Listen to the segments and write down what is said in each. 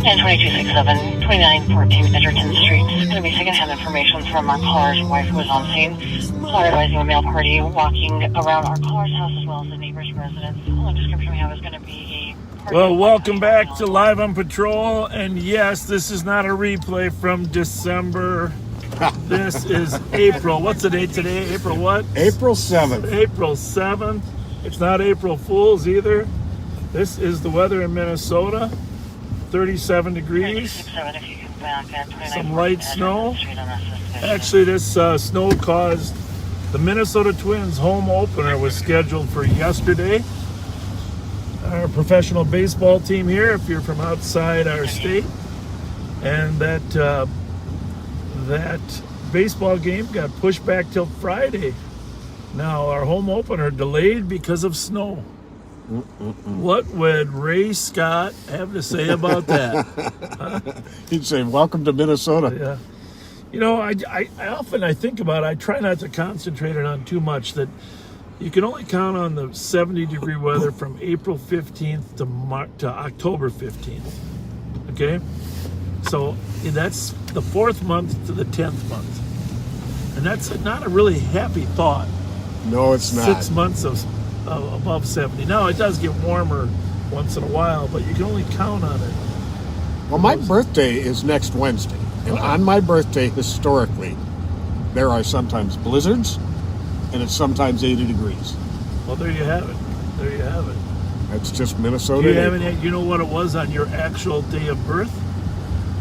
And 2267, 2914 Edgerton Street. It's going to be secondhand information from our caller's wife who was on scene. Caller advising a male party walking around our caller's house as well as the neighbor's residence. The only description we have is going to be a... Well, welcome back to Live on Patrol. And yes, this is not a replay from December. This is April. What's the date today? April what? April 7th. April 7th. It's not April Fool's either. This is the weather in Minnesota. 37 degrees. Some light snow. Actually, this snow caused the Minnesota Twins home opener was scheduled for yesterday. Our professional baseball team here, if you're from outside our state. And that baseball game got pushed back till Friday. Now, our home opener delayed because of snow. What would Ray Scott have to say about that? Huh? He'd say, welcome to Minnesota. Yeah. You know, I often think about it. I try not to concentrate on too much, that you can only count on the 70-degree weather from April 15th to October 15th. Okay? So that's the 4th month to the 10th month. And that's not a really happy thought. No, it's not. 6 months of above 70. Now, it does get warmer once in a while, but you can only count on it. Well, my birthday is next Wednesday. And on my birthday, historically, there are sometimes blizzards, and it's sometimes 80 degrees. Well, there you have it. There you have it. That's just Minnesota. Do you have any, you know what it was on your actual day of birth?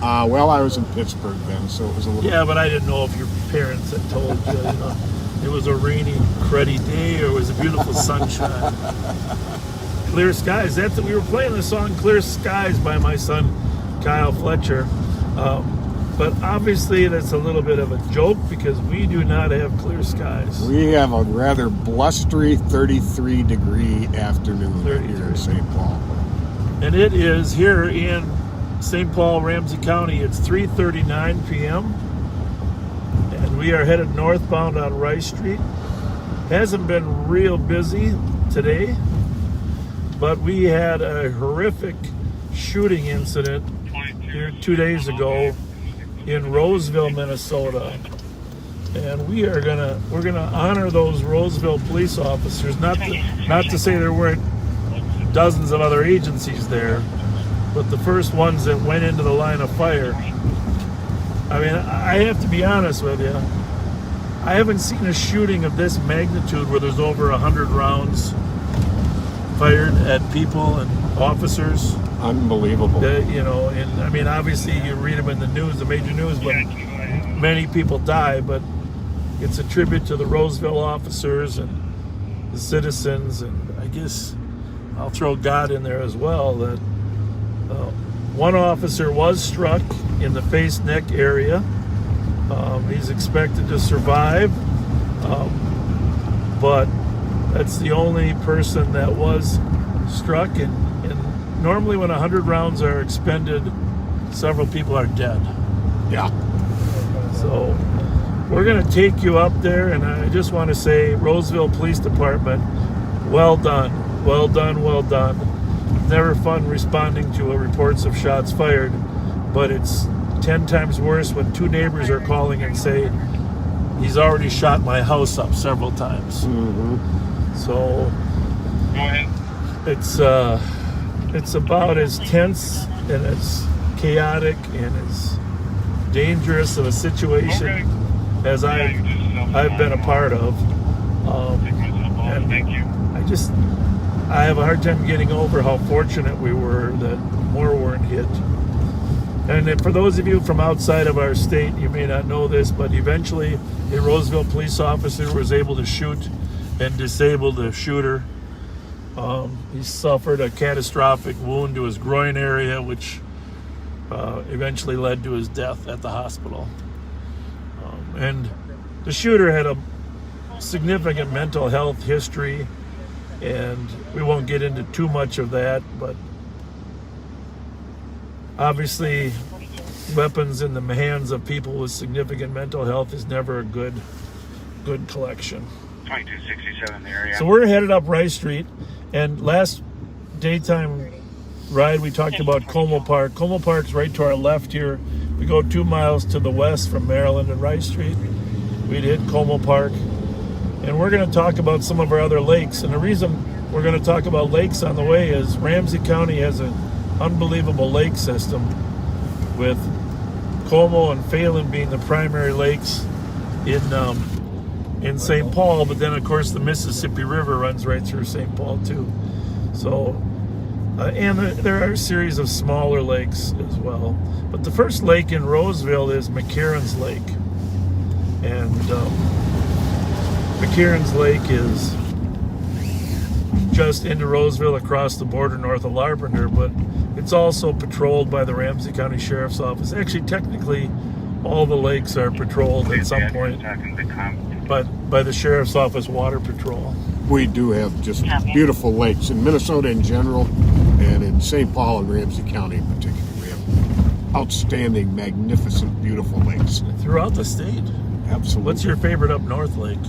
Well, I was in Pittsburgh then, so it was a little... Yeah, but I didn't know if your parents had told you, you know, it was a rainy, cruddy day or it was a beautiful sunshine. Clear Skies. We were playing the song Clear Skies by my son, Kyle Fletcher. But obviously that's a little bit of a joke because we do not have clear skies. We have a rather blustery 33-degree afternoon here in St. Paul. And it is here in St. Paul, Ramsey County. It's 3:39 p.m. And we are headed northbound on Rice Street. Hasn't been real busy today, but we had a horrific shooting incident here 2 days ago in Roseville, Minnesota, and we're gonna honor those Roseville police officers. Not to say there weren't dozens of other agencies there, but the first ones that went into the line of fire. I mean, I have to be honest with you. I haven't seen a shooting of this magnitude where there's over 100 rounds fired at people and officers. Unbelievable. And I mean, obviously you read them in the news, the major news, but many people die. But it's a tribute to the Roseville officers and the citizens, and I guess I'll throw God in there as well. That one officer was struck in the face neck area. He's expected to survive, but that's the only person that was struck. And normally when 100 rounds are expended, several people are dead. Yeah. So we're going to take you up there, and I just want to say, Roseville Police Department, well done, well done, well done. Never fun responding to reports of shots fired, but it's 10 times worse when two neighbors are calling and say, he's already shot my house up several times. Mm-hmm. So it's about as tense and as chaotic and as dangerous of a situation as I've been a part of. And I have a hard time getting over how fortunate we were that more weren't hit. And for those of you from outside of our state, you may not know this, but eventually a Roseville police officer was able to shoot and disable the shooter. He suffered a catastrophic wound to his groin area, which eventually led to his death at the hospital. And the shooter had a significant mental health history, and we won't get into too much of that, but obviously weapons in the hands of people with significant mental health is never a good collection. 2267 the area. So we're headed up Rice Street, and last daytime ride we talked about Como Park. Como Park's right to our left here. We go 2 miles to the west from Maryland and Rice Street. We'd hit Como Park, and we're going to talk about some of our other lakes. And the reason we're going to talk about lakes on the way is Ramsey County has an unbelievable lake system, with Como and Phelan being the primary lakes in St. Paul, but then of course the Mississippi River runs right through St. Paul too. So and there are a series of smaller lakes as well, but the first lake in Roseville is McCarran's Lake, and McCarran's Lake is just into Roseville across the border north of Larpenteur, but it's also patrolled by the Ramsey County Sheriff's Office. Actually, technically, all the lakes are patrolled at some point by the Sheriff's Office Water Patrol. We do have just beautiful lakes in Minnesota in general, and in St. Paul and Ramsey County in particular. We have outstanding, magnificent, beautiful lakes. Throughout the state. Absolutely. What's your favorite up north lake?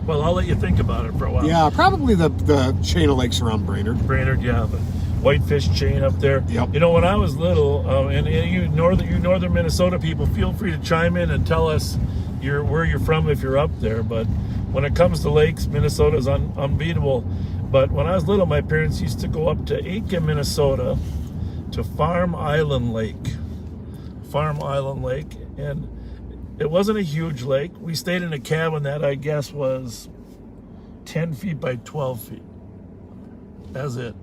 Well, I'll let you think about it for a while. Yeah, probably the chain of lakes around Brainerd. Brainerd, yeah, the Whitefish chain up there. Yep. You know, when I was little, and you northern Minnesota people, feel free to chime in and tell us where you're from if you're up there. But when it comes to lakes, Minnesota is unbeatable. But when I was little, my parents used to go up to Aiken, Minnesota, to Farm Island Lake. And it wasn't a huge lake. We stayed in a cabin that I guess was 10 feet by 12 feet. That's it.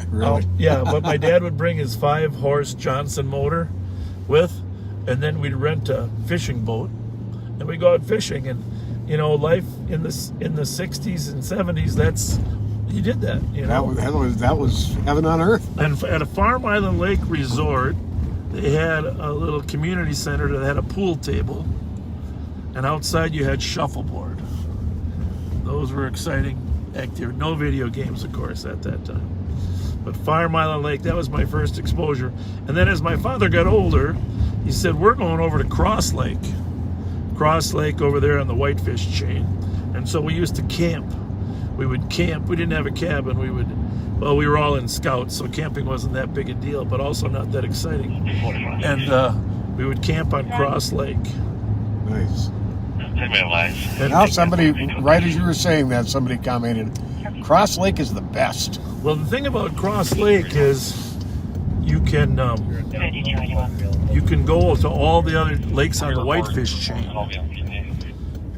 Really? Yeah, but my dad would bring his 5-horse Johnson motor with, and then we'd rent a fishing boat, and we'd go out fishing. And you know, life in the 60s and 70s, you did that. You know, that was heaven on earth. And at a Farm Island Lake resort, they had a little community center that had a pool table, and outside you had shuffleboard. Those were exciting activities. No video games, of course, at that time. But Farm Island Lake, that was my first exposure. And then as my father got older, he said, we're going over to Cross Lake over there on the Whitefish chain. And so we used to camp. We would camp. We didn't have a cabin. We would Well, we were all in scouts, so camping wasn't that big a deal, but also not that exciting. And we would camp on Cross Lake. Nice. And Now somebody, right as you were saying that, somebody commented, Cross Lake is the best. well, the thing about Cross Lake is you can go to all the other lakes on the Whitefish chain.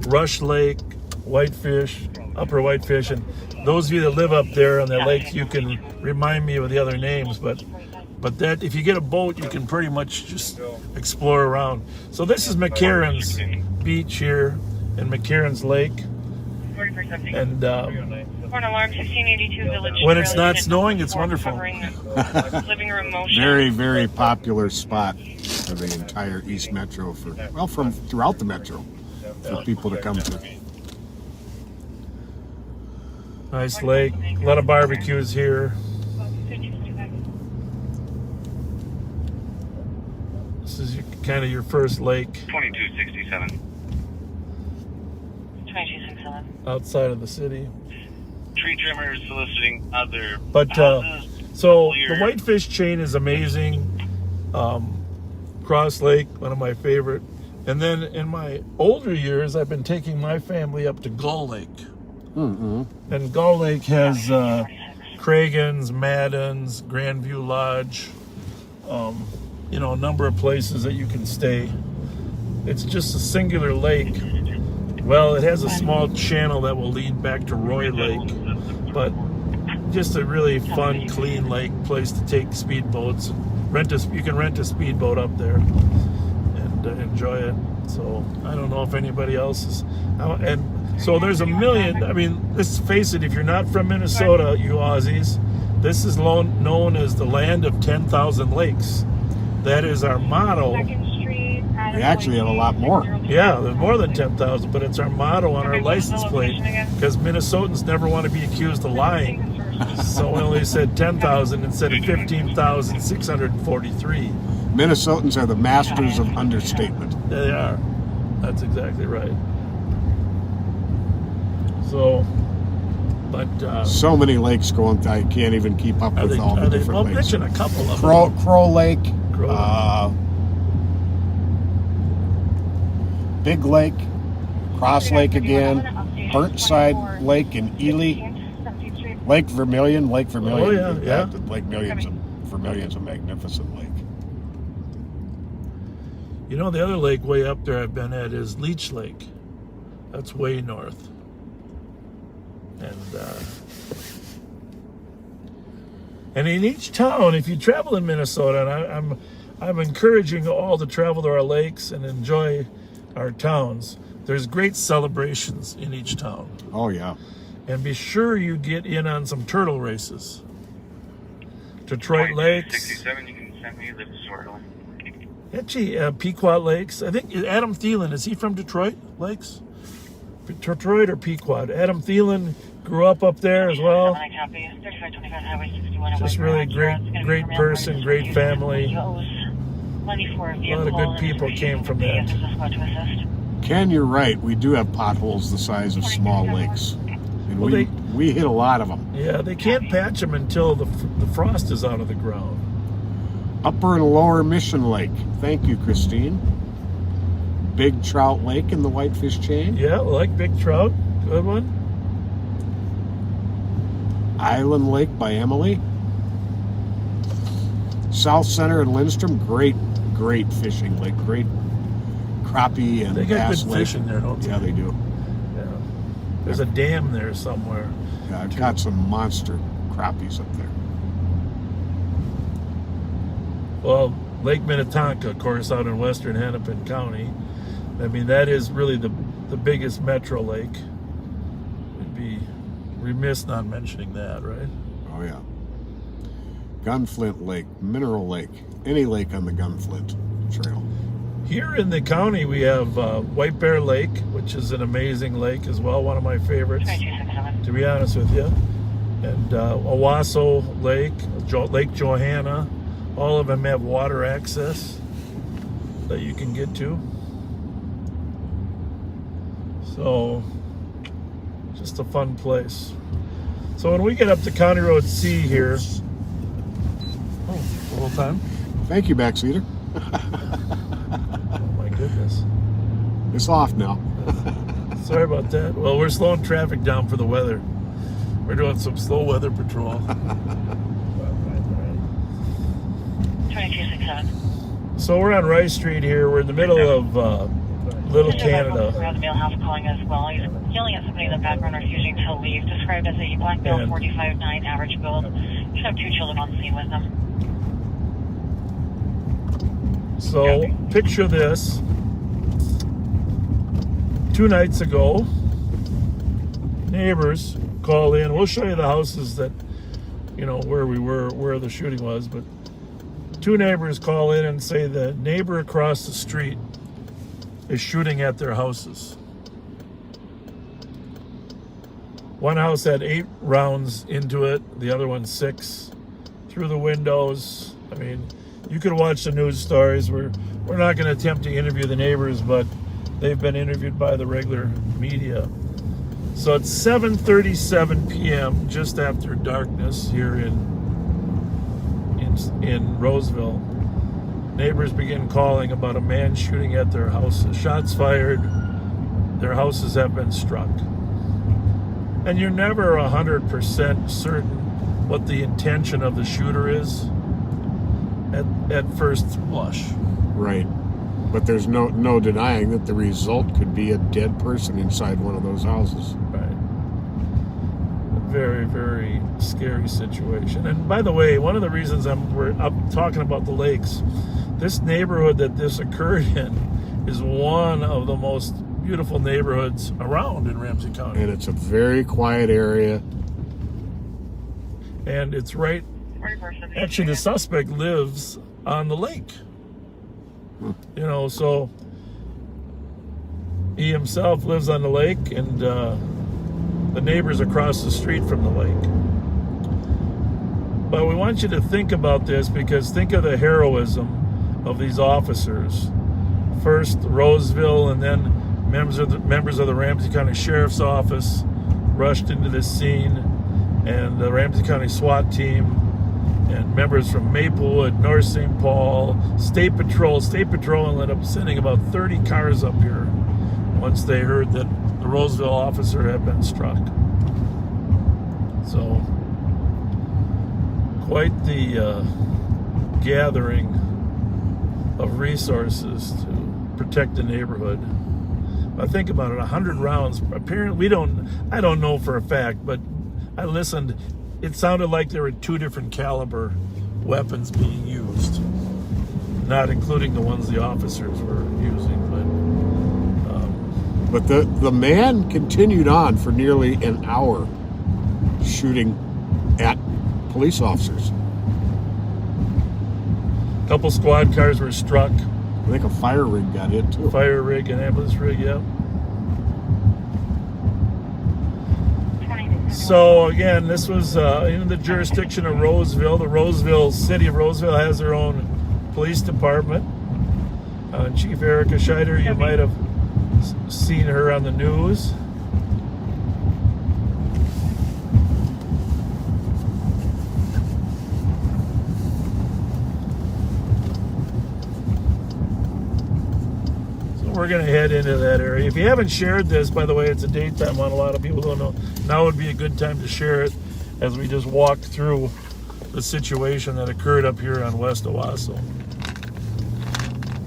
Rush Lake, Whitefish, Upper Whitefish, and those of you that live up there on that lake, you can remind me of the other names, but that if you get a boat, you can pretty much just explore around. So this is McCarran's Beach here in McCarran's Lake, and when it's not snowing, it's wonderful. Very, very popular spot for the entire East Metro, from throughout the Metro, for people to come to. Nice lake, a lot of barbecues here. This is kind of your first lake 2267. 2267. outside of the city. Tree trimmers soliciting other But houses. so Clear. the Whitefish chain is amazing. Cross Lake, one of my favorite. And then in my older years, I've been taking my family up to Gull Lake. Mm-hmm. And Gull Lake has Craigan's, Madden's, Grandview Lodge, a number of places that you can stay. It's just a singular lake. Well, it has a small channel that will lead back to Roy Lake, but just a really fun, clean lake, place to take speedboats. You can rent a speedboat up there and enjoy it. So I don't know if anybody else is. And so there's a million. I mean, let's face it. If you're not from Minnesota, you Aussies, this is known as the land of 10,000 lakes. That is our motto. We actually have a lot more. Yeah, there's more than 10,000, but it's our motto on our license plate because Minnesotans never want to be accused of lying. So we only said 10,000 instead of 15,643. Minnesotans are the masters of understatement. They are. That's exactly right. So, but So many lakes going. I can't even keep up with all the different I'll lakes. mention a couple of Crow Lake, Crow. Big Lake, Cross Lake again, Burnside Lake in Ely, Lake Vermilion. Oh, yeah. Lake Vermilion's a magnificent lake. You know, the other lake way up there I've been at is Leech Lake. That's way north. And in each town, if you travel in Minnesota, and I'm encouraging all to travel to our lakes and enjoy our towns, there's great celebrations in each town. Oh yeah. And be sure you get in on some turtle races. Detroit Lakes. 67, you can send me the swirl. Actually, Pequot Lakes. I think Adam Thielen, is he from Detroit Lakes? Detroit or Pequot? Adam Thielen grew up there as well. Just really great person, great family. A lot of good people came from that. Ken, you're right. We do have potholes the size of small lakes. And Well, we hit a lot of them. Yeah, they can't patch them until the frost is out of the ground. Upper and Lower Mission Lake. Thank you, Christine. Big Trout Lake in the Whitefish chain. Yeah, like big trout. Good one. Island Lake by Emily. South Center and Lindstrom, great fishing lake. Great crappie and They got bass good lake. fish in there, don't they? Yeah, they do. Yeah. There's a dam there somewhere. Yeah, I've got some monster crappies up there. Well, Lake Minnetonka, of course, out in western Hennepin County. I mean, that is really the biggest metro lake. We'd be remiss not mentioning that, right? Oh yeah. Gunflint Lake, Mineral Lake, any lake on the Gunflint Trail. Here in the county, we have White Bear Lake, which is an amazing lake as well, one of my favorites, to be honest with you. And Owasso Lake, Lake Johanna, all of them have water access that you can get to. So, just a fun place. So when we get up to County Road C here, oh, a little time. Thank you, backseater. Oh my goodness. It's off now. Sorry about that. Well, we're slowing traffic down for the weather. We're doing some slow weather patrol. 2267. So we're on Rice Street here. We're in the middle of Little Canada. Around the mail house calling as well. He's yelling at somebody in the background, refusing to leave. Described as a black male, 45'9", average build. Should have 2 children on scene with him. So picture this. 2 nights ago, neighbors call in. We'll show you the houses that, where we were, where the shooting was. But 2 neighbors call in and say the neighbor across the street is shooting at their houses. One house had 8 rounds into it, the other one 6 through the windows. I mean, you could watch the news stories. We're not going to attempt to interview the neighbors, but they've been interviewed by the regular media. So it's 7:37 p.m., just after darkness here in Roseville. Neighbors begin calling about a man shooting at their houses. Shots fired. Their houses have been struck. And you're never 100% certain what the intention of the shooter is at first blush. Right. But there's no denying that the result could be a dead person inside one of those houses. Right. A very, very scary situation. And by the way, one of the reasons we're up talking about the lakes, this neighborhood that this occurred in is one of the most beautiful neighborhoods around in Ramsey County. And it's a very quiet area. And it's right, actually the suspect lives on the lake. So he himself lives on the lake, and the neighbors across the street from the lake. But we want you to think about this, because think of the heroism of these officers. First Roseville, and then members of the Ramsey County Sheriff's Office rushed into this scene, and the Ramsey County SWAT team, and members from Maplewood, North St. Paul, State Patrol. State Patrol ended up sending about 30 cars up here once they heard that the Roseville officer had been struck. So, quite the gathering of resources to protect the neighborhood. But think about it, 100 rounds. Apparently, I don't know for a fact, but I listened. It sounded like there were 2 different caliber weapons being used, not including the ones the officers were using. But the man continued on for nearly an hour shooting at police officers. A couple squad cars were struck. I think a fire rig got hit too. Fire rig and ambulance rig, yeah. So again, this was in the jurisdiction of Roseville. The city of Roseville has their own police department. Chief Erica Scheider, you might have seen her on the news. We're going to head into that area. If you haven't shared this, by the way, it's a daytime one. A lot of people don't know. Now would be a good time to share it as we just walked through the situation that occurred up here on West Owasso.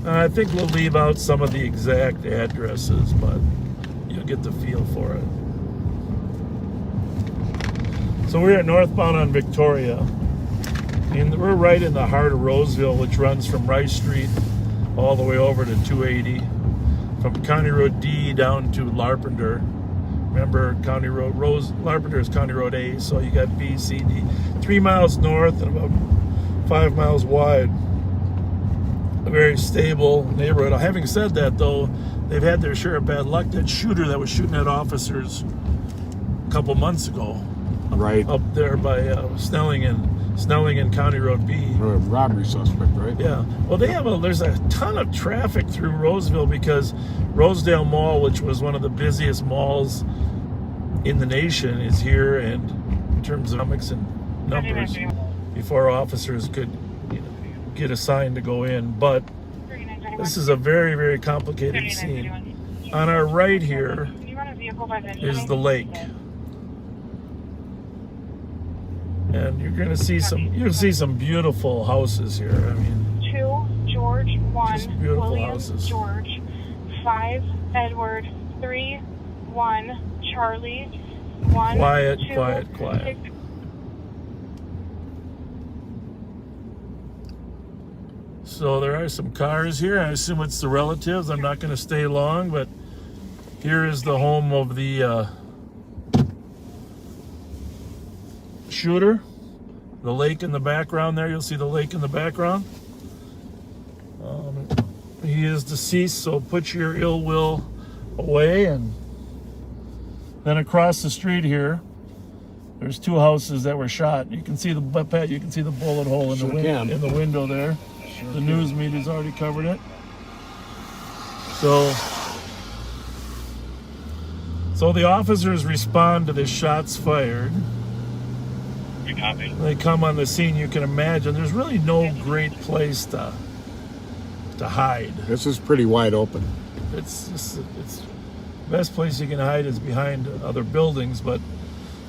I think we'll leave out some of the exact addresses, but you'll get the feel for it. So we're at northbound on Victoria. And we're right in the heart of Roseville, which runs from Rice Street all the way over to 280. From County Road D down to Larpenteur. Remember, Larpenteur is County Road A, so you got B, C, D. 3 miles north and about 5 miles wide. A very stable neighborhood. Having said that, though, they've had their share of bad luck. That shooter that was shooting at officers a couple months ago, right up there by Snelling and County Road B. Robbery suspect, right? Yeah. Well, there's a ton of traffic through Roseville because Rosedale Mall, which was one of the busiest malls in the nation, is here, and in terms of economics and numbers before officers could get assigned to go in. But this is a very, very complicated scene. On our right here is the lake. And you're going to see some beautiful houses here. I mean, 2 George, 1 just beautiful William houses. George, 5 Edward, 3 1 Charlie, 1 Quiet, 2 quiet, quiet. 6. So there are some cars here. I assume it's the relatives. I'm not going to stay long, but here is the home of the shooter. The lake in the background there. You'll see the lake in the background. He is deceased, so put your ill will away. And then across the street here, there's 2 houses that were shot. You can see the bullet hole in the window there. The news media's already covered it. So the officers respond to the shots fired. They come on the scene. You can imagine there's really no great place to hide. This is pretty wide open. It's the best place you can hide is behind other buildings. But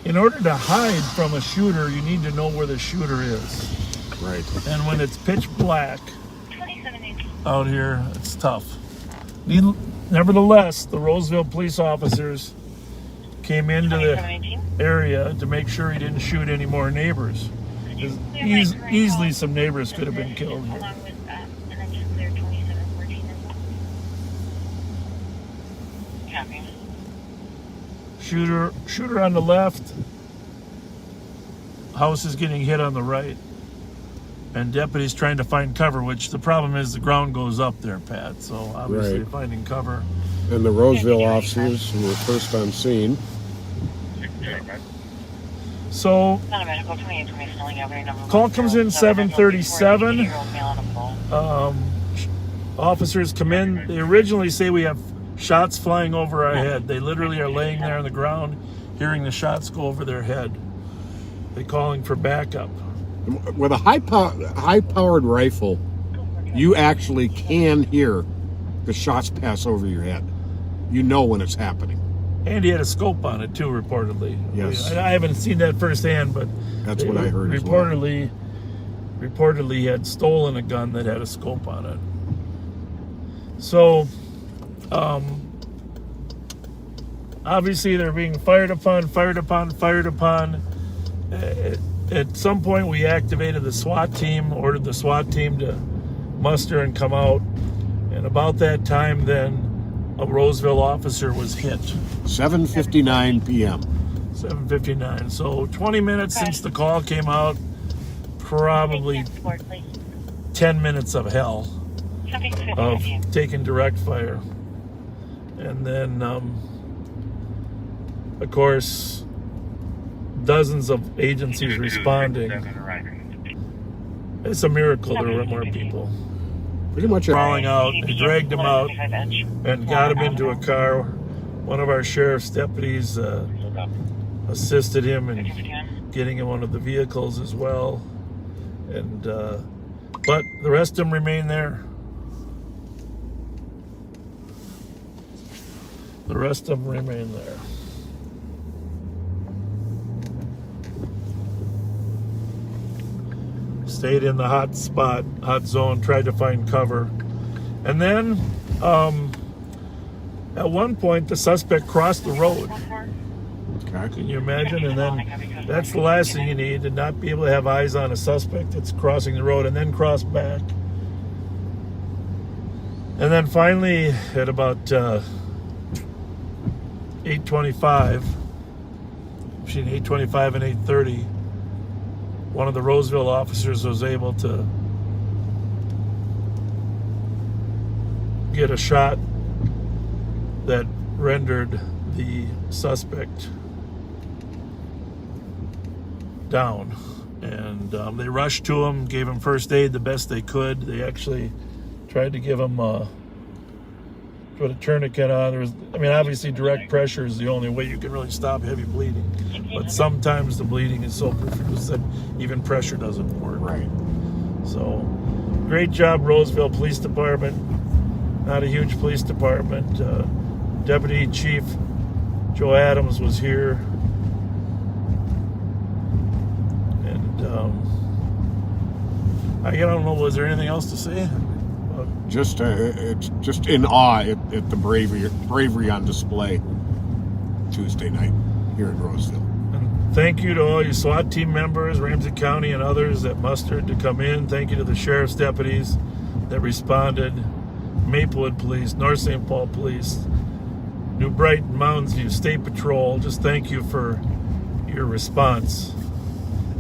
in order to hide from a shooter, you need to know where the shooter is. Right. And when it's pitch black out here, it's tough. Nevertheless, the Roseville police officers came into the area to make sure he didn't shoot any more neighbors. Easily some neighbors could have been killed here. Shooter on the left. House is getting hit on the right. And deputies trying to find cover, which the problem is the ground goes up there, Pat. So obviously Right. finding cover. And the Roseville officers who were first on scene. So call comes in 7:37. Officers come in. They originally say we have shots flying over our head. They literally are laying there on the ground, hearing the shots go over their head. They're calling for backup. With a high-powered rifle, you actually can hear the shots pass over your head. You know when it's happening. And he had a scope on it too, reportedly. Yes. I haven't seen that firsthand, but That's what I heard as reportedly he had stolen a gun that had a scope on it. So, obviously they're being fired upon. At some point we activated the SWAT team, ordered the SWAT team to muster and come out. And about that time then, a Roseville officer was hit. 7:59 p.m. 7:59. So 20 minutes since the call came out, probably 10 minutes of hell of taking direct fire. And then, of course, dozens of agencies responding. It's a miracle there weren't more people. Pretty much Crawling out, they dragged him out and got him into a car. One of our sheriff's deputies assisted him in getting him onto the vehicles as well. And but the rest of them remain there. The rest of them remain there. Stayed in the hot zone, tried to find cover. And then, at one point, the suspect crossed the road. Okay. Can you imagine? And then that's the last thing you need, to not be able to have eyes on a suspect that's crossing the road and then cross back. And then finally, at about 8:25, between 8:25 and 8:30, one of the Roseville officers was able to get a shot that rendered the suspect down. And they rushed to him, gave him first aid the best they could. They actually tried to give him put a tourniquet on. Obviously direct pressure is the only way you can really stop heavy bleeding. But sometimes the bleeding is so profuse that even pressure doesn't work. Right. So, great job, Roseville Police Department. Not a huge police department. Deputy Chief Joe Adams was here. And I don't know, was there anything else to say? It's just in awe at the bravery on display Tuesday night here in Roseville. And thank you to all your SWAT team members, Ramsey County and others that mustered to come in. Thank you to the sheriff's deputies that responded, Maplewood Police, North St. Paul Police, New Brighton, Mounds View, State Patrol. Just thank you for your response.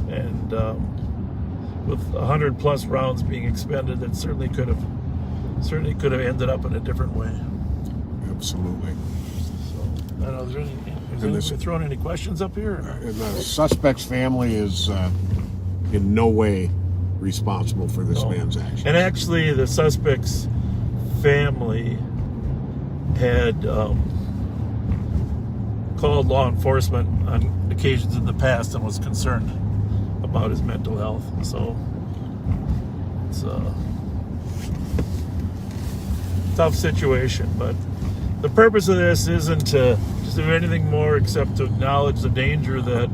And with 100 plus rounds being expended, that certainly could have ended up in a different way. Absolutely. So, I don't know, is there throwing any questions up here? And the suspect's family is in no way responsible for this man's actions. And actually, the suspect's family had called law enforcement on occasions in the past and was concerned about his mental health. So it's a tough situation, but the purpose of this isn't to do anything more except to acknowledge the danger that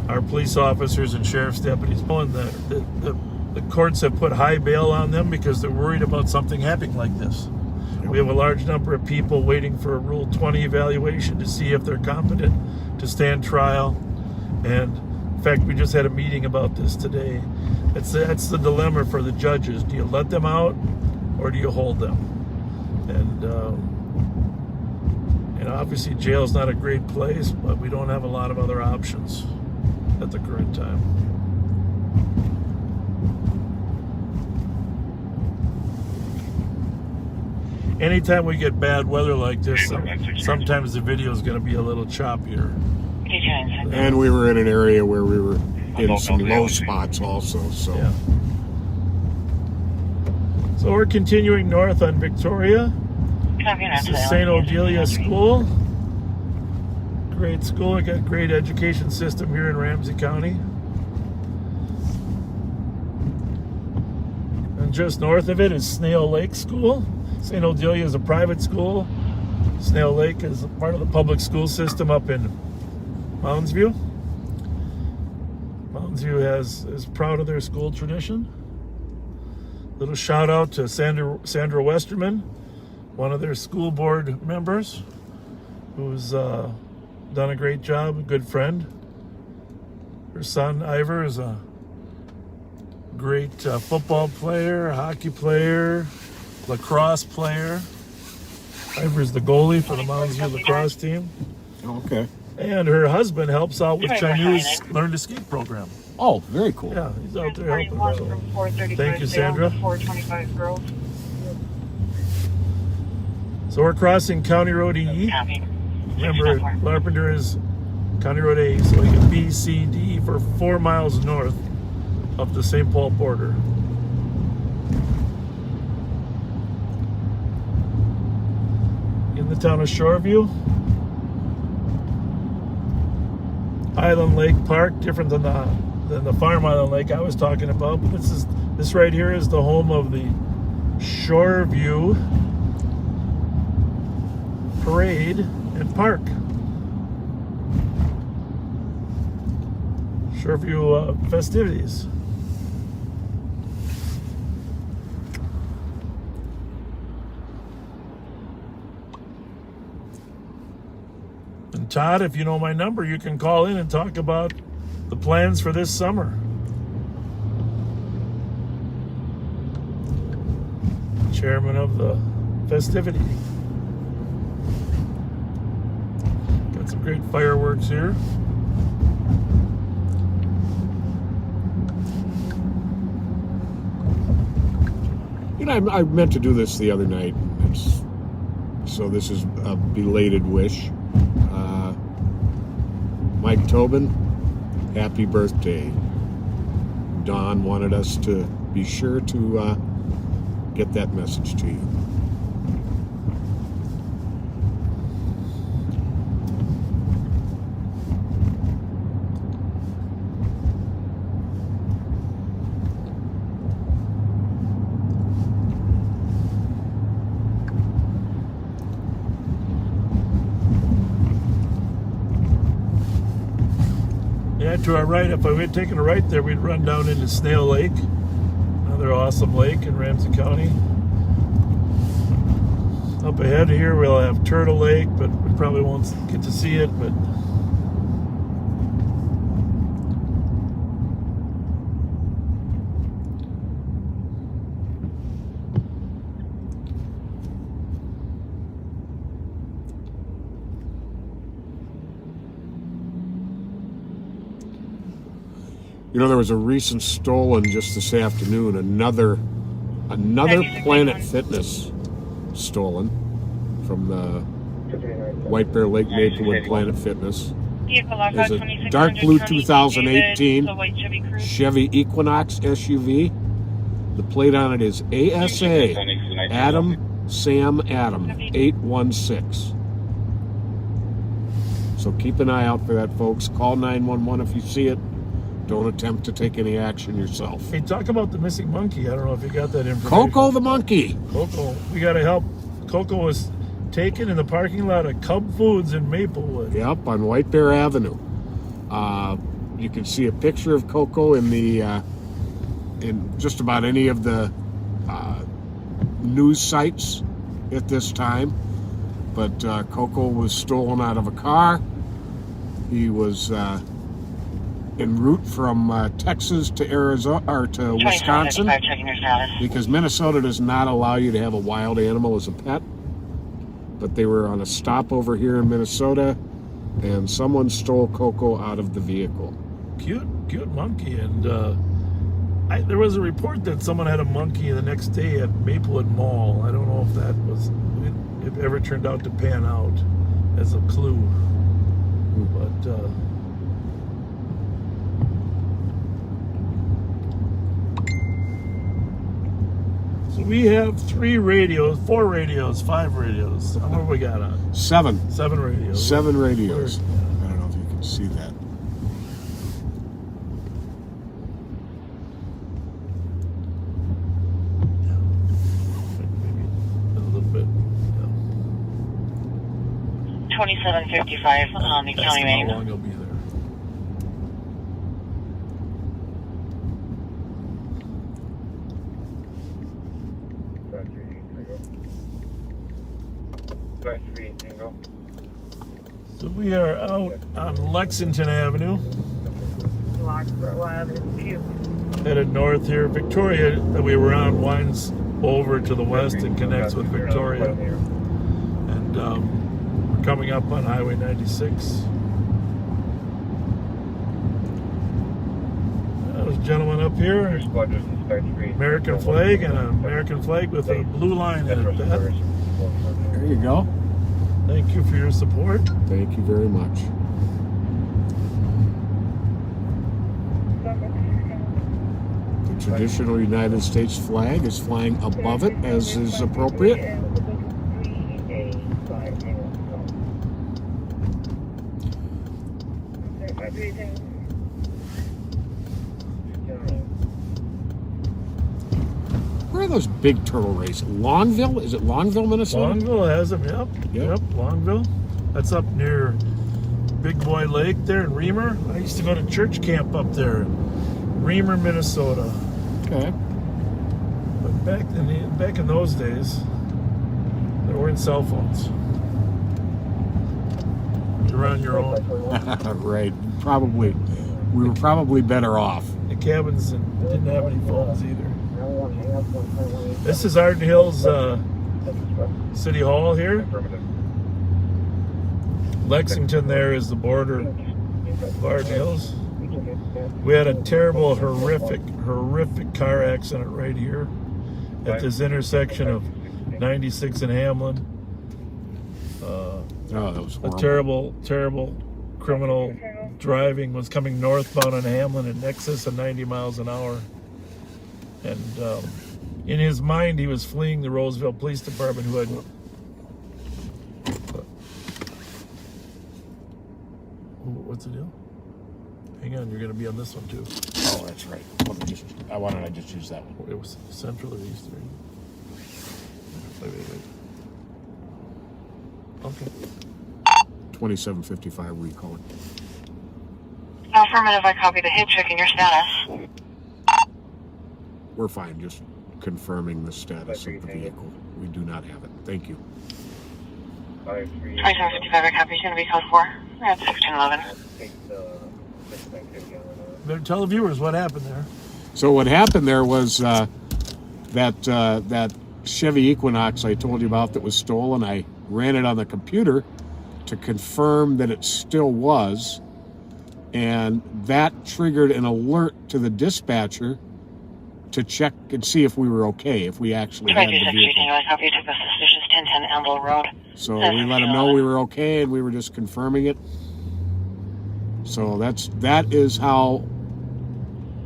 our police officers and sheriff's deputies and the courts have put high bail on them because they're worried about something happening like this. We have a large number of people waiting for a Rule 20 evaluation to see if they're competent to stand trial. And in fact, we just had a meeting about this today. That's the dilemma for the judges. Do you let them out or do you hold them? And obviously jail's not a great place, but we don't have a lot of other options at the current time. Anytime we get bad weather like this, sometimes the video is going to be a little choppier. And we were in an area where we were in some low spots also. So, yeah. So we're continuing north on Victoria. This is St. Odelia School. Great school. We got a great education system here in Ramsey County. And just north of it is Snail Lake School. St. Odelia is a private school. Snail Lake is part of the public school system up in Mounds View. Mounds View is proud of their school tradition. Little shout out to Sandra Westerman, one of their school board members, who's done a great job, a good friend. Her son, Ivor, is a great football player, hockey player, lacrosse player. Ivor's the goalie for the Mounds View lacrosse team. Okay. And her husband helps out with Chinese Learn to Skate program. Oh, very cool. Yeah, he's out there helping. So. Thank you, Sandra. 425 Grove. So we're crossing County Road E. Remember, Larpenteur is County Road A, so you get B, C, D for 4 miles north of the St. Paul border. In the town of Shoreview. Island Lake Park, different than the Farm Island Lake I was talking about, but this right here is the home of the Shoreview Parade and Park. Shoreview festivities. And Todd, if you know my number, you can call in and talk about the plans for this summer. Chairman of the festivity. Got some great fireworks here. You know, I meant to do this the other night, so this is a belated wish. Mike Tobin, happy birthday. Don wanted us to be sure to get that message to you. Right to our right, if I had taken a right there, we'd run down into Snail Lake. Another awesome lake in Ramsey County. Up ahead here, we'll have Turtle Lake, but we probably won't get to see it, but You know, there was a recent stolen just this afternoon. Another Planet Fitness stolen from the White Bear Lake Maplewood Planet Fitness. There's a dark blue 2018 Chevy Equinox SUV. The plate on it is ASA Adam Sam Adam 816. So keep an eye out for that, folks. Call 911 if you see it. Don't attempt to take any action yourself. hey, talk about the missing monkey. I don't know if you got that information. Coco the monkey. Coco, we got to help. Coco was taken in the parking lot of Cub Foods in Maplewood. Yep, on White Bear Avenue. You can see a picture of Coco in just about any of the news sites at this time. But Coco was stolen out of a car. He was en route from Texas to Arizona or to Wisconsin, checking your status. because Minnesota does not allow you to have a wild animal as a pet. But they were on a stop over here in Minnesota, and someone stole Coco out of the vehicle. Cute monkey. And there was a report that someone had a monkey the next day at Maplewood Mall. I don't know if that was, it ever turned out to pan out as a clue. But so we have 5 radios. How many we got on? 7 radios. 7 radios. I don't know if you can see that. Maybe a little bit. 2755 on the county How main. long you'll be there. So we are out on Lexington Avenue, headed north here. Victoria, that we were on, winds over to the west and connects with Victoria. And we're coming up on Highway 96. There's a gentleman up here, American flag, and an American flag with a blue line in it. There you go. Thank you for your support. Thank you very much. The traditional United States flag is flying above it, as is appropriate. Where are those big turtle races? Longville? Is it Longville, Minnesota? Longville has them, yep. Longville. That's up near Big Boy Lake there in Reamer. I used to go to church camp up there, Reamer, Minnesota. Okay. But back in those days, there weren't cell phones. You're on your own. Right. Probably. We were probably better off. The cabins didn't have any phones either. This is Arden Hills City Hall here. Lexington there is the border of Arden Hills. We had a terrible, horrific car accident right here at this intersection of 96 and Hamlin. That was horrible. A terrible criminal driving was coming northbound on Hamlin in excess of 90 miles an hour. And in his mind, he was fleeing the Roseville Police Department, who had... What's the deal? Hang on, you're going to be on this one, too. Oh, that's right. Why don't I just use that one? It was Central or Eastern? Wait. Okay. 2755 recall. Affirmative, I copy the hit. Checking your status. We're fine, just confirming the status of the vehicle. We do not have it. Thank you. 2755, I copy. It's going to be code 4. That's 1611. Better tell the viewers what happened there. So what happened there was that Chevy Equinox I told you about that was stolen. I ran it on the computer to confirm that it still was, and that triggered an alert to the dispatcher to check and see if we were okay, if we actually had the vehicle. I copy. Took the suspicious 1010 Amble Road. So we let them know we were okay, and we were just confirming it. So that is how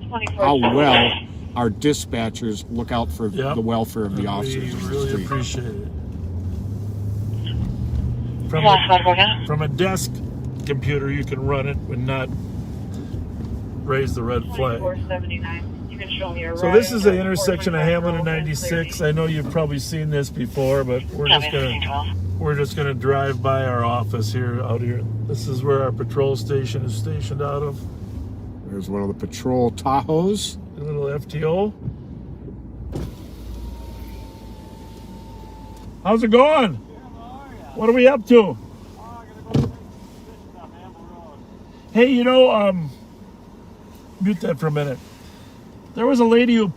well our dispatchers look out for the welfare of the officers. We really appreciate it. From a desk computer, you can run it and not raise the red flag. 2479. You can show me your So this is the intersection of Hamlin and 96. I know you've probably seen this before, but we're just gonna drive by our office out here. This is where our patrol station is stationed out of. There's one of the patrol Tahoes. A little FTO. How's it going? What are we up to? Hey, mute that for a minute. There was a lady who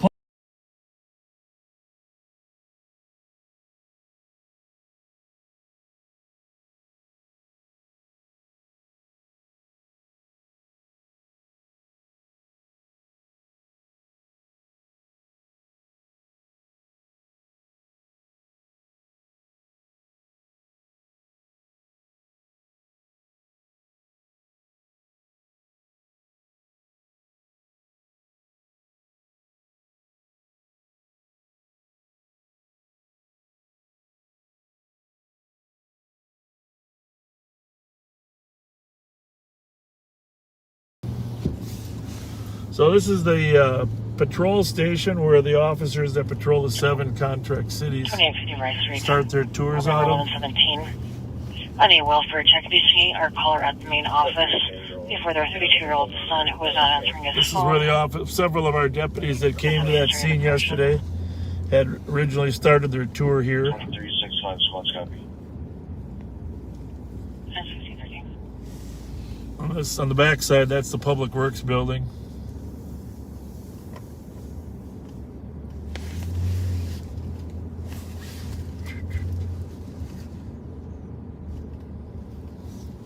So this is the patrol station where the officers that patrol the 7 contract cities start their tours out of. 17. I need a welfare check. Do you see our caller at the main office before their 32-year-old son who was not answering his phone? This is where several of our deputies that came to that scene yesterday had originally started their tour here. 365 squad copy. That's 1613. On the back side, that's the Public Works building.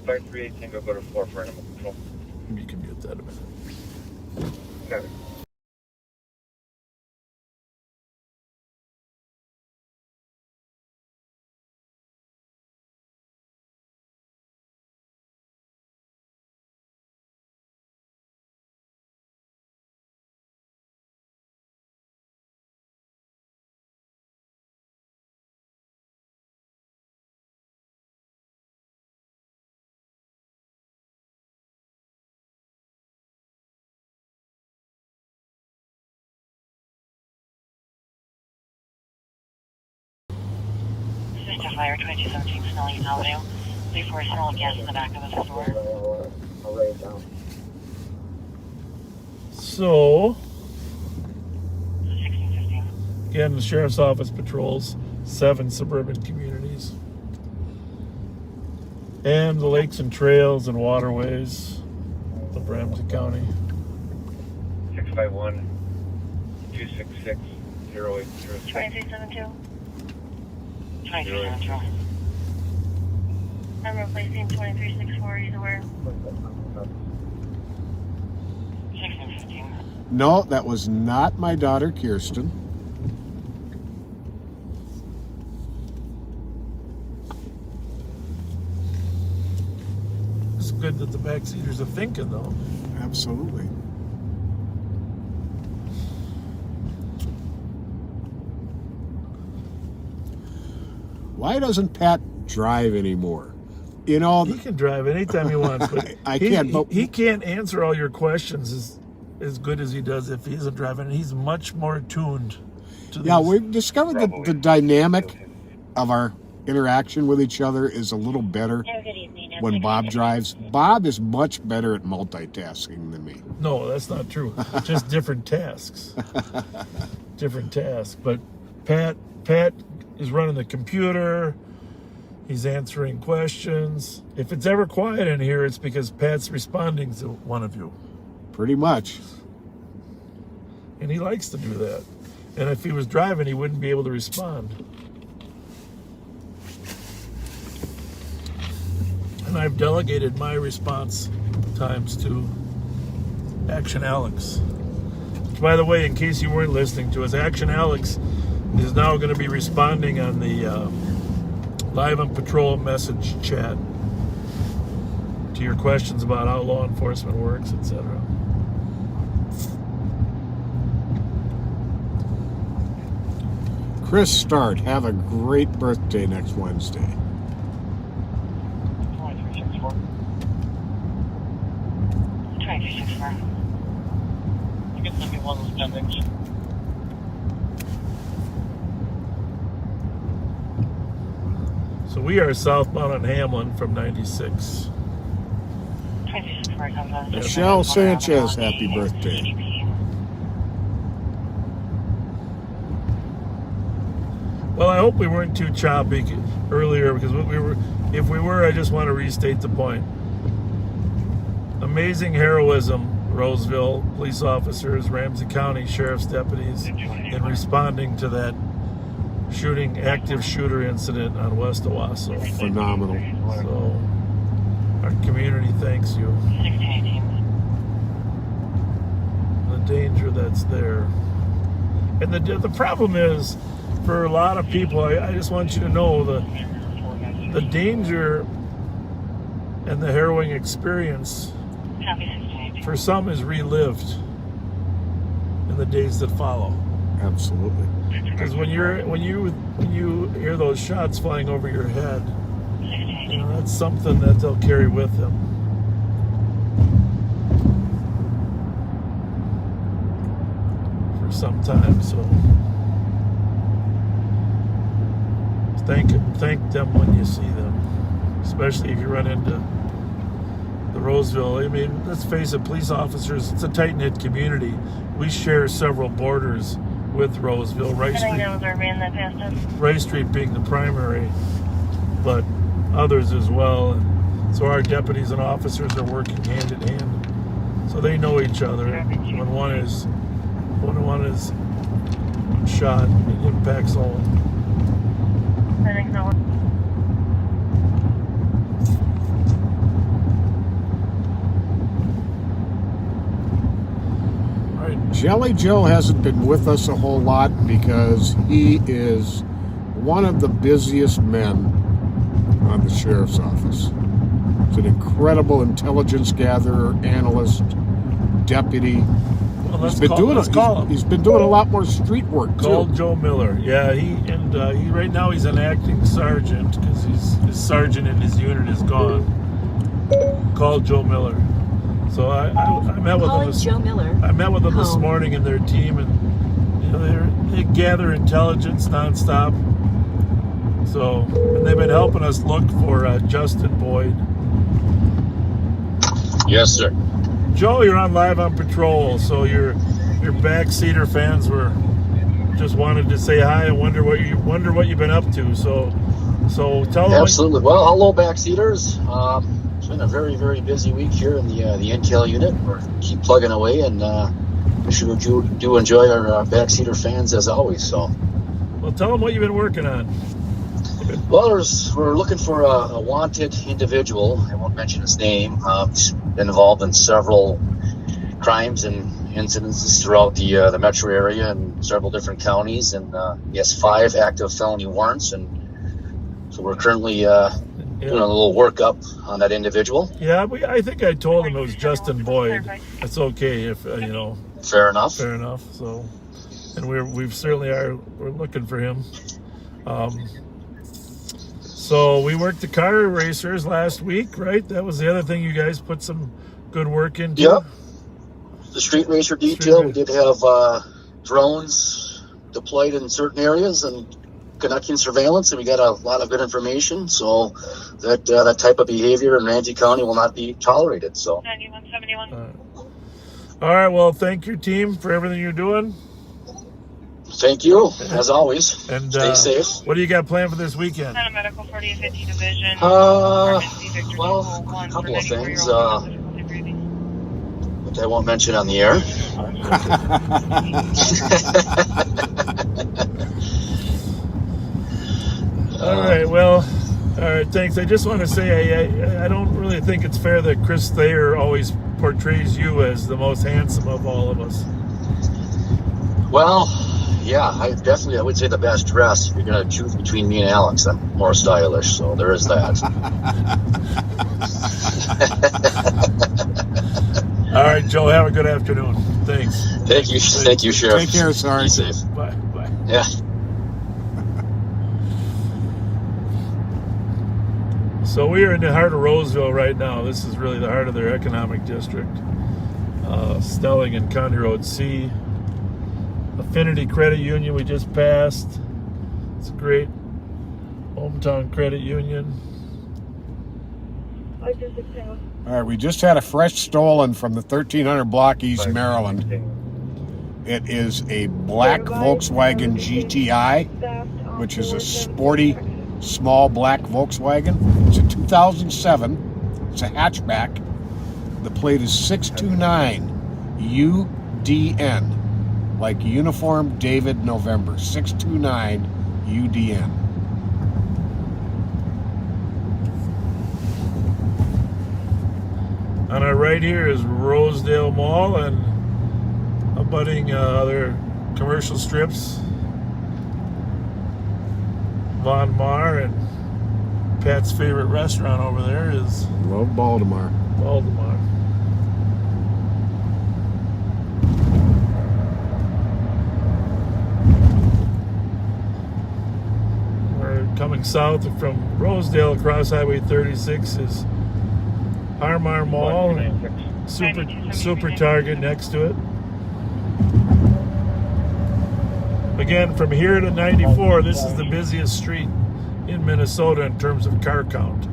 Flight 318, go to 4 for animal control. You can mute that a minute. Got it. Fire 2217 Snelling Avenue. Leave for small gas in the back of the store. I'll write it down. So, 1615. again, the Sheriff's Office patrols 7 suburban communities. And the lakes and trails and waterways of Ramsey County. 651 266 0803. 2372. 2372. I'm replacing 2364. He's aware. 1615. No, that was not my daughter, Kirsten. It's good that the backseaters are thinking, though. Absolutely. Why doesn't Pat drive anymore? He can drive anytime he wants, but I can't. But he can't answer all your questions as good as he does if he isn't driving. He's much more tuned to yeah, we've discovered that the dynamic of our interaction with each other is a little better Have a good evening. when Bob drives. Bob is much better at multitasking than me. No, that's not true. Just different tasks. Different tasks. But Pat is running the computer. He's answering questions. If it's ever quiet in here, it's because Pat's responding to one of you. Pretty much. And he likes to do that. And if he was driving, he wouldn't be able to respond. And I've delegated my response times to Action Alex. Which, by the way, in case you weren't listening to us, Action Alex is now going to be responding on the Live on Patrol message chat to your questions about how law enforcement works, etc. Chris Start, have a great birthday next Wednesday. 2364. 2364. You can send me one with appendix. So we are southbound on Hamlin from 96. 2364 comes on. Michelle Sanchez, happy birthday. Well, I hope we weren't too choppy earlier, because if we were, I just want to restate the point. Amazing heroism, Roseville police officers, Ramsey County sheriff's deputies, in responding to that active shooter incident on West Owasso. Phenomenal. So our community thanks you. 1618. The danger that's there. And the problem is, for a lot of people, I just want you to know the danger and the harrowing experience Copy 1618. for some is relived in the days that follow. Absolutely. Because when you hear those shots flying over your head, you know, that's something that they'll carry with them. For some time, so thank them when you see them, especially if you run into the Roseville. I mean, let's face it, police officers, it's a tight-knit community. We share several borders with Roseville, Rice Street being the primary, but others as well. And so our deputies and officers are working hand in hand, so they know each other. When one is shot, it impacts all. I think so. Jelly Joe hasn't been with us a whole lot because he is one of the busiest men on the sheriff's office. He's an incredible intelligence gatherer, analyst, deputy. Well, He's been doing a lot more street work too. Call Joe Miller. Yeah, he right now he's an acting sergeant because his sergeant in his unit is gone. Call Joe Miller. So I met with him. Joe Miller. I met with them this morning and their team, and you know, they gather intelligence nonstop. So, and they've been helping us look for Justin Boyd. Yes, sir. Joe, you're on Live on Patrol, so your backseater fans just wanted to say hi and wonder what you've been up to. So tell them. Absolutely. Well, hello, backseaters. It's been a very, very busy week here in the Intel unit. We're keep plugging away, and we sure do enjoy our backseater fans as always. So, well, tell them what you've been working on. Well, we're looking for a wanted individual. I won't mention his name. He's been involved in several crimes and incidences throughout the metro area and several different counties, and he has 5 active felony warrants, and so we're currently doing a little workup on that individual. Yeah, I think I told him it was Justin Boyd. It's okay if Fair enough. Fair enough. So, and we're looking for him. So we worked the car racers last week, right? That was the other thing you guys put some good work into. Yep. The street racer detail. We did have drones deployed in certain areas, and conducting surveillance, and we got a lot of good information. So that type of behavior in Ramsey County will not be tolerated. So 9171. All right. Well, thank your team for everything you're doing. thank you, as always. And Stay safe. what do you got planned for this weekend? Santa Medical 4050 Division. Well, a couple of things that I won't mention on the air. All right. Well, all right. Thanks. I just want to say I don't really think it's fair that Chris Thayer always portrays you as the most handsome of all of us. Well, yeah, I would say the best dressed. If you're going to choose between me and Alex, I'm more stylish, so there is that. All right, Joe, have a good afternoon. Thanks. Thank you, Sheriff. Take care, sorry. Be safe. Bye. Bye. Yeah. So we are in the heart of Roseville right now. This is really the heart of their economic district. Stelling and County Road C. Affinity Credit Union we just passed. It's a great hometown credit union. All right, we just had a fresh stolen from the 1300 block East Maryland. It is a black Volkswagen GTI, which is a sporty, small black Volkswagen. It's a 2007. It's a hatchback. The plate is 629 UDN, like Uniform David November. 629 UDN. On our right here is Rosedale Mall and abutting other commercial strips. Von Mar, and Pat's favorite restaurant over there is Love Baltimore. Baltimore. We're coming south from Rosedale across Highway 36 is Harmar Mall, Super Target next to it. Again, from here to 94, this is the busiest street in Minnesota in terms of car count,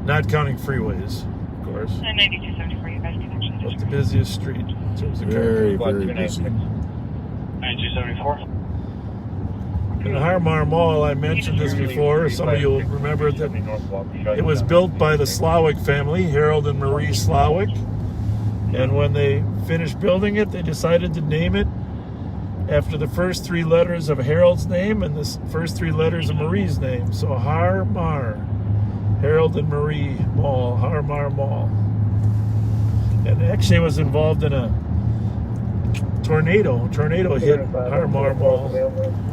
not counting freeways, of course. And 9274, you guys can actually But the busiest street in terms of Very, car very busy. 9274. count. In the Harmar Mall, I mentioned this before. Some of you will remember that it was built by the Slawick family, Harold and Marie Slawick. And when they finished building it, they decided to name it after the first three letters of Harold's name and the first three letters of Marie's name. So Harmar, Harold and Marie Mall, Harmar Mall. And actually it was involved in a tornado hit Harmar Mall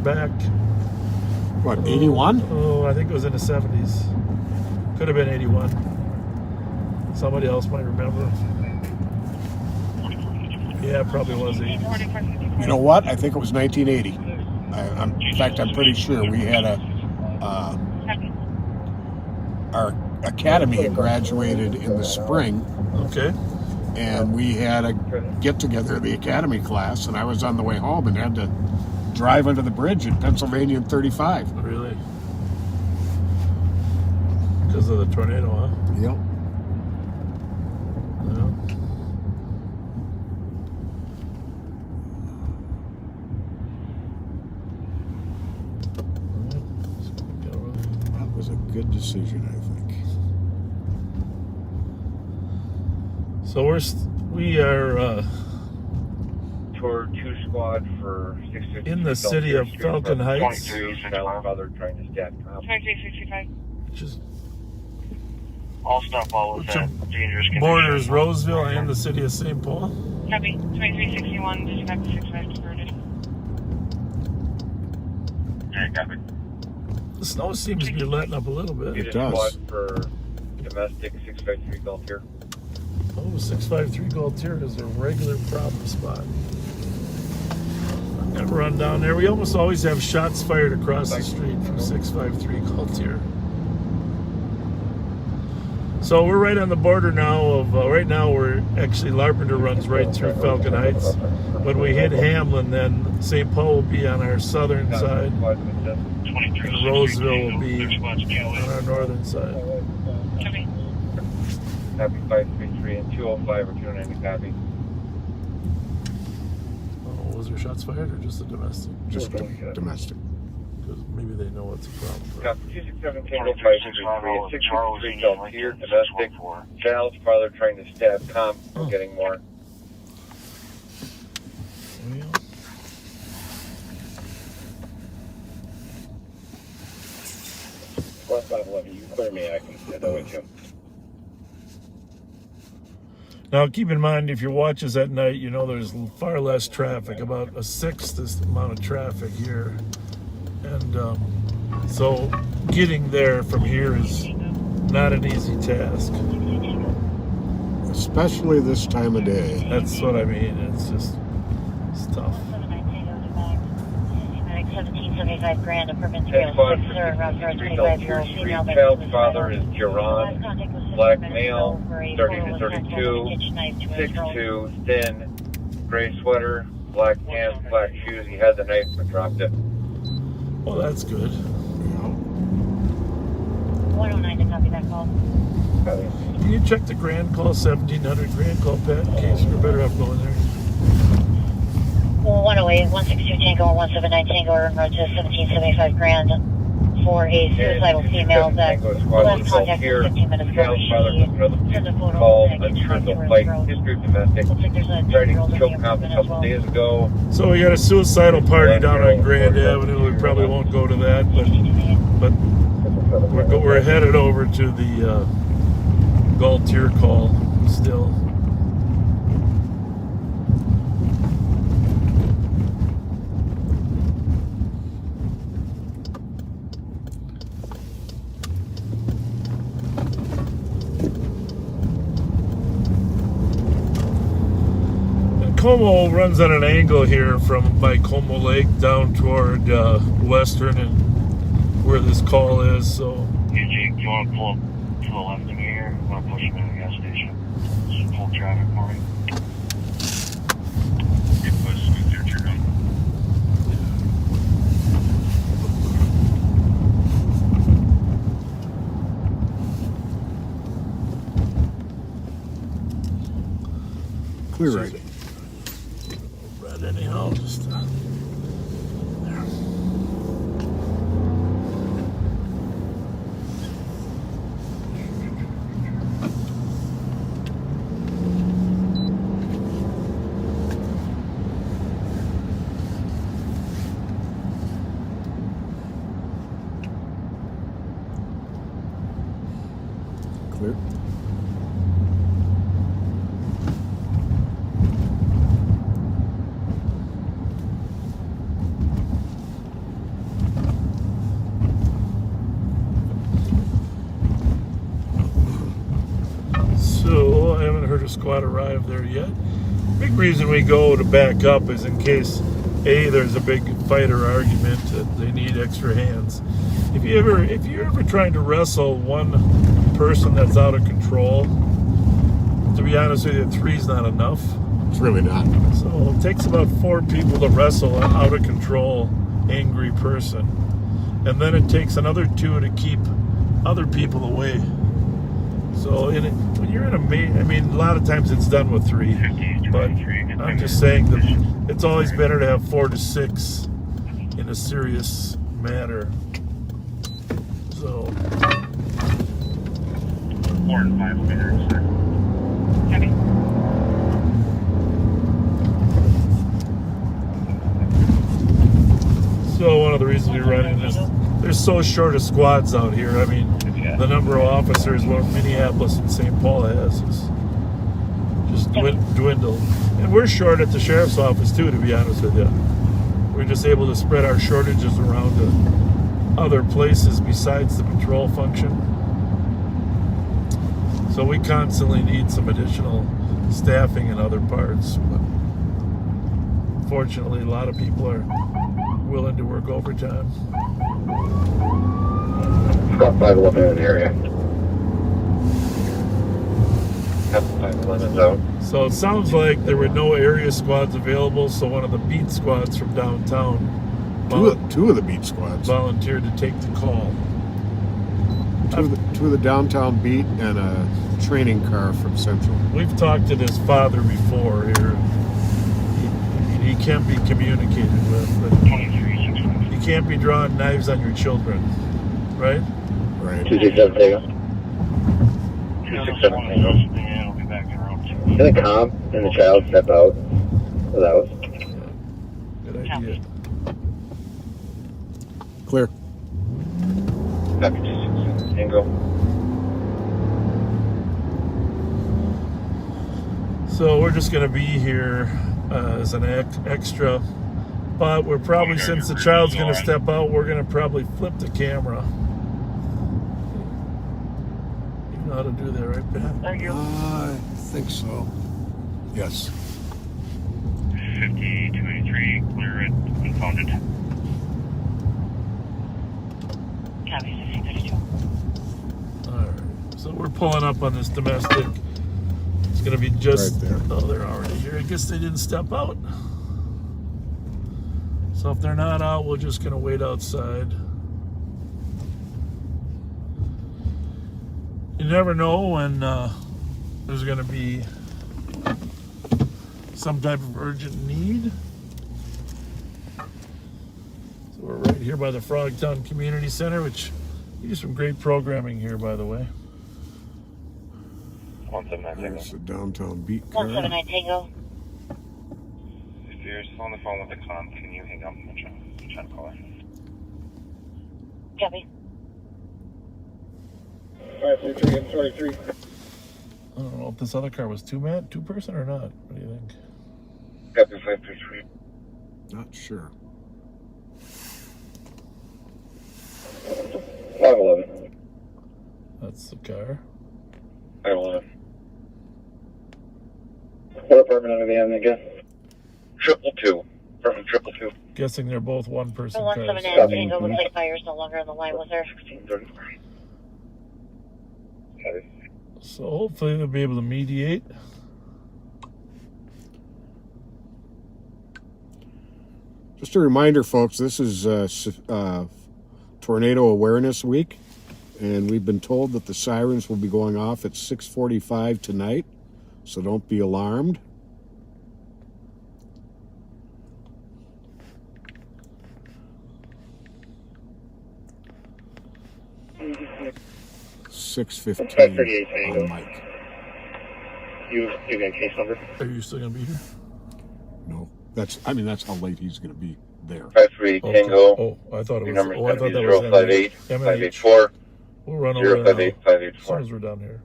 back, What, 81? oh, I think it was in the 70s. Could have been 81. Somebody else might remember. Yeah, it probably was 80. You know what? I think it was 1980. In fact, I'm pretty sure we had our academy graduated in the spring, Okay. and we had a get-together of the academy class, and I was on the way home and had to drive under the bridge in Pennsylvania in 35. Really? Because of the tornado, huh? Yep. Yeah. That was a good decision, I think. So we are Tour 2 squad for 650 in the city of Falcon Heights, 23 father trying to stack up. 2365. which is I'll stop all of Which that dangerous condition. borders Roseville and the city of St. Paul. Copy. 2361, dispatch 65 diverted. Okay, copy. The snow seems to be letting up a little bit. Unit does. squad for domestic 653 Galtier. Oh, 653 Galtier is a regular problem spot. I'm gonna run down there. We almost always have shots fired across the street from 653 Galtier. So we're right on the border now of, right now we're actually, Larpenteur runs right through Falcon Heights. When we hit Hamlin, then St. Paul will be on our southern side, and Roseville will be on our northern side. Copy 533 and 205 or 290 copy. Oh, was there shots fired or just a domestic? Just domestic. Because maybe they know it's a problem. Copy 267 Tango 533 and 663 Altier, domestic. Child's father trying to stab comp. We're getting more. Plus 511, you clear me, I can send it with you. Now, keep in mind, if you watch us at night, you know there's far less traffic, about a sixth this amount of traffic here. And so getting there from here is not an easy task. Especially this time of day. That's what I mean. It's tough. 1775 Grand, apartment 10 306, for sir, around 63 25-year-old Street. female. Child's father is Geron. Black male, 30 to 32, 6'2", thin, gray sweater, black pants, black shoes. He had the knife but dropped it. Well, that's good. 109 to copy that call. Can you check the Grand Call, 1700 Grand Call, Pat, in case we're better off going there? 108, 162 Tango, 179 Tango, en route to 1775 Grand for a suicidal female that last contact was 15 minutes ago. She sent a photo called and untruthful fight, history of domestic. Looks like there's a Tried 2-year-old to in kill the comp a apartment as couple well. days ago. So we got a suicidal party down on Grand Avenue. We probably won't go to that, but we're headed over to the Galtier call still. Como runs at an angle here from by Como Lake down toward Western and where this call is. So, Hey Jake, do you want to pull up to the left of me here? I want to push him in the gas station. Just pull traffic for me. You push with your trigger. Clear right. Right anyhow, just there. Clear. So I haven't heard a squad arrive there yet. Big reason we go to back up is in case there's a big fight or argument that they need extra hands. If you're ever trying to wrestle one person that's out of control, to be honest with you, 3's not enough. It's really not. So it takes about 4 people to wrestle an out of control, angry person. And then it takes another 2 to keep other people away. So when you're in a lot of times it's done with 3. But I'm just saying that it's always better to have 4 to 6 in a serious matter. So 4 and 5 will be there in a second. Copy. So one of the reasons we run in is there's so short of squads out here. I mean, the number of officers what Minneapolis and St. Paul has is just dwindled. And we're short at the sheriff's office too, to be honest with you. We're just able to spread our shortages around to other places besides the patrol function. So we constantly need some additional staffing in other parts. But fortunately, a lot of people are willing to work overtime. Scott 511 in the area. 511's out. So it sounds like there were no area squads available, so one of the beat squads from downtown Two of the beat squads. volunteered to take the call. Two of the downtown beat and a training car from Central. We've talked to this father before here. He can't be communicated with, but 2365. you can't be drawing knives on your children, right? Right. 267 Tango. Yeah, 267 Tango. I'll be back in room 2. Can the comp and the child step out without? Good idea. Clear. Copy 267 Tango. So we're just going to be here as an extra, but we're probably, since the child's going to step out, we're going to probably flip the camera. You know how to do that, right, Pat? Thank you. I think so. Yes. 5023, clear it, unfounded. Copy 1632. All right. So we're pulling up on this domestic. It's going to be just, Right there. oh, they're already here. I guess they didn't step out. So if they're not out, we're just going to wait outside. You never know when there's going to be some type of urgent need. So we're right here by the Frogtown Community Center, which you do some great programming here, by the way. 179 Tango. There's the downtown beat car. 179 Tango. If you're still on the phone with the comp, can you hang up and try to call her? Copy. 533 I don't know if this other car was two person or not. What do you think? Copy 533. Not sure. 511. That's the car. 511. What apartment under the end again? 222. Apartment 222. Guessing they're both one person cars. 179 Tango. Looks like fire's no longer on the line with her. 1634. So hopefully they'll be able to mediate. Just a reminder, folks, this is Tornado Awareness Week, and we've been told that the sirens will be going off at 6:45 tonight, so don't be alarmed. $6:15 on Mike. You got a case number? Are you still gonna be here? No, that's how late he's going to be there. 53 Okay. Tango. Oh, I thought it Your was. number's Oh, I going thought to that be was 058 MH. 584 We'll run over there now. 058 As soon 584. as we're down here.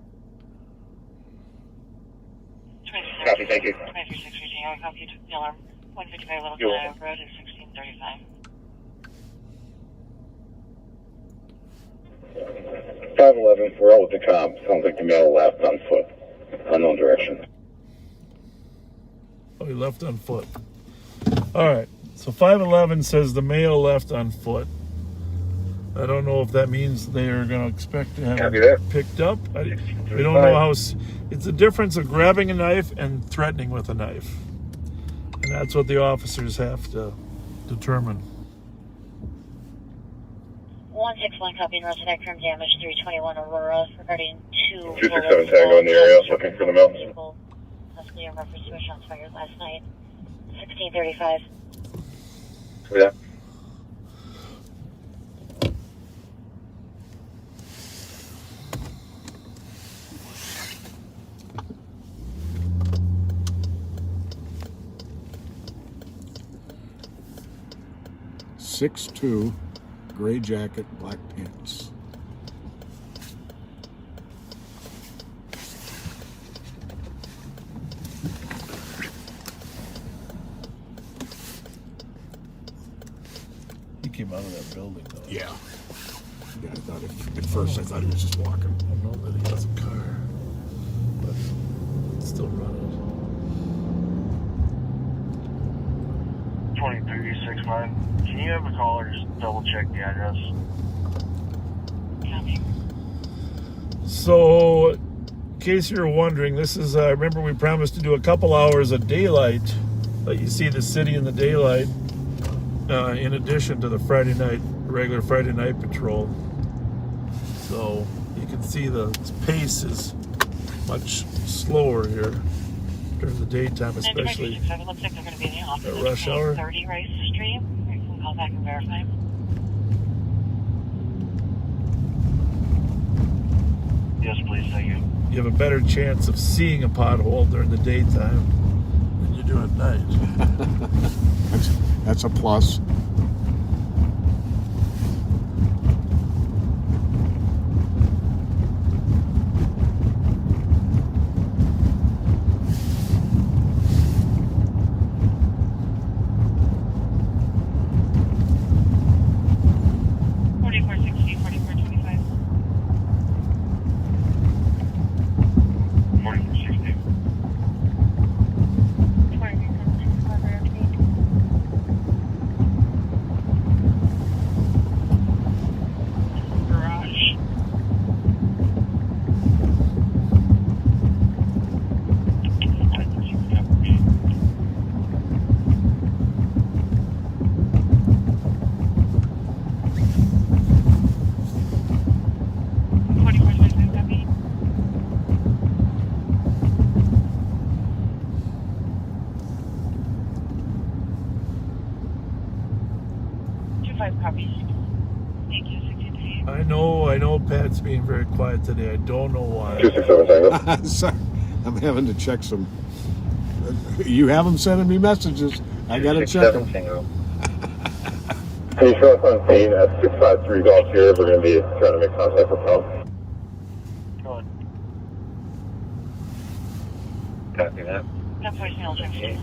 Copy, thank you. 2363 Tango. Copy. The alarm. 155 Little You're Canal Road is 1635. 511, we're out with the comp. Sounds like the male left on foot. Unknown direction. Oh, he left on foot. All right. So 511 says the male left on foot. I don't know if that means they are going to expect to have Copy it that. picked up. We don't know how. It's the difference of grabbing a knife and threatening with a knife. And that's what the officers have to determine. 161 copy. North Acron damage 321 Aurora regarding 267 Tango in the area, looking for the male. Possibly in reference to a shots fired last night. 1635. Copy that. .62, gray jacket, black pants. He came out of that building, though. Yeah. Yeah, I thought at first I thought he was just walking. I don't know that he has a car, but it's still running. 2365. Can you have a caller just double check the address? Copy. So, case you're wondering, this is, remember we promised to do a couple hours of daylight, let you see the city in the daylight, in addition to the regular Friday night patrol. So you can see the pace is much slower here during the daytime, especially looks like they're going to be in the office at rush hour. 30 Rice Street. You can call back and verify. Yes, please, thank you. You have a better chance of seeing a pothole during the daytime than you do at night. That's a plus. I know Pat's being very quiet today. I don't know why. 267 Tango. Sorry, I'm having to check some. You have them sending me messages. I gotta check them. Tango. Can you show us on scene at 653 Golf here? We're going to be trying to make contact with help. Go on. Copy that. That voicemail check.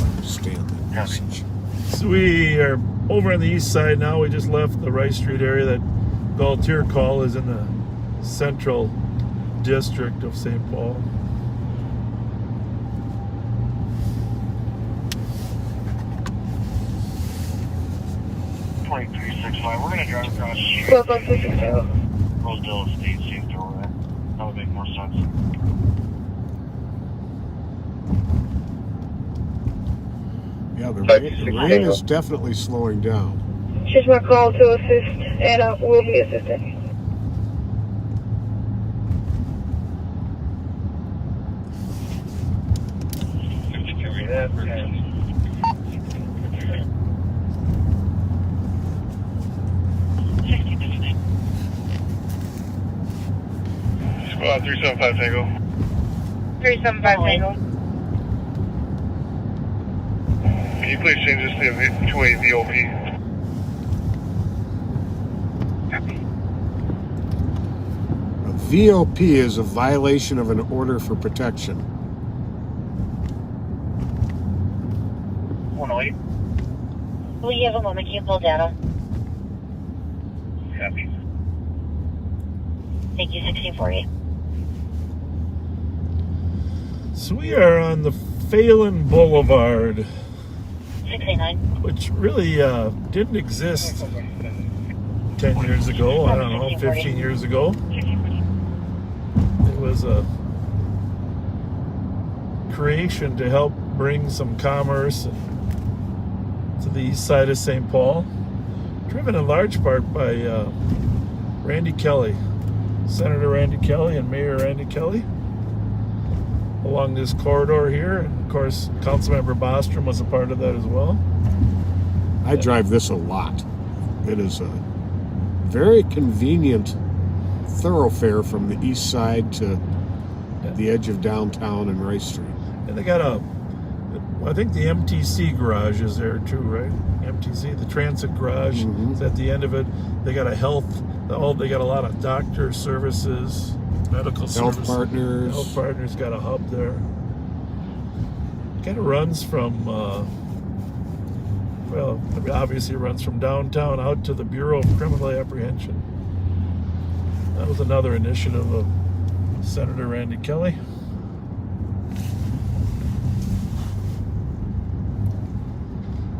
Understand that message. So we are over on the east side now. We just left the Rice Street area. That Galtier call is in the central district of St. Paul. We're going to drive across the street. Roseville Estate, see if they're over there. That would make more sense. Yeah, the rain is definitely slowing down. Just my call to assist, and we'll be assisting. Squad 375 Tango. 375 Tango. Can you please change this to a VOP? A VOP is a violation of an order for protection. 108. Will you have a moment? Can you pull data? Copy. Thank you, 1648. So we are on the Phelan Boulevard, 689. which really didn't exist 10 years ago. I don't know, 15 years ago. It was a creation to help bring some commerce to the east side of St. Paul, driven in large part by Randy Kelly, Senator Randy Kelly and Mayor Randy Kelly, along this corridor here. And of course, Councilmember Bostrom was a part of that as well. I drive this a lot. It is a very convenient thoroughfare from the east side to the edge of downtown and Rice Street. And they got I think the MTC garage is there too, right? MTC, the transit garage is at the end of it. They got they got a lot of doctor services, medical services. Health Partners got a hub there. Kind of runs from, obviously it runs from downtown out to the Bureau of Criminal Apprehension. That was another initiative of Senator Randy Kelly.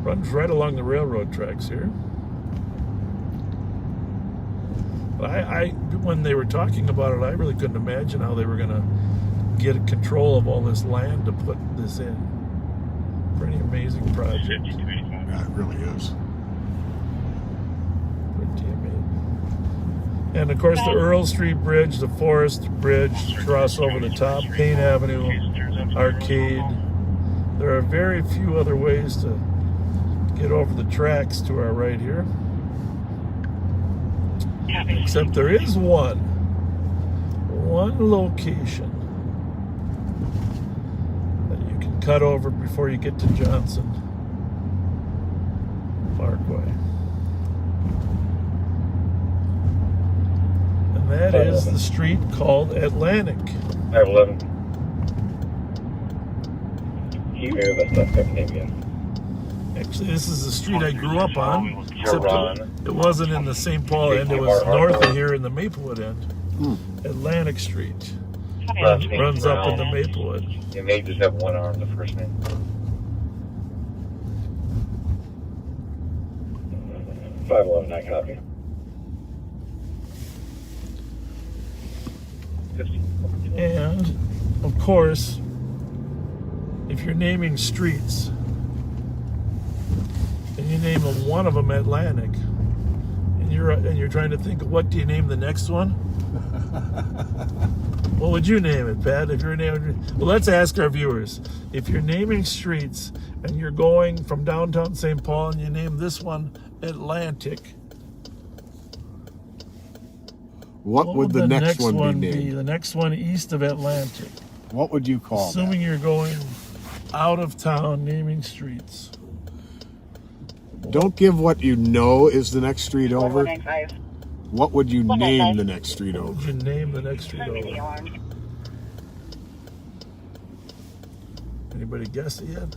Runs right along the railroad tracks here. But when they were talking about it, I really couldn't imagine how they were going to get control of all this land to put this in. Pretty amazing project. Yeah, it really is. Pretty amazing. And of course, the Earl Street Bridge, the Forest Bridge, cross over the top, Payne Avenue, Arcade. There are very few other ways to get over the tracks to our right here. Except there is one location that you can cut over before you get to Johnson Parkway. And that is the street called Atlantic. 511. Keep here, that's not Canadian. Actually, this is the street I grew up on, except Huron. it wasn't in the St. Paul end, it was north of here in the Maplewood end. Atlantic Street. Runs up into Maplewood. You may just have one arm, the first name. 511, I copy. 50. And, of course, if you're naming streets, and you name one of them Atlantic, and you're trying to think of what do you name the next one? What would you name it, Pat? If you're naming, well, let's ask our viewers. If you're naming streets and you're going from downtown St. Paul and you name this one Atlantic, What would the next one be named? The next one east of Atlantic. What would you call that? Assuming you're going out of town naming streets. Don't give what you know is the next street over. 195. What would you name the next street What over? would you name the next street over? Anybody guess it yet?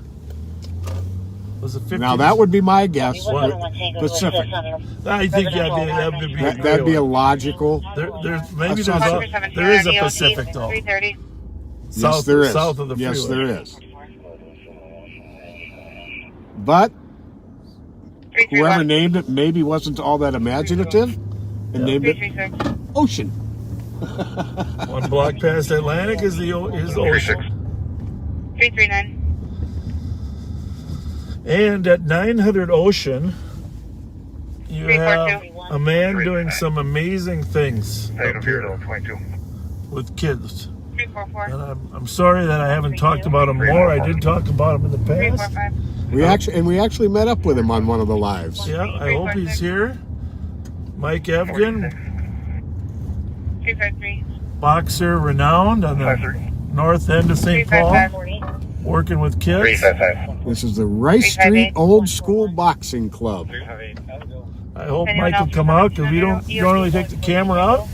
Was it 50? Now that would be my guess. What? Pacific. I think That'd be a logical. There is a Pacific though. 330. Yes, there is. South of the freeway. Yes, there is. But whoever named it maybe wasn't all that imaginative and named it Ocean. 1 block past Atlantic is the ocean. 339. And at 900 Ocean, you have a man doing some amazing things up here with kids. 344. And I'm sorry that I haven't talked about him more. I did talk about him in the past. 345. We actually met up with him on one of the lives. Yeah, I hope he's here. Mike Evgen, 353. boxer renowned on the north end of St. Paul, 355. working with kids. 355. This is the Rice Street Old School Boxing Club. 358. I hope Mike will come out because we don't normally take the camera out.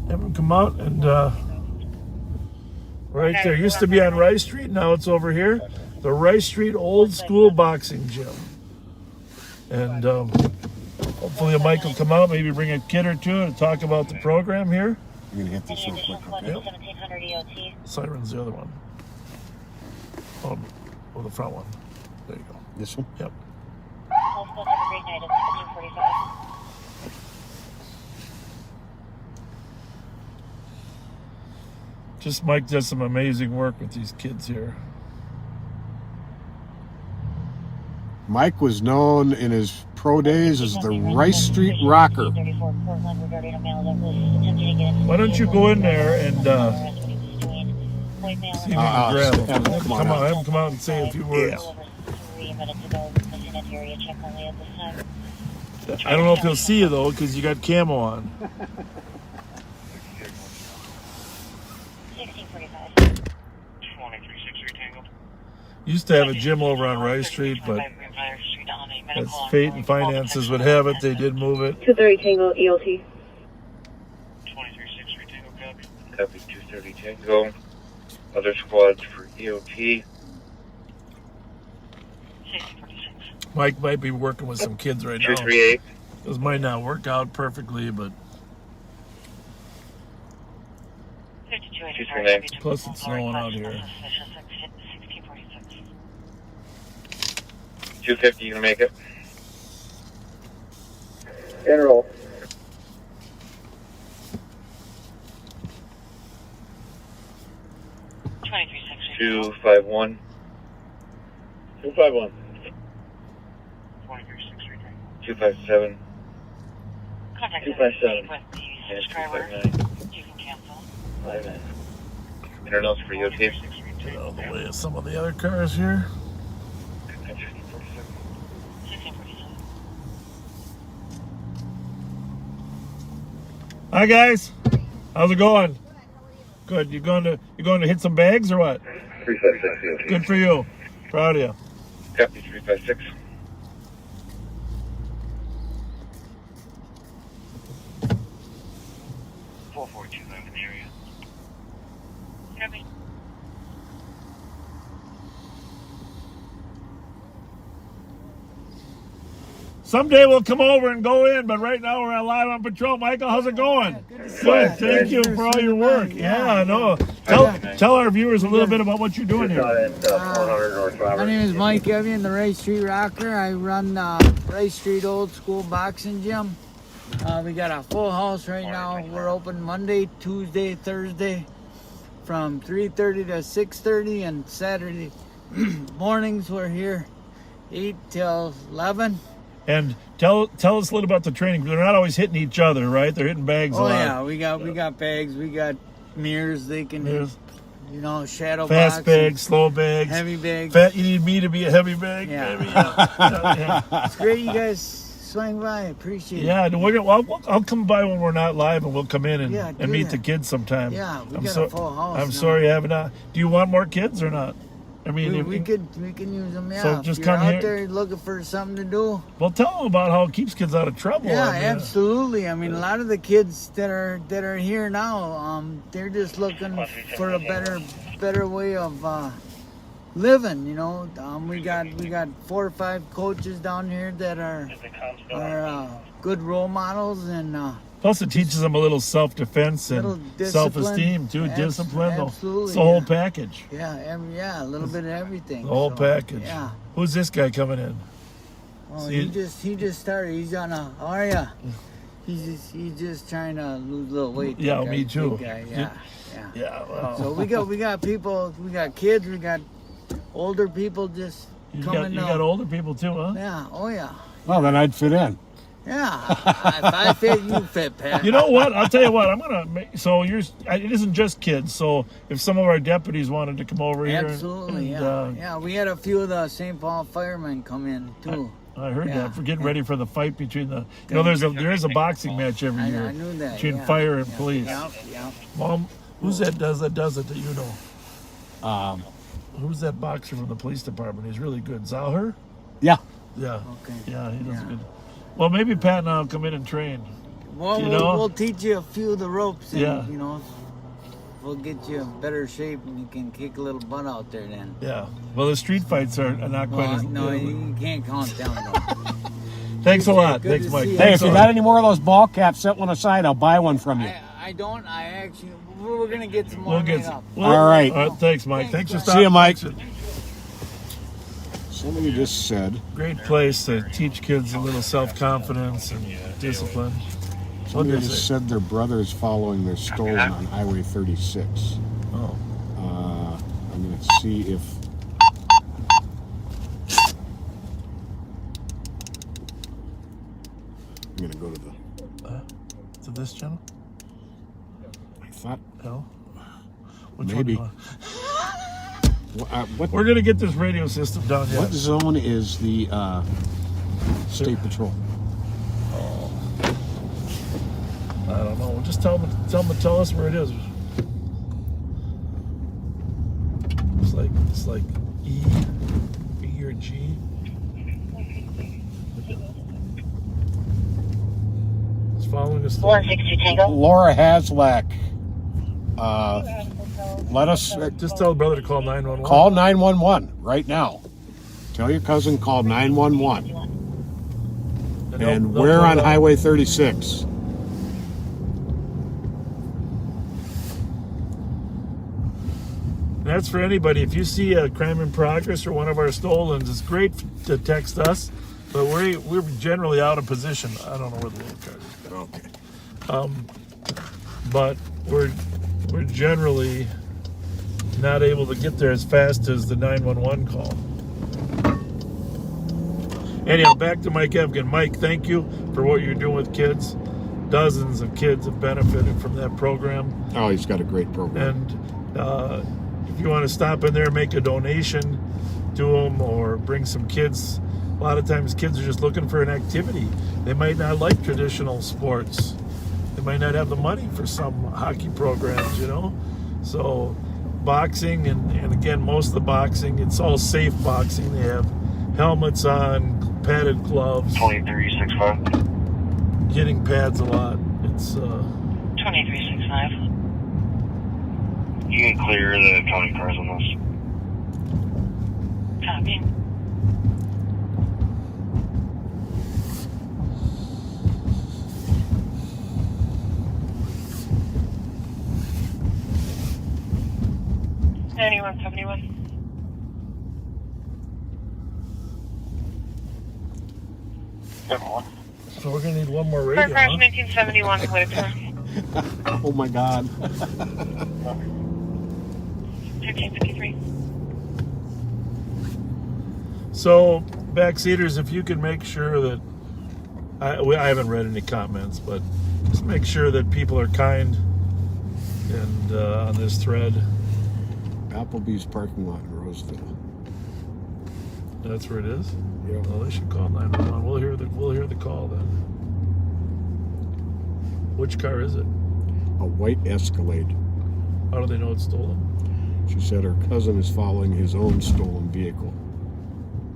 Have him come out and right there. Used to be on Rice Street, now it's over here. The Rice Street Old School Boxing Gym. And hopefully Mike will come out, maybe bring a kid or two and talk about the program here. I'm going to hit this real quick, okay? Yep. Siren's the other one. Oh, the front one. There you go. This one? Yep. Just Mike does some amazing work with these kids here. Mike was known in his pro days as the Rice Street Rocker. Why don't you go in there and see if you can grab him? Have him come out and say a few words. I don't know if he'll see you though, because you got camo on. 1645. Used to have a gym over on Rice Street, but as fate and finances would have it, they did move it. 230 Tango ELT. 2363 Tango, copy. Copy 230 Tango. Other squads for EOT. Mike might be working with some kids right now. 238. This might not work out perfectly, but 239. plus it's snowing out here. 250, you gonna make it? Enroll. 251. 251. 257. Contact 257. with the And subscriber. 259. You can cancel. 59. Internet notes for you, tape. Get out of the way of some of the other cars here. 1647. Hi guys, how's it going? Good. You going to hit some bags or what? 356. Good for you. Proud of you. Copy 356. in the area. Copy. Someday we'll come over and go in, but right now we're live on patrol. Michael, how's it going? Good. Thank you for all your work. Yeah, I know. Tell our viewers a little bit about what you're doing here. My name is Mike Evian, the Rice Street Rocker. I run the Rice Street Old School Boxing Gym. We got a full house right now. We're open Monday, Tuesday, Thursday from 3:30 to 6:30, and Saturday mornings we're here 8 till 11. And tell us a little about the training. They're not always hitting each other, right? They're hitting bags a lot. Oh yeah, we got bags, we got mirrors. They can, you know, shadow fast box, bags, slow bags, heavy bags. You need me to be a heavy bag, Yeah. baby. Yeah. It's great you guys swing by. Appreciate it. Yeah, I'll come by when we're not live, and we'll come in and meet the kids sometime. Yeah, we got a full house. I'm now. sorry you have not. Do you want more kids or not? I mean, we can use them. Yeah, So just if you're come out here. there looking for something to do. Well, tell them about how it keeps kids out of trouble. Yeah, I mean, absolutely. I mean, a lot of the kids that are here now, they're just looking for a better way of living. You know, we got 4 or 5 coaches down here that are good role models, and plus, it teaches them a little self-defense and self-esteem too, discipline. Absolutely, it's the whole package. Yeah, a little bit of everything. The whole package. Yeah. Who's this guy coming in? Well, he just started. He's on a. How are ya? He's just trying to lose a little weight. Yeah, that me guy, too. big guy, yeah. Yeah. Well. So we got people. We got kids. We got older people just coming. You got older people too, huh? Yeah. Oh yeah. Well, then I'd fit in. Yeah. If I fit, you fit, Pat. You know what? I'll tell you what. I'm gonna make, so it isn't just kids. So if some of our deputies wanted to come over here, absolutely, yeah. We had a few of the St. Paul firemen come in too. I heard that. For getting ready for the fight between the. You know, there is a boxing match every year. I knew that. Between fire and police. Yeah. Mom, who's that does it that you know? Who's that boxer from the police department? He's really good. Zahir? Yeah. Yeah. Okay. Yeah, he does good. Well, maybe Pat and I'll come in and train. Well, we'll teach you a few of the ropes. And, Yeah. You know, we'll get you in better shape, and you can kick a little butt out there then. Yeah. Well, the street fights are not quite as. No, you can't count down though. Thanks a lot. Good Thanks, to Mike. see you. Hey, if you got any more of those ball caps, set one aside. I'll buy one from you. I don't. I actually. We're gonna get some more. We'll get made up. All right. Thanks, Mike. Thanks for Thanks, stopping. See you, Mike. Thanks. Somebody just said. Great place to teach kids a little self-confidence and discipline. Somebody just said their brother is following their stolen on Highway 36. Oh. I'm going to see if. I'm going to go to the. To this channel? I thought. No. Which Maybe. one do you want? What We're gonna get this radio system done. What zone is the state patrol? I don't know. We'll just tell them to tell us where it is. It's like E or G. It's following us. 162 Tango. Laura Haslack. Let us Just tell the brother to call 911. call 911 right now. Tell your cousin call 911. And they'll we're pull on up. Highway 36. That's for anybody. If you see a crime in progress or one of our stolens, it's great to text us, but we're generally out of position. I don't know where the little card is. Okay. But we're generally not able to get there as fast as the 911 call. Anyhow, back to Mike Evgen. Mike, thank you for what you're doing with kids. Dozens of kids have benefited from that program. Oh, he's got a great program. And if you want to stop in there, make a donation to them or bring some kids. A lot of times kids are just looking for an activity. They might not like traditional sports. They might not have the money for some hockey programs, you know. So boxing, and again, most of the boxing, it's all safe boxing. They have helmets on, padded gloves. 2365. Hitting pads a lot. It's 2365. You can clear the county cars on this. Copy. Anyone, 71. so we're gonna need one more radio. Car crash Huh? 1971 Whitaker. Oh my God. 1353. So, backseaters, if you can make sure that I haven't read any comments, but just make sure that people are kind and on this thread. Applebee's parking lot in Roseville. That's where it is. Yeah. Well, they should call 911. We'll hear the call then. Which car is it? A white Escalade. How do they know it's stolen? She said her cousin is following his own stolen vehicle.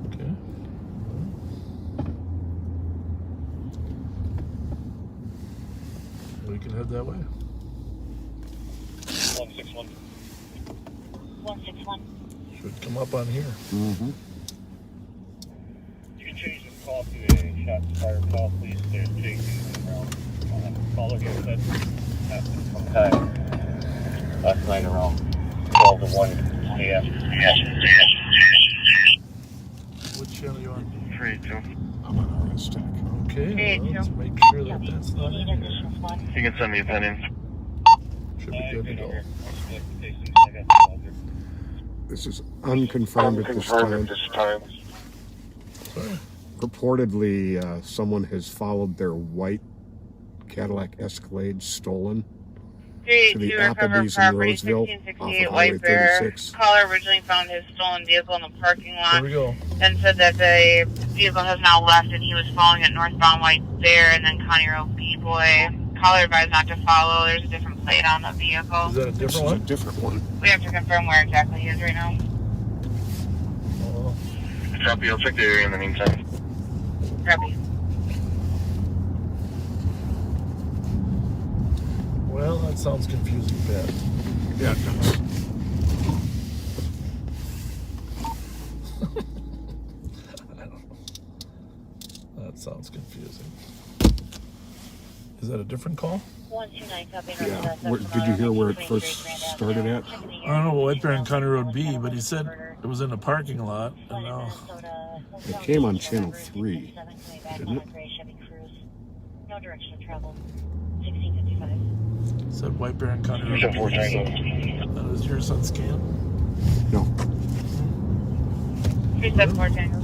Okay. We can head that way. 161. 161. Should come up on here. Mm-hmm. You can change this call to a shots fired call, please. There's Jason around. Caller here said happened sometime last night around 12 to 1 a.m. Which channel are you on? 382. I'm on RSTech. Okay, well, let's make sure that that's not in here. You can send me a pen in. Should be good to go. This is unconfirmed at this time. Sorry. Purportedly, someone has followed their white Cadillac Escalade stolen to the Applebee's in Roseville off of Highway 36. Caller originally found his stolen vehicle in the parking lot. Here we go. Then said that the vehicle has now left and he was following it northbound White Bear and then County Road B-Boy. Caller advised not to follow. There's a different plate on the vehicle. Is that a This different is a one? different one. We have to confirm where exactly he is right now. Oh, Copy, I'll check the area in the meantime. Copy. well, that sounds confusing, Pat. Yeah, it does. I don't know. That sounds confusing. Is that a different call? 129, copy. Yeah. Did you hear where it first started at? I don't know, White Bear and County Road B, but he said it was in the parking lot, and now It came on Channel 3, didn't it? No direction of travel. 1655. it said White Bear and County Road B. 4 Tango. That was yours on scan? No. 374 Tango.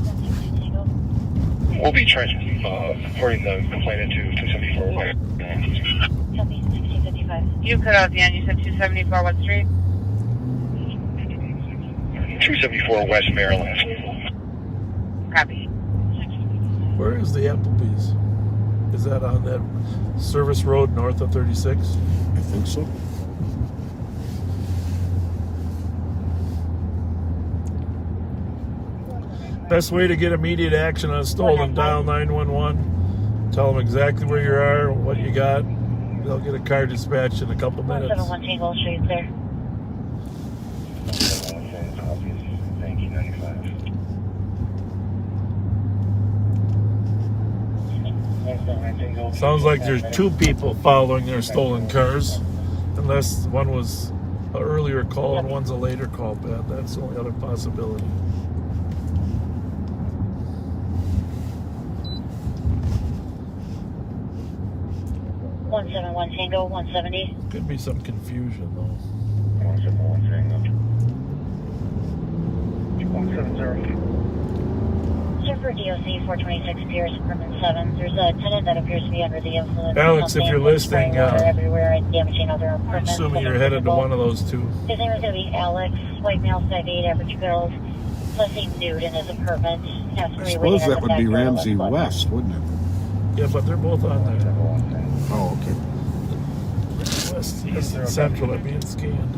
We'll be reporting the complainant to 274 West. Copy. 1655. You cut out the end. You said 274 what street? 274 West Maryland. Copy. Where is the Applebee's? Is that on that service road north of 36? I think so. Best way to get immediate action on stolen, dial 911. Tell them exactly where you are, what you got. They'll get a car dispatched in a couple minutes. 171 Tango Street there. Thank you, 95. Sounds like there's two people following their stolen cars, unless one was an earlier call and one's a later call, Pat. That's the only other possibility. One 171 Tango 170. Could be some confusion though. 171 Tango. 170. For DOC 426 Pierce, apartment 7. There's a tenant that appears to be under the influence. Alex, if you're listening, everywhere and damaging other apartments. assuming you're headed to one of those two. His name is going to be Alex, white male, 5'8", average build, plus nude in his apartment. I suppose that would be Ramsey West, wouldn't it? Yeah, but they're both on there. Oh, okay. West, East, and Central are being scanned.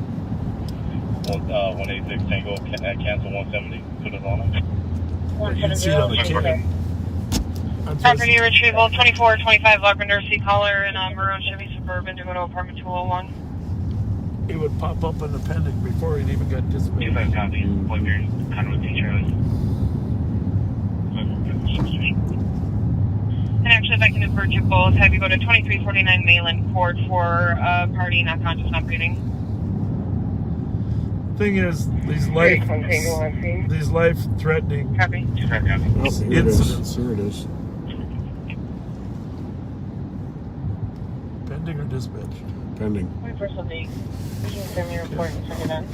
186 Tango, cancel 170. Put it on it. You can see it on the camera. Property retrieval 2425 Lavender Sea Collar in Maroon Chevy Suburban to go to apartment 201. It would pop up in the pending before it even got dispatched. 25 copy. What your conduit teacher is. And actually, if I can divert you both, have you go to 2349 Mayland Court for party not conscious, not breathing. Thing is, these life-threatening Copy. incidents. Here it is. Pending or dispatch? Pending. Wait for somebody. You can send me a report and send it in.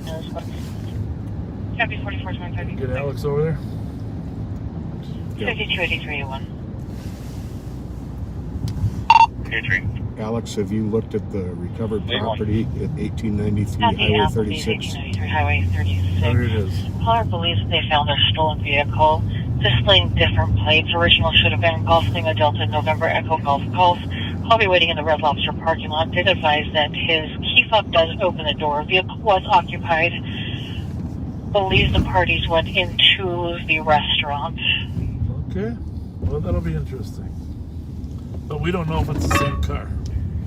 No, this one. Copy 4425. Get Alex over there. 5283 Here, tree. Alex, have you looked at the recovered property at 1893 Copy, Highway Applebee's, 36? 1893 Highway 36. There it is. Caller believes they found their stolen vehicle displaying different plates. Original should have been Golf Lima Delta November Echo Golf Golf. I'll be waiting in the Red Lobster parking lot. Did advise that his key fob does open the door. Vehicle was occupied. Believes the parties went into the restaurant. Okay. Well, that'll be interesting. But we don't know if it's the same car.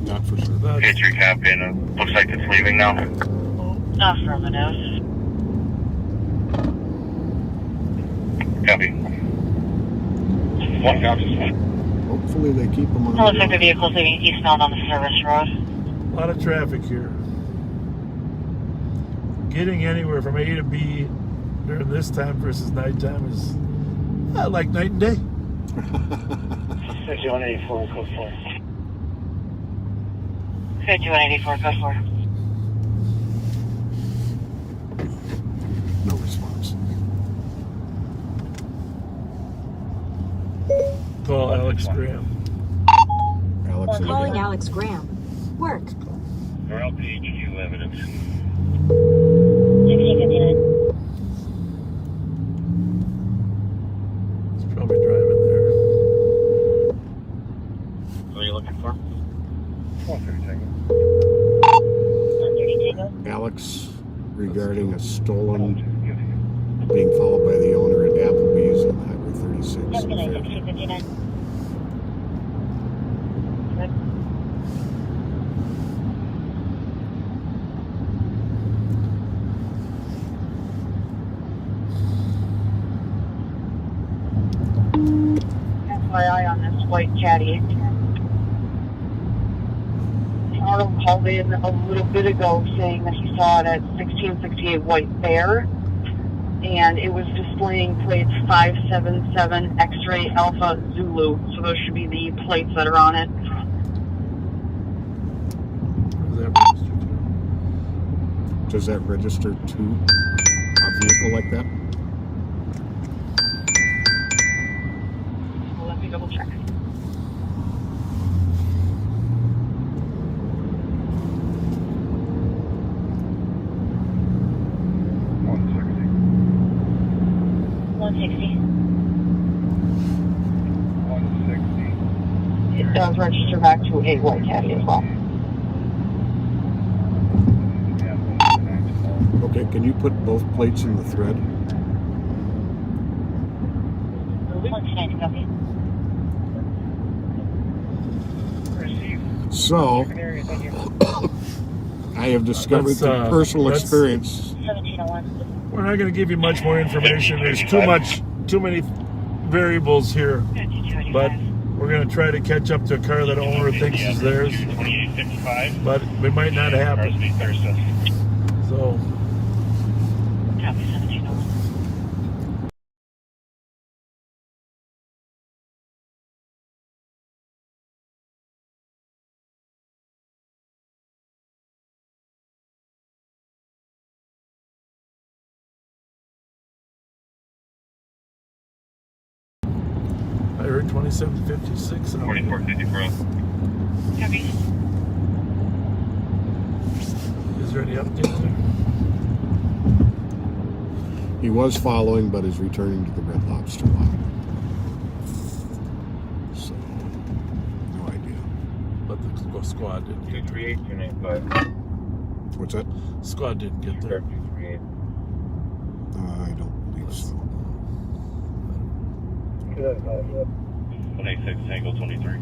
Not for sure. Here, tree copy. And looks like it's leaving now. Affirmative. Copy. One copy. Hopefully they keep them on. It looks like the vehicle's leaving eastbound on the service road. A lot of traffic here. Getting anywhere from A to B during this time versus nighttime is like night and day. 5184, code 4. 5184, code 4. No response. Call Alex Graham. Alex, Calling Alex Graham. Work. Or LPHQ evidence. 1659. He's probably driving there. What are you looking for? 130 Tango. 130 Tango. Alex, regarding a stolen being followed by the owner at Applebee's on Highway 36. Have a good night, 1659. FYI on this white caddy. Autumn called in a little bit ago saying that he saw it at 1668 White Bear, and it was displaying plates 577 X-Ray Alpha Zulu. So those should be the plates that are on it. Is that registered to? Does that register to a vehicle like that? Well, let me double check. It does register back to a white caddy as well. Okay, can you put both plates in the thread? So, I have discovered through personal experience. We're not going to give you much more information. There's too many variables here. But we're going to try to catch up to a car that the owner thinks is theirs. But we might not happen. So. 2756 out here. 4454. Copy. Is there any updates there? He was following, but is returning to the Red Lobster lot. So, no idea. But the squad didn't get there. 238-295. What's that? Squad didn't get there. 238. I don't believe so. 186 Tango 23.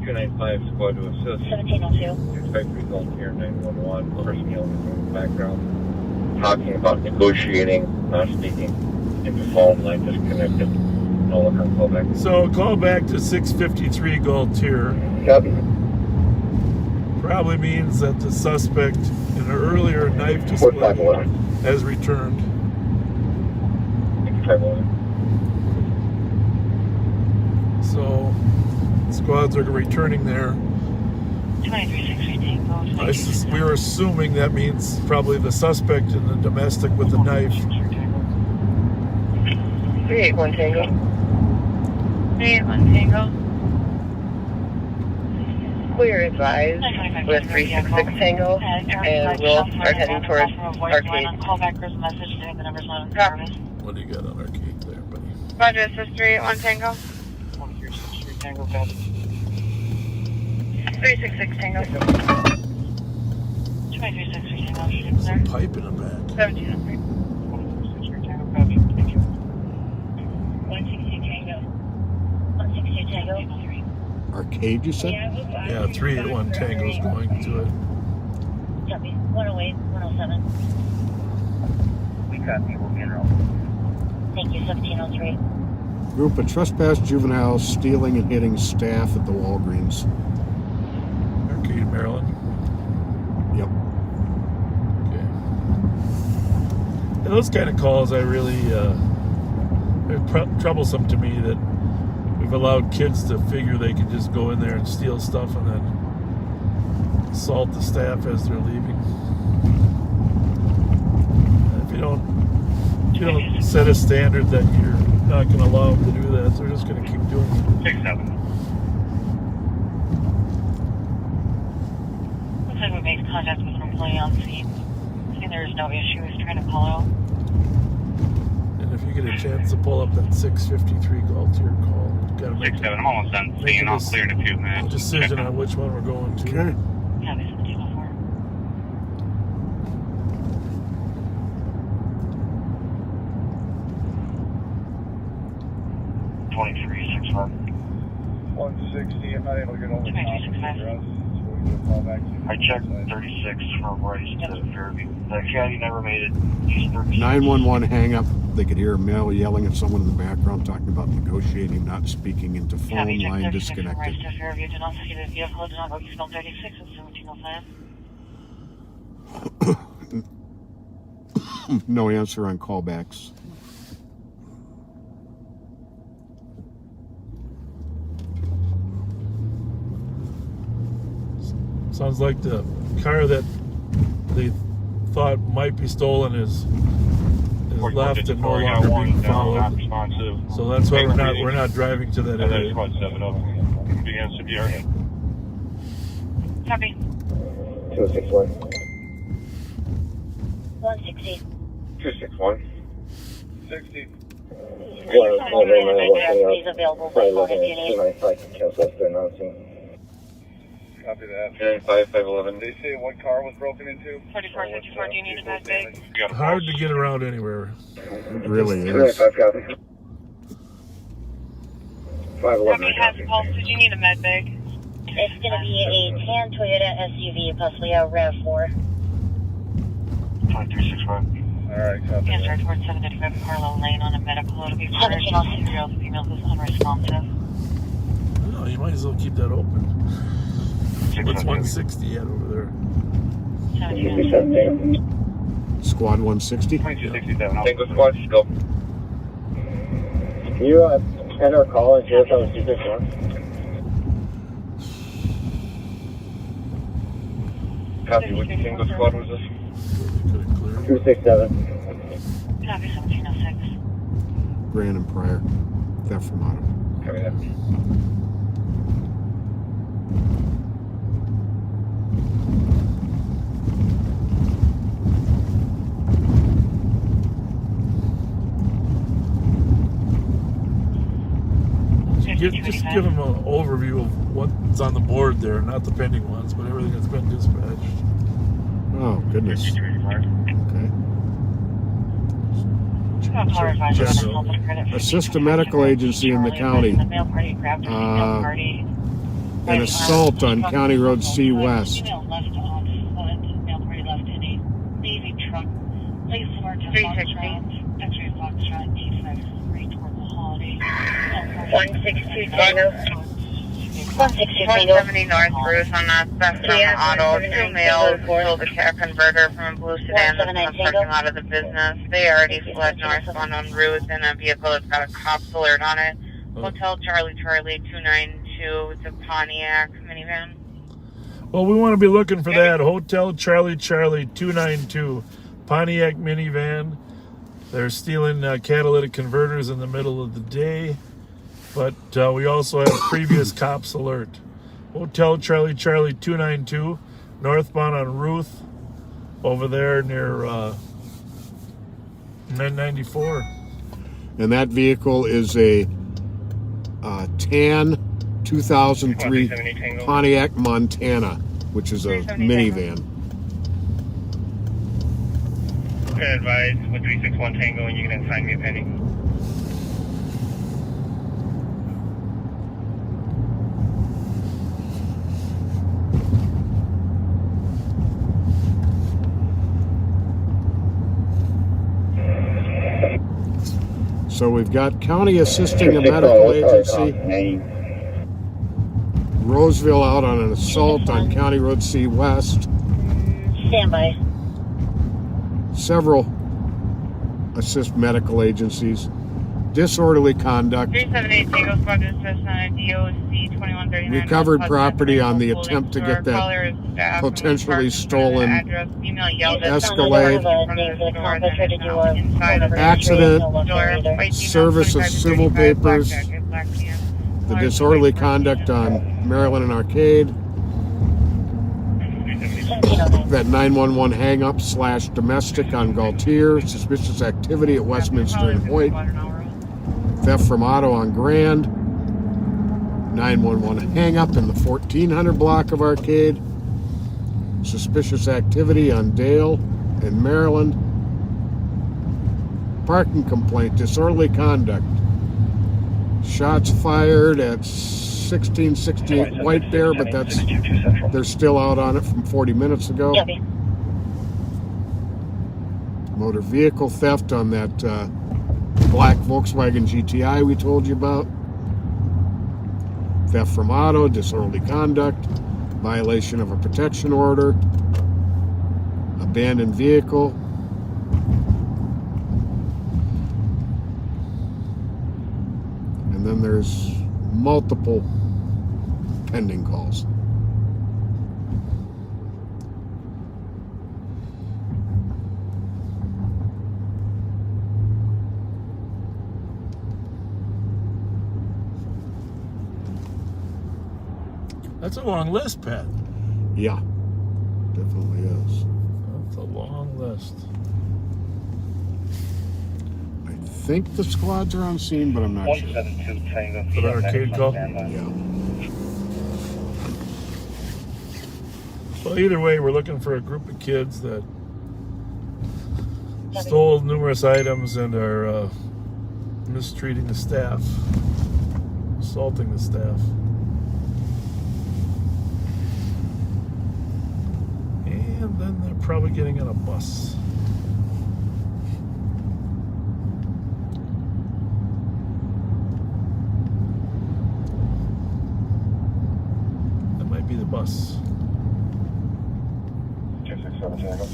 295 squad to assist. 1702. Expect result here 911. Personnel in the background talking about negotiating, not speaking. If the phone line disconnected, no look on callback. So call back to 653 Galtier. Copy. Probably means that the suspect in an earlier knife display 4511. has returned. 511. So squads are returning there. 2363 Tango. We were assuming that means probably the suspect in the domestic with the knife. 381 Tango. 381 Tango. Clear advised with 366 Tango, and we'll start heading towards Arcade. Callback, there's a message saying the number's not in service. What do you got on Arcade there, buddy? Roger, this is 381 Tango. 1363 Tango, copy. 366 Tango. 2363 Tango, shooting there. Pipe in the back. 1703. 2363 Tango, copy. Thank you. 162 Tango. 162 Tango. Arcade, you said? Yeah, 381 Tango's going to it. Copy. 108, 107. We copy. We'll get her. Thank you, 1703. Group of trespass juveniles stealing and hitting staff at the Walgreens. Arcade, Maryland. Yep. Okay. And those kind of calls, I really, they're troublesome to me that we've allowed kids to figure they can just go in there and steal stuff and then assault the staff as they're leaving. If you don't set a standard that you're not going to allow them to do that, they're just going to keep doing it. 67. Looks like we made contact with an employee on scene. Saying there is no issue. He's trying to pull out. And if you get a chance to pull up that 653 Galtier call, you got to make 67. I'm almost done seeing. I'll clear in a few a minutes. decision on which one we're going to. Okay. Copy, 1704. I'm not able to get over the top. 2365. I checked 36 from Rice to Fairview. The caddy never made it. He's 36. 911 hang up. They could hear a male yelling at someone in the background talking about negotiating, not speaking into phone Copy, check line 36 from Rice disconnected. to Fairview. Do not see the vehicle. Do not go eastbound 36 at 1705. No answer on callbacks. Sounds like the car that they thought might be stolen is left and no longer being followed. So that's why we're not driving to that area. Copy. 261. 160. 261. 60. He's available by phone if you need. 295 cancel us announcing. Copy that. 295 511. They say what car was broken into? 4454, do you need a med bag? Hard to get around anywhere. It really is. 295 copy. 511 Copy, has pulse. Did you need a med bag? It's going to be a tan Toyota SUV, possibly a RAV4. 2361. Alright, copy. Answer towards 795 Carlo Lane on a medical. It'll be 1706-year-old female who's unresponsive. No, you might as well keep that open. What's 160 at over there? 1706. Squad 160. 2267. Tango squad, just go. Can you end our call and share us how the secret's going? Copy, which Tango squad was this? 267. Copy, 1706. Brandon Pryor. Theft from auto. coming in. Just give them an overview of what's on the board there, not the pending ones, but everything that's been dispatched. Oh, goodness. Okay. Assist a medical agency in the county. An assault on County Road C West. 162 Tango. 170 North Bruce on that theft on the auto. 2 males stole the car converter from a blue sedan that's in the parking lot of the business. They already fled northbound on Ruth in a vehicle that's got a cops alert on it. Hotel Charlie 292. It's a Pontiac minivan. Well, we want to be looking for that. Hotel Charlie 292. Pontiac minivan. They're stealing catalytic converters in the middle of the day. But we also have previous cops alert. Hotel Charlie 292, northbound on Ruth, over there near 994. And that vehicle is a tan 2003 Pontiac Montana, which is a minivan. Okay, advise with 361 Tango, and you can assign me a penny. So we've got county assisting a medical agency. Roseville out on an assault on County Road C West. Stand by. Several assist medical agencies. Disorderly conduct. 378 Tango Squad to assist on a DOC 2139. Recovered property on the attempt to get that potentially stolen Escalade. Accident. Service of civil papers. The disorderly conduct on Maryland and Arcade. That 911 hang-up / domestic on Gaultier. Suspicious activity at Westminster and Hoyt. Theft from auto on Grand. 911 hang-up in the 1400 block of Arcade. Suspicious activity on Dale in Maryland. Parking complaint, disorderly conduct. Shots fired at 1668 White Bear, but they're still out on it from 40 minutes ago. Motor vehicle theft on that black Volkswagen GTI we told you about. Theft from auto, disorderly conduct, violation of a protection order, abandoned vehicle. And then there's multiple pending calls. That's a long list, Pat. Yeah, definitely is. That's a long list. I think the squads are on scene, but I'm not sure. 172 Tango. For the Arcade call? Yeah. Well, either way, we're looking for a group of kids that stole numerous items and are mistreating the staff, assaulting the staff. And then they're probably getting on a bus. That might be the bus. 267 Tango.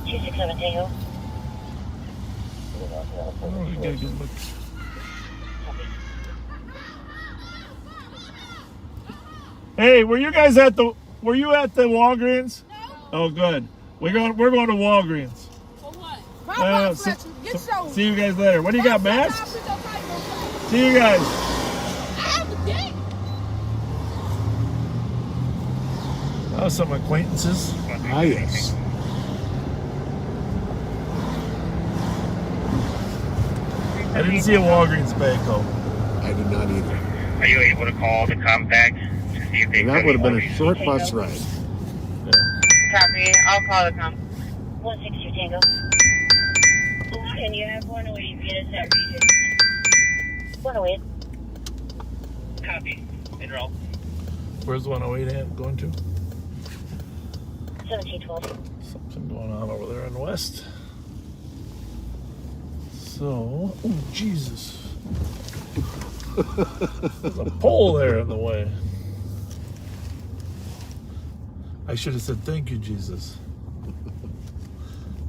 267 Tango. Oh, you get a good look. Hey, were you guys at the Walgreens? No. Oh, good. We're going to Walgreens. For what? See you guys later. What do you got, masks? See you guys. Oh, some acquaintances. Ah, yes. I didn't see a Walgreens bag though. I did not either. Are you able to call the compact to see if they And that would have been a short bus ride. Yeah. Copy. I'll call the comp. 162 Tango. And you have 108 units at region. 108. Copy. En route. Where's 108 at going to? 1712. Something going on over there in the west. So, oh Jesus. There's a pole there in the way. I should have said thank you, Jesus.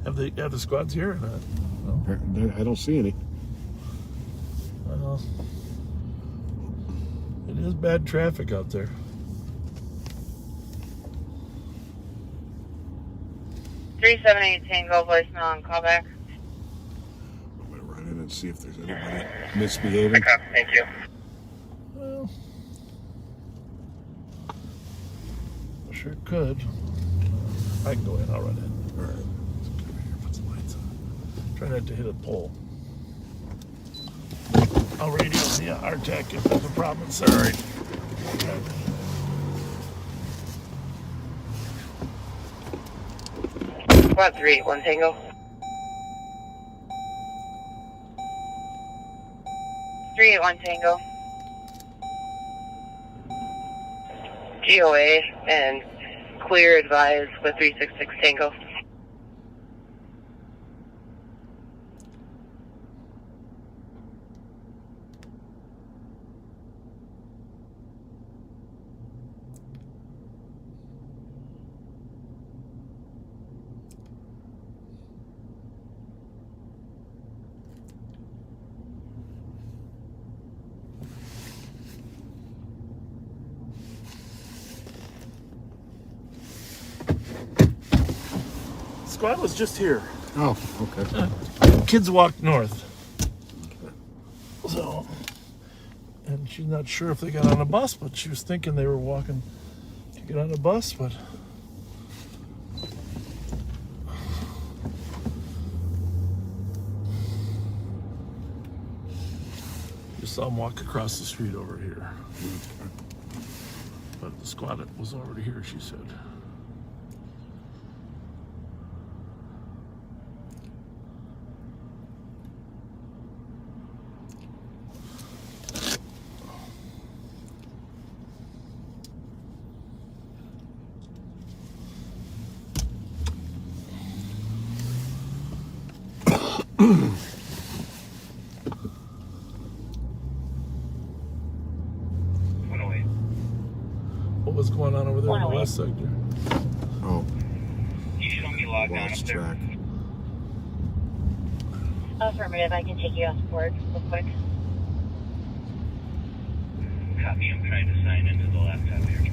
Have the squads here or not? No? I don't see any. Well, it is bad traffic out there. $378 Tango, voicemail on callback. I'm going to run in and see if there's anybody misbehaving. Copy. Thank you. Well, I sure could. I can go in, I'll run in. All right. Let's get over here, put some lights on. Try not to hit a pole. I'll radio the RTAC if there's a problem. It's all right. Squad 381 Tango. 381 Tango. GOA and clear advised with 366 Tango. Squad was just here. Oh, okay. Kids walked north. So, and she's not sure if they got on a bus, but she was thinking they were walking to get on a bus, but just saw them walk across the street over here. But the squad was already here, she said. What was going on over there in the west sector? Oh, You should be logged on up lost there. track. Affirmative, I can take you off board real quick. Copy. I'm trying to sign into the laptop here.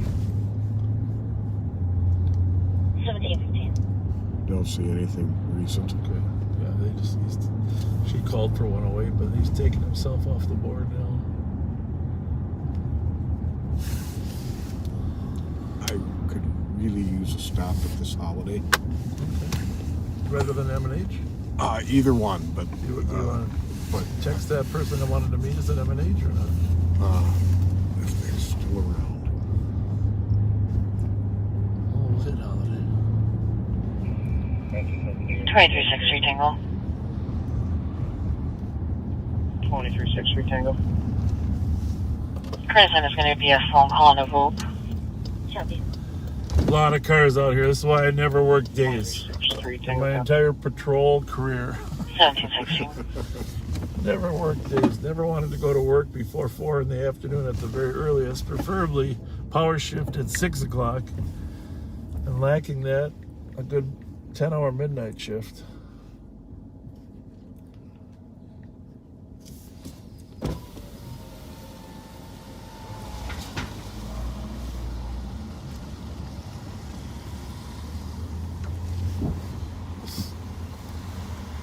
1715. Don't see anything recent. Okay. Yeah, she called for 108, but he's taking himself off the board now. I could really use a stop at this holiday. Okay. Rather than M&H? Either one, but You want to text that person that wanted to meet us at M&H or not? if they're still around. Oh, was it holiday? 2363 Tango. 2363 Tango. Current time is going to be a phone call on a VOOP. Copy. A lot of cars out here. This is why I never worked days. 23 In Tango. my entire patrol career. 1716. Never worked days. Never wanted to go to work before 4 in the afternoon at the very earliest. Preferably power shift at 6 o'clock. And lacking that, a good 10-hour midnight shift.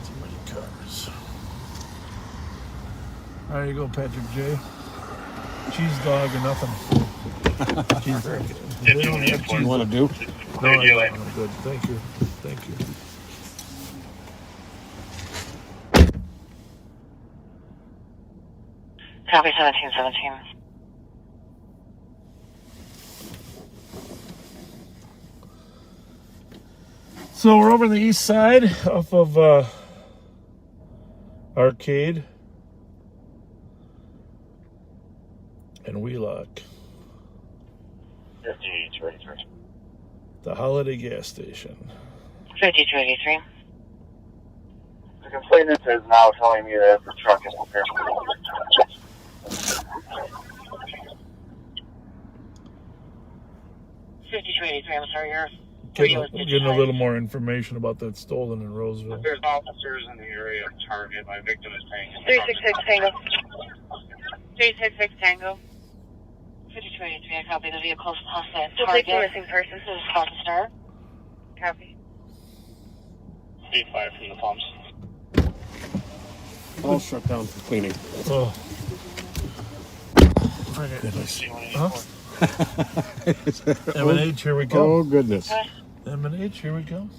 Too many cars. There you go, Patrick J. Cheese dog or nothing. Cheese dog. They don't have cheese. You want to do? No, I'm good. Thank you. Thank you. Copy 1717. So we're over on the east side off of Arcade and Wheelock. 5283. The Holiday gas station. 5283. The complainant is now telling me that the truck is prepared for 5283, I'm sorry, you're Getting a little more information about that stolen in Roseville. There's officers in the area of target. My victim is paying. 366 Tango. 366 Tango. 5283, I copy the vehicle's hostile Still target. taking missing person. This is Scott Star. Copy. 85 from the pumps. All shut down for cleaning. Oh. Goodness. Huh? M&H, here we go. Oh, goodness. M&H, here we go.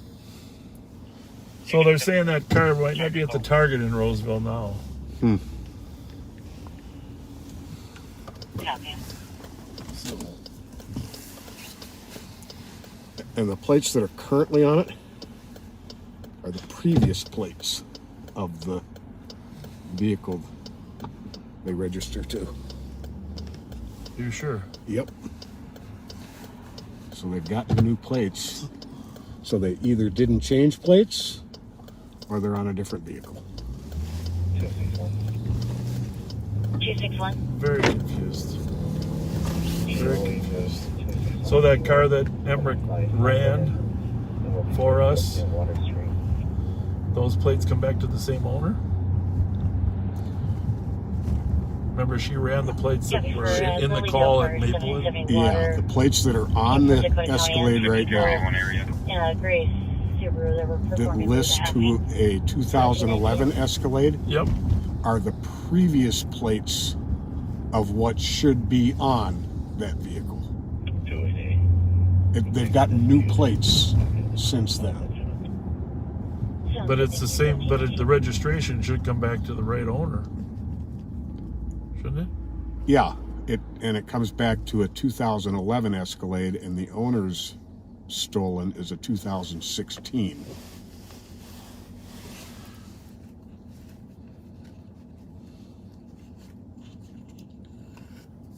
So they're saying that car might not be at the Target in Roseville now. Copy. And the plates that are currently on it are the previous plates of the vehicle they register to. You sure? Yep. So they've gotten new plates. So they either didn't change plates or they're on a different vehicle. 261. Very confused. Very confused. So that car that Emmerich ran for us, those plates come back to the same owner? Remember, she ran the plates that were in the call at Maplewood? Yeah, the plates that are on the Escalade right now Grace Subaru that were that performing list to a 2011 Escalade Yep. are the previous plates of what should be on that vehicle. They've gotten new plates since then. But it's the same, but the registration should come back to the right owner. Shouldn't it? Yeah, it comes back to a 2011 Escalade, and the owner's stolen is a 2016.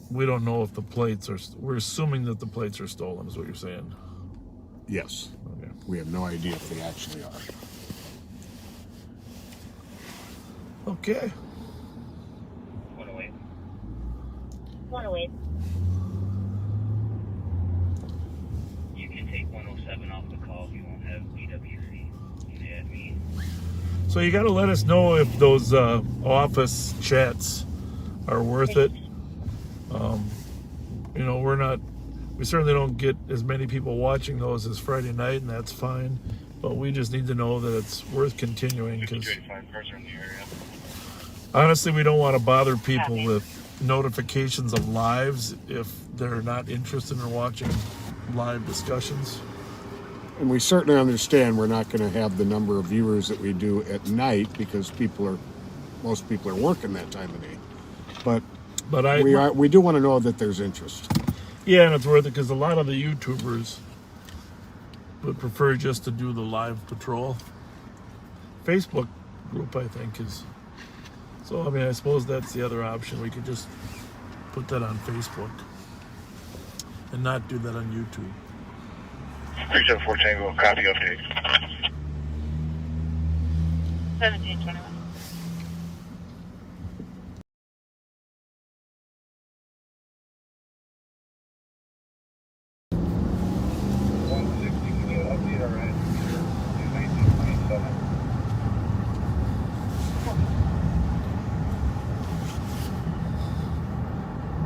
We don't know if the plates are, we're assuming that the plates are stolen, is what you're saying. Yes. Okay. We have no idea if they actually are. Okay. 108. 108. You can take 107 off the call if you won't have BWC. You add me. So you got to let us know if those office chats are worth it. You know, we certainly don't get as many people watching those as Friday night, and that's fine. But we just need to know that it's worth continuing, because honestly, we don't want to bother people with notifications of lives if they're not interested in watching live discussions. And we certainly understand we're not going to have the number of viewers that we do at night, because most people are working that time of day. But we do want to know that there's interest. Yeah, and it's worth it, because a lot of the YouTubers would prefer just to do the live patrol. Facebook group, I think, is... So, I mean, I suppose that's the other option. We could just put that on Facebook and not do that on YouTube. 374 Tango, copy update. 1721.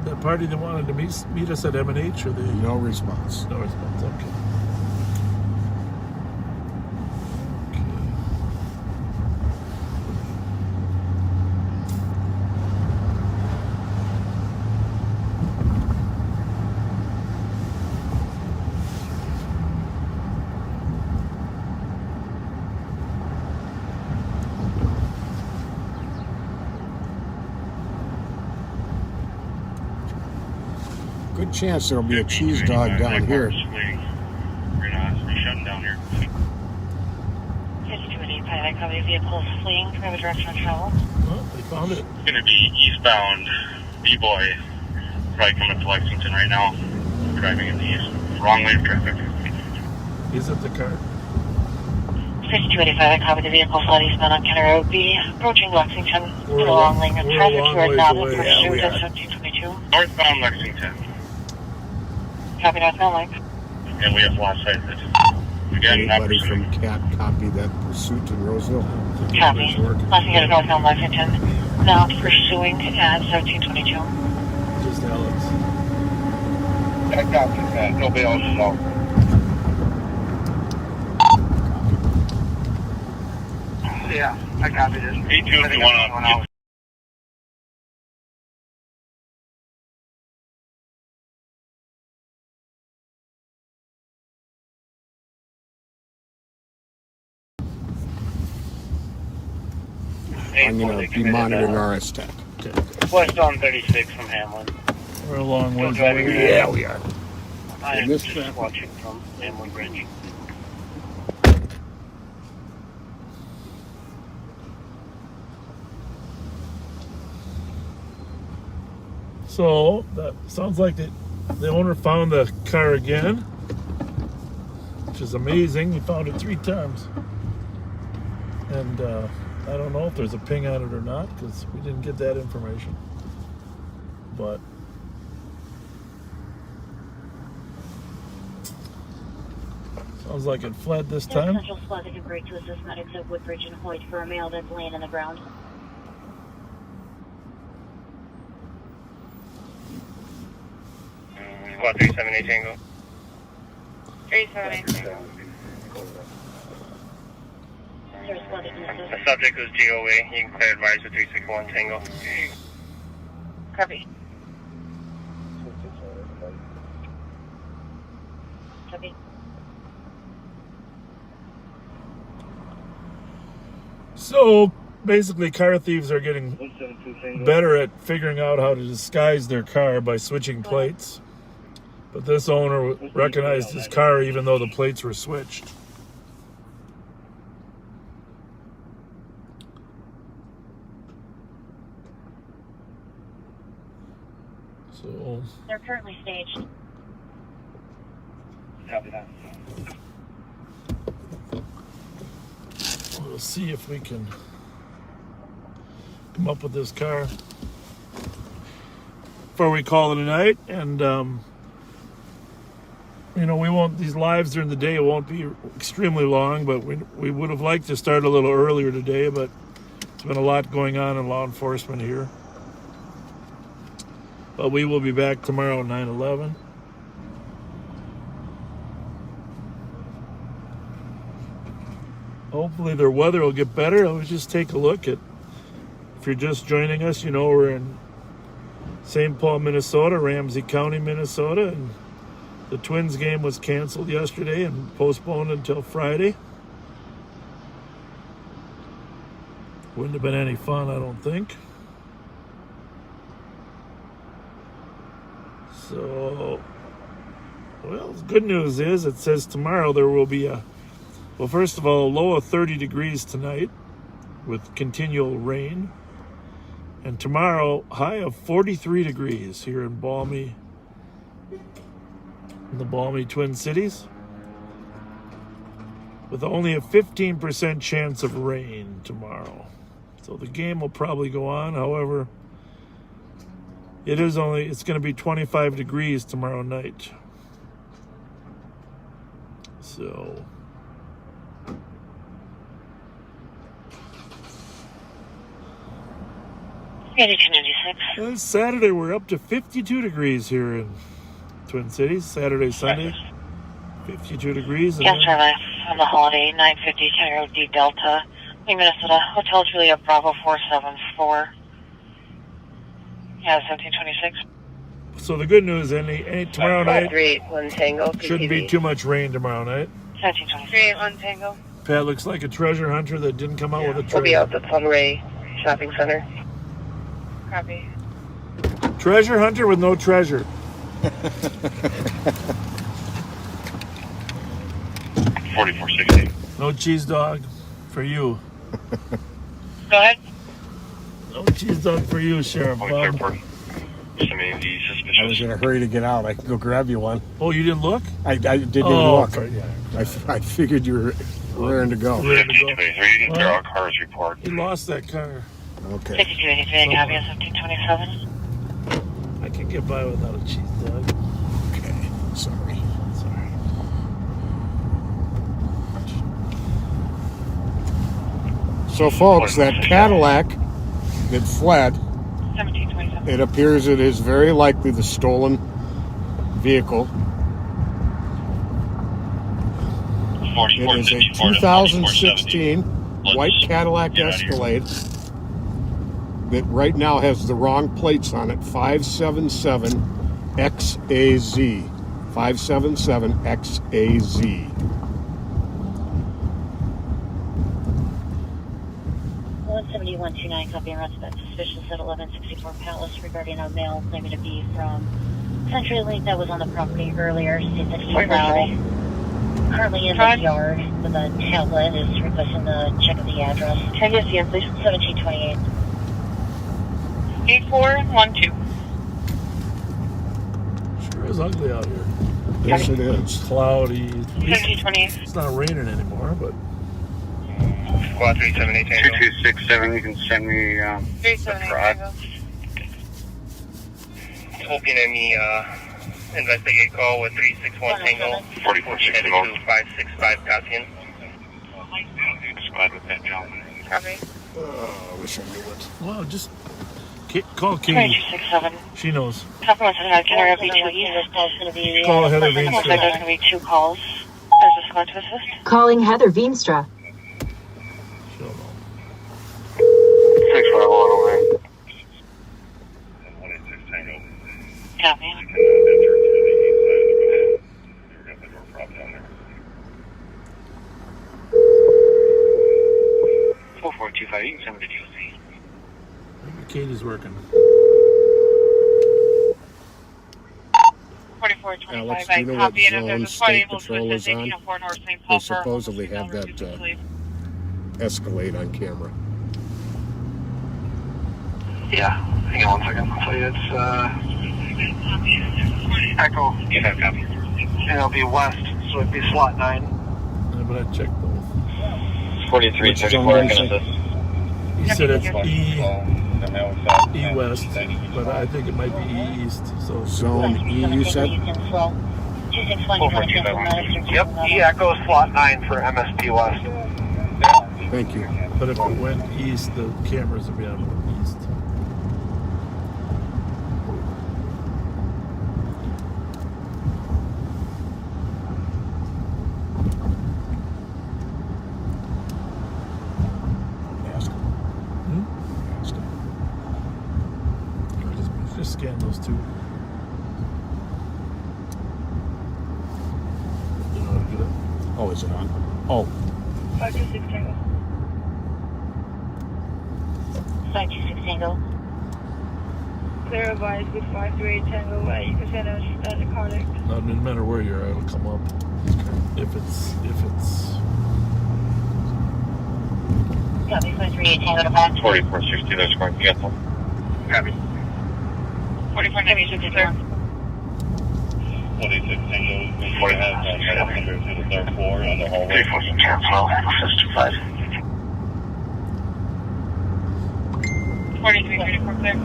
That party that wanted to meet us at M&H, or they... No response. No response, okay. good chance there'll be a cheese dog down here. We're shutting down here. 5285, copy. Vehicles fleeing. Can I have a direction of travel? Well, they found it. It's going to be eastbound. B-boy. Probably coming to Lexington right now. Driving in the east. Wrong lane of traffic. Is it the car? 5285, I copy. The vehicle fled eastbound on County Road B, approaching Lexington. In the long lane of traffic. You are not in pursuit of 1722. Northbound Lexington. Copy, northbound Lake. And we have lost sight of it. Again, Anybody from CAT copy that pursuit in Roseville? Copy. Lexington at northbound Lexington. Not pursuing at 1722. Just Alex. I copy that. Nobody else is out. Yeah, I copied it. Me too, if you want to. I'm going to be monitoring RS Tech. West on 36 from Hamlin. We're a long way Still away. driving. Yeah, we are. I'm this just traffic. watching from Hamlin Bridge. So that sounds like the owner found the car again, which is amazing. He found it 3 times, and I don't know if there's a ping on it or not because we didn't get that information. But sounds like it fled this time. Central Plaza can break to assist medics at Woodbridge and Hoyt for a male that's laying on the ground. Squad 378 Tango. 378. Service squad that can assist. The subject was GOA. You can clear advisor 361 Tango. Copy. Copy. So basically, car thieves are getting better at figuring out how to disguise their car by switching plates. But this owner recognized his car even though the plates were switched. So They're currently staged. Copy that. we'll see if we can come up with this car before we call it a night. And you know, we won't, these lives during the day won't be extremely long, but we would have liked to start a little earlier today, but it's been a lot going on in law enforcement here. But we will be back tomorrow at 9/11. Hopefully their weather will get better. Let's just take a look at, if you're just joining us, you know, we're in St. Paul, Minnesota, Ramsey County, Minnesota, and the Twins game was canceled yesterday and postponed until Friday. Wouldn't have been any fun, I don't think. So, well, the good news is it says tomorrow there will be well, first of all, a low of 30 degrees tonight with continual rain. And tomorrow, high of 43 degrees here in the balmy Twin Cities, with only a 15% chance of rain tomorrow. So the game will probably go on. However, it's going to be 25 degrees tomorrow night. So Saturday we're up to 52 degrees here in Twin Cities. Saturday, Sunday, 52 degrees. Yes, sir. On the holiday, 950 County Road D Delta, Minnesota. Hotel Julia Bravo 474. Yeah, 1726. So the good news, any tomorrow night 381 Tango. shouldn't be too much rain tomorrow night. 1726. 381 Tango. Pat looks like a treasure hunter that didn't come out with a treasure. We'll be out at the Plumray Shopping Center. Copy. Treasure hunter with no treasure. $44.60. No cheese dog for you. Go ahead. No cheese dog for you, Sheriff Bob. I was in a hurry to get out. I can go grab you one. Oh, you didn't look? I didn't even look. I figured you were raring to go. You can clear all cars report. He lost that car. Okay. 5283, copy 1727. I can get by without a cheese dog. Okay. Sorry. So, folks, that Cadillac that fled, 1727. it appears it is very likely the stolen vehicle. It is a 2016 white Cadillac Escalade that right now has the wrong plates on it, 577 XAZ. 577 XAZ. 17129, copy and suspect suspicious at 1164 Palace regarding a male claiming to be from CenturyLink that was on the property earlier. States that he's now currently in the yard with a tablet, is requesting the check of the address. Can you see him, please? 1728. 8412. Sure is ugly out here. Yes, it is. It's cloudy. 1728. It's not raining anymore, but Squad 378 Tango. 2267, you can send me, 378 Tango. Hoping any investigate call with 361 Tango. 4460. Headed to 565 Cassian. Squad with that John. Copy. I wish I knew it. well, just call Katie. 3267. She knows. Copy 179, can I have you 2 east? Call Heather Looks like Veenstra. there's going to be 2 calls. Is this going to assist? Calling Heather Veenstra. She'll know. 651 away. Copy. 4425, you can send me to GOC. Maybe Katie's working. 4425, Alex, do I you know what copy, and if zone there's a state party able to patrol assist is on? 1804 North St. They Paul for supposedly have number that 2, please. Escalade on camera. Yeah, hang on 1 second. I'll tell you it's Echo. You have copy. And it'll be west, so it'd be slot 9. Yeah, but I checked both. 4334, I can assist. He said it's E West, but I think it might be E East. So Zone E, you said? 261. Yep, E Echo slot 9 for MSP West. Thank you. but if it went east, the cameras would be on east. Just scan those two. You know how to get it? Oh, is it on? Oh. 526 Tango. 526 Tango. Clear advice with 538 Tango. You can send us a contact. No, no matter where you are, it'll come up. If it's. Copy, 538 Tango to box. 4460, that's going to get them. Copy. 4496, sir. 26 Tango, make sure to have number to the third floor on the hallway. 314 cancel, assist 5. 4334, clear.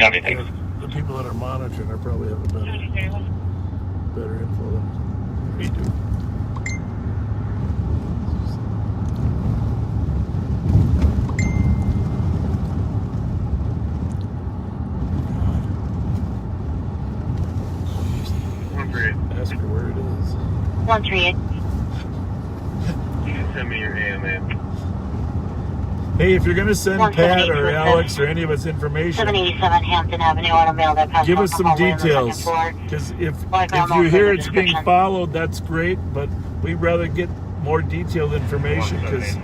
Copy, thanks. The people that are monitoring are probably have a better 7031. info than we do. Ask her where it is. 138. You can send me your AMA. Hey, if you're going to send Pat or Alex or any of us information, 787 Hampton Avenue on a mail that passes give us some on the details. second floor. Because if you hear it's being followed, that's great, but we'd rather get more detailed information because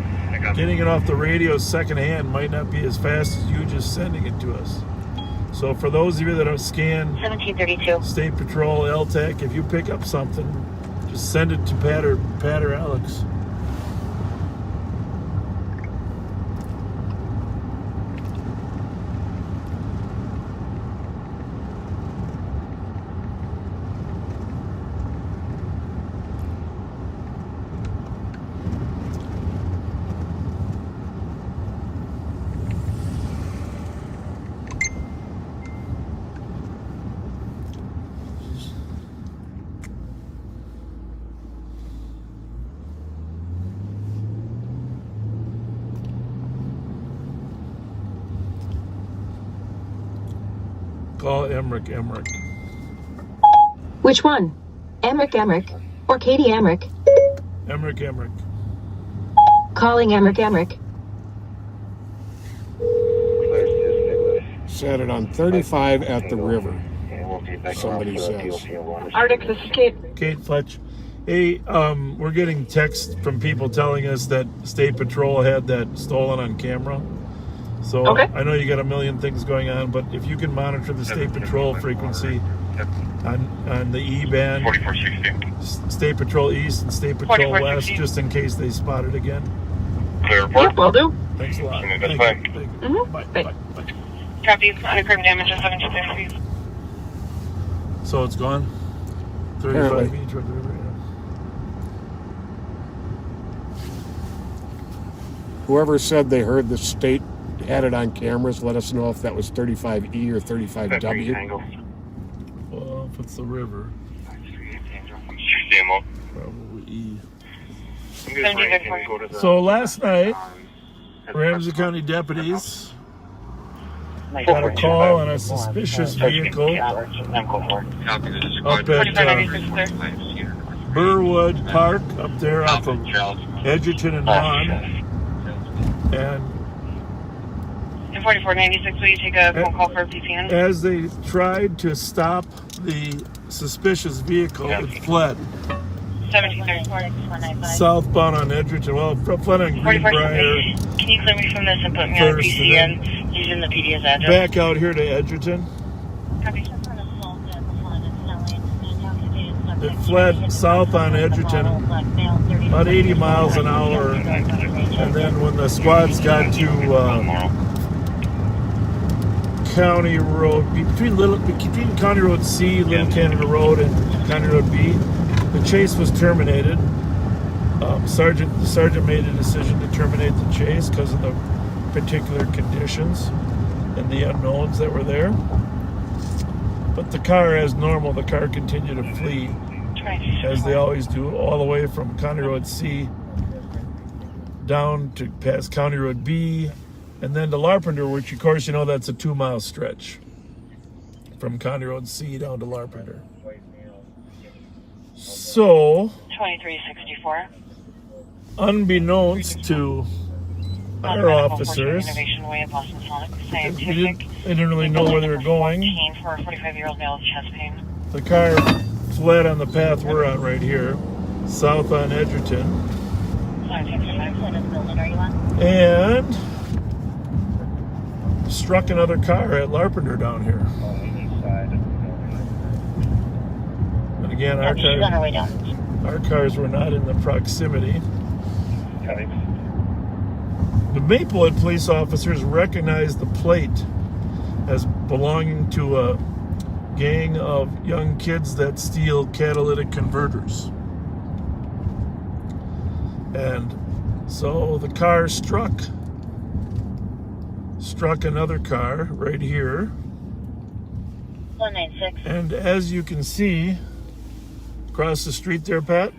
getting it off the radio secondhand might not be as fast as you just sending it to us. So for those of you that have scanned 1732. State Patrol, LTAC, if you pick up something, just send it to Pat or Alex. Call Emmerich. Which one? Emmerich or Katie Emmerich? Emmerich. Calling Emmerich. Set it on 35 at the river. Somebody says. Arctic, this is Kate. Kate Fletch. Hey, we're getting texts from people telling us that State Patrol had that stolen on camera. So Okay. I know you got a million things going on, but if you can monitor the State Patrol frequency on the E band, 4460. State Patrol East and State Patrol West, just in case they spot it again. Clear report. Yep, will do. Thanks a lot. That's Thank fine. you. Thank you. Mhm. Bye. Bye. Bye. Bye. Copy. Unoccurred damage of 1730. So it's gone? 35 Apparently. feet toward the river, yeah. Whoever said they heard the state had it on cameras, let us know if that was 35E or 35W. Well, if it's the river, CMO. probably E. Go to the, So last night, Ramsey County deputies got a call on a suspicious vehicle up at Burwood Park up there off of Edgerton and Ron. And 4496, will you take a phone call for a PCN? as they tried to stop the suspicious vehicle, it fled 1734. southbound on Edgerton. Well, fled on Greenbrier. Can you clear me from this and put me on First, PCN using the PD's address? Back out here to Edgerton. Copy. It fled south on Edgerton, about 80 miles an hour, and then when the squads got to County Road, between County Road C, Little Canada Road, and County Road B, the chase was terminated. The sergeant made a decision to terminate the chase because of the particular conditions and the unknowns that were there. But the car, as normal, the car continued to flee, as they always do, all the way from County Road C down to past County Road B, and then to Larpenteur, which, of course, you know that's a 2-mile stretch from County Road C down to Larpenteur. So, 2364. unbeknownst to our officers, They didn't really know where they were going. For a 45-year-old male with chest pain. The car fled on the path we're on right here, south on Edgerton, and struck another car at Larpenteur down here. And again, She's on her way down. our cars were not in the proximity. The Maplewood police officers recognized the plate as belonging to a gang of young kids that steal catalytic converters. And so the car struck another car right here. 196. And as you can see, across the street there, Pat,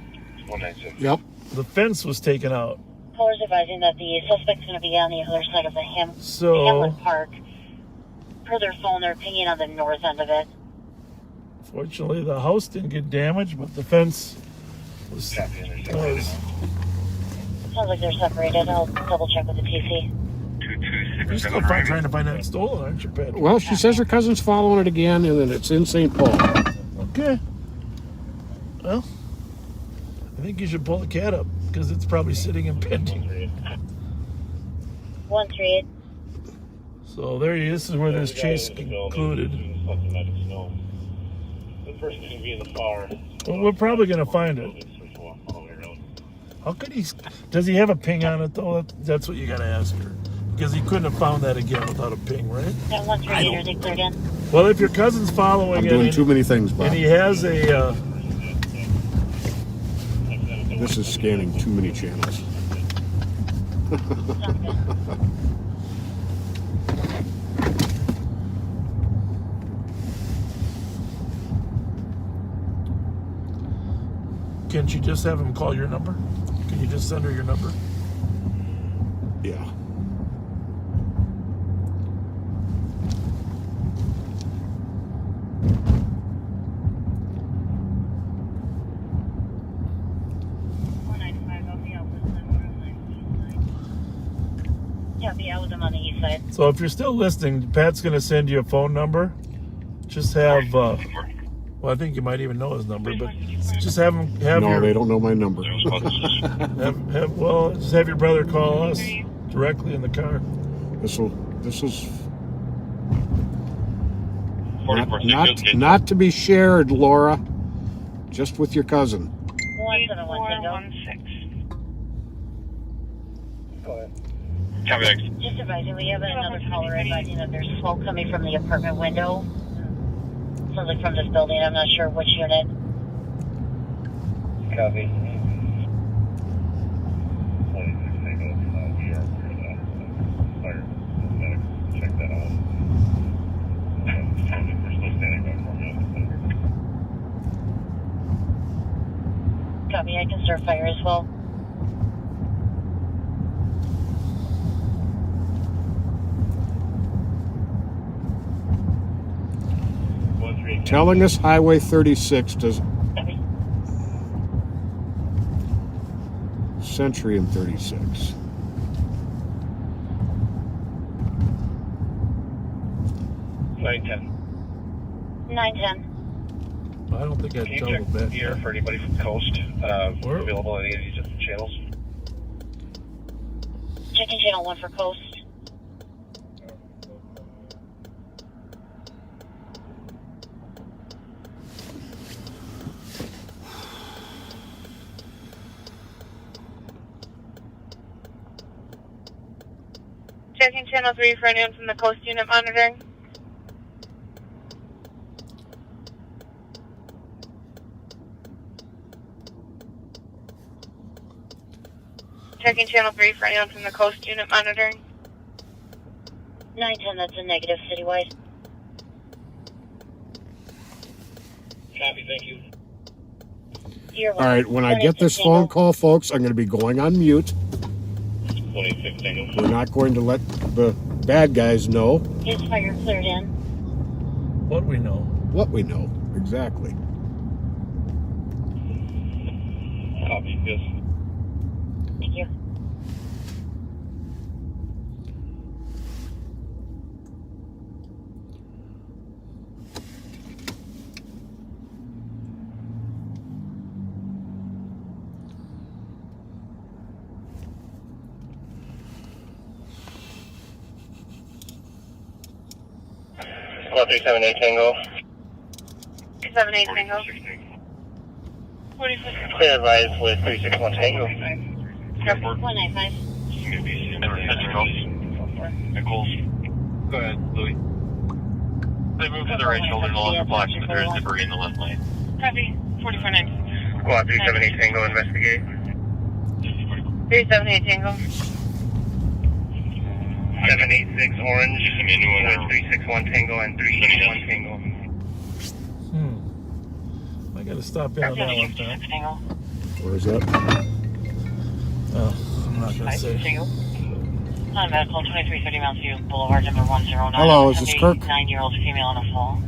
196. Yep. the fence was taken out. Callers advising that the suspect's going to be on the other side of the So- Hamlet Park. Per their phone, they're pinging on the north end of it. Fortunately, the house didn't get damaged, but the fence was. Sounds like they're separated. I'll double check with the TC. You're still trying to find that stolen, aren't you, Pat? Well, she says her cousin's following it again, and then it's in St. Paul. Okay. Well, I think you should pull the cat up because it's probably sitting and pending. 138. So there he is. This is where this chase concluded. The person should be in the car. Well, we're probably going to find it. How could he? Does he have a ping on it though? That's what you got to ask her, because he couldn't have found that again without a ping, right? Are they cleared in? Well, if your cousin's following it, doing too many things, Bob. and he has a. This is scanning too many channels. Can't you just have him call your number? Can you just send her your number? Yeah. Yeah, with them on the east side. So if you're still listening, Pat's going to send you a phone number. Just have, well, I think you might even know his number, but just have him No, they don't know my number. just have your brother call us directly in the car. This is not to be shared, Laura. Just with your cousin. 1716. Go ahead. Just advising, we have another caller advising that there's smoke coming from the apartment window. Sounds like from this building. I'm not sure which unit. Copy. Check that out. We're still standing by for a minute. Copy, I can start fire as well. Telling us Highway 36 does Century and 36. 910. 910. I don't think I'd Can you tell check the the air for anybody from Coast available on any of these different channels? Checking channel 1 for Coast. Checking channel 3 for anyone from the Coast unit monitoring. Checking channel 3 for anyone from the Coast unit monitoring. 910, that's a negative citywide. Copy, thank you. You're All right, when I get this phone call, folks, I'm going to be going on mute. 26 Tango. We're not going to let the bad guys know Is fire cleared in? What we know. what we know. Exactly. Copy, yes. Thank you. Call 378 Tango. 378 Tango. Clear advise with 361 Tango. 195. Nichols. Go ahead, Louis. They moved to the right shoulder no longer blocking, but there is debris in the left lane. Copy. 4490. Squad 378 Tango, investigate. 378 Tango. 786 Orange, with 361 Tango and 361 Tango. I got to stop in on that one time. Where is that? Oh, I'm not going to say. Medical 2330 Mount View Boulevard, number 109. Hello, is this Kirk? 9-year-old female in a fall.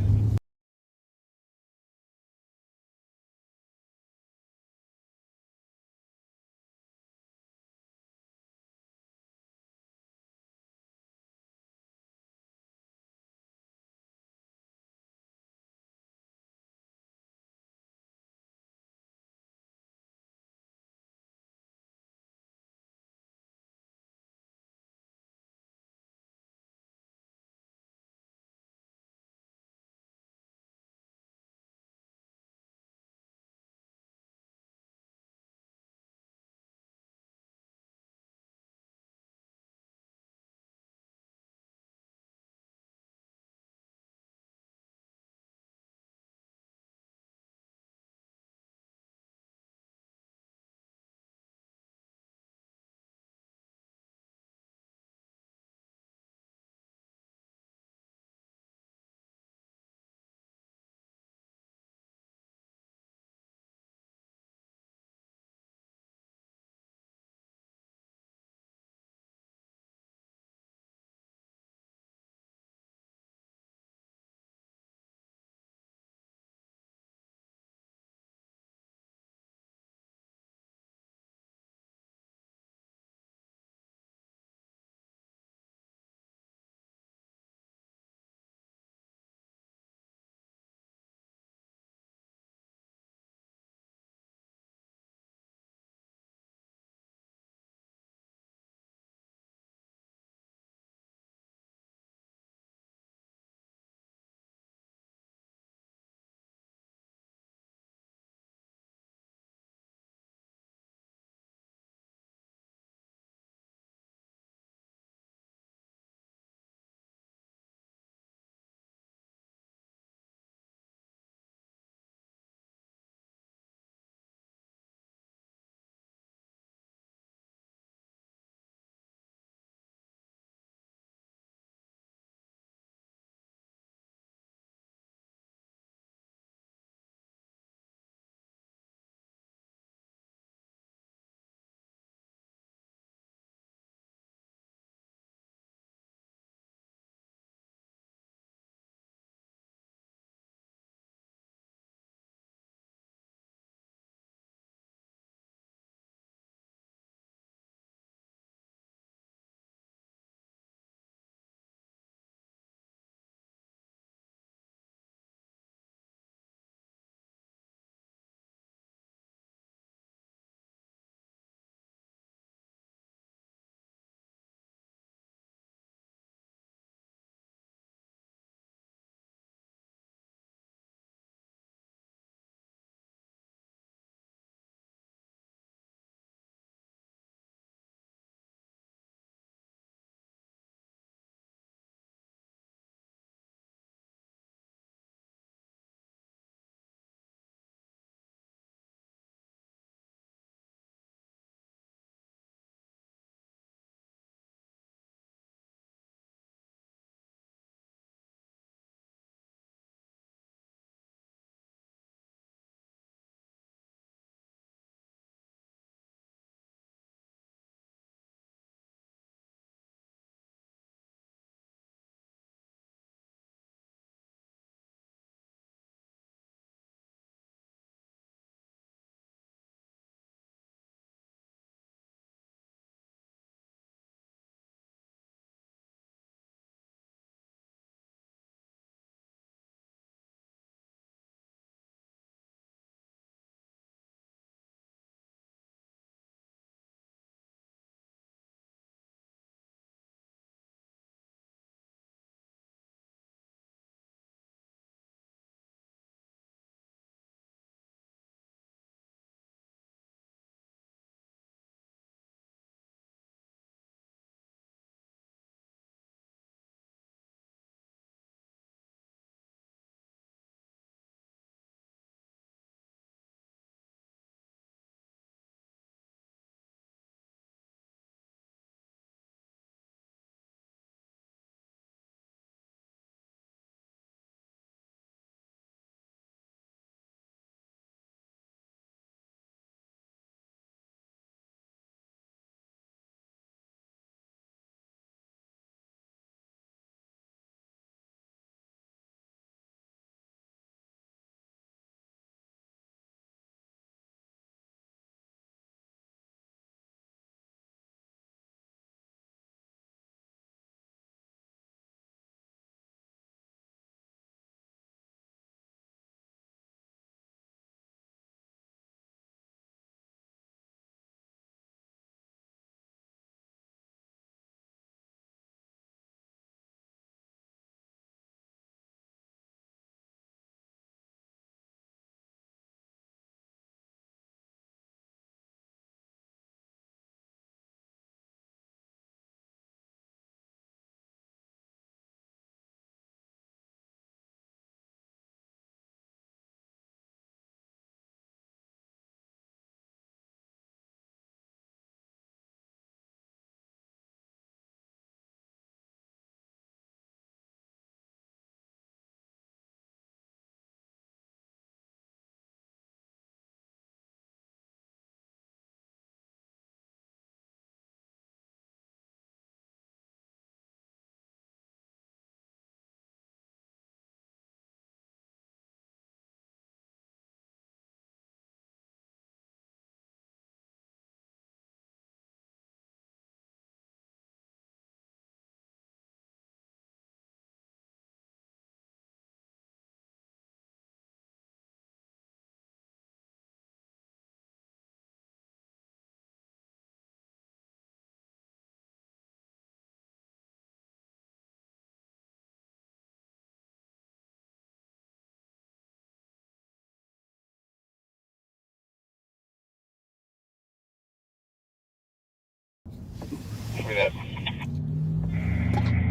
that.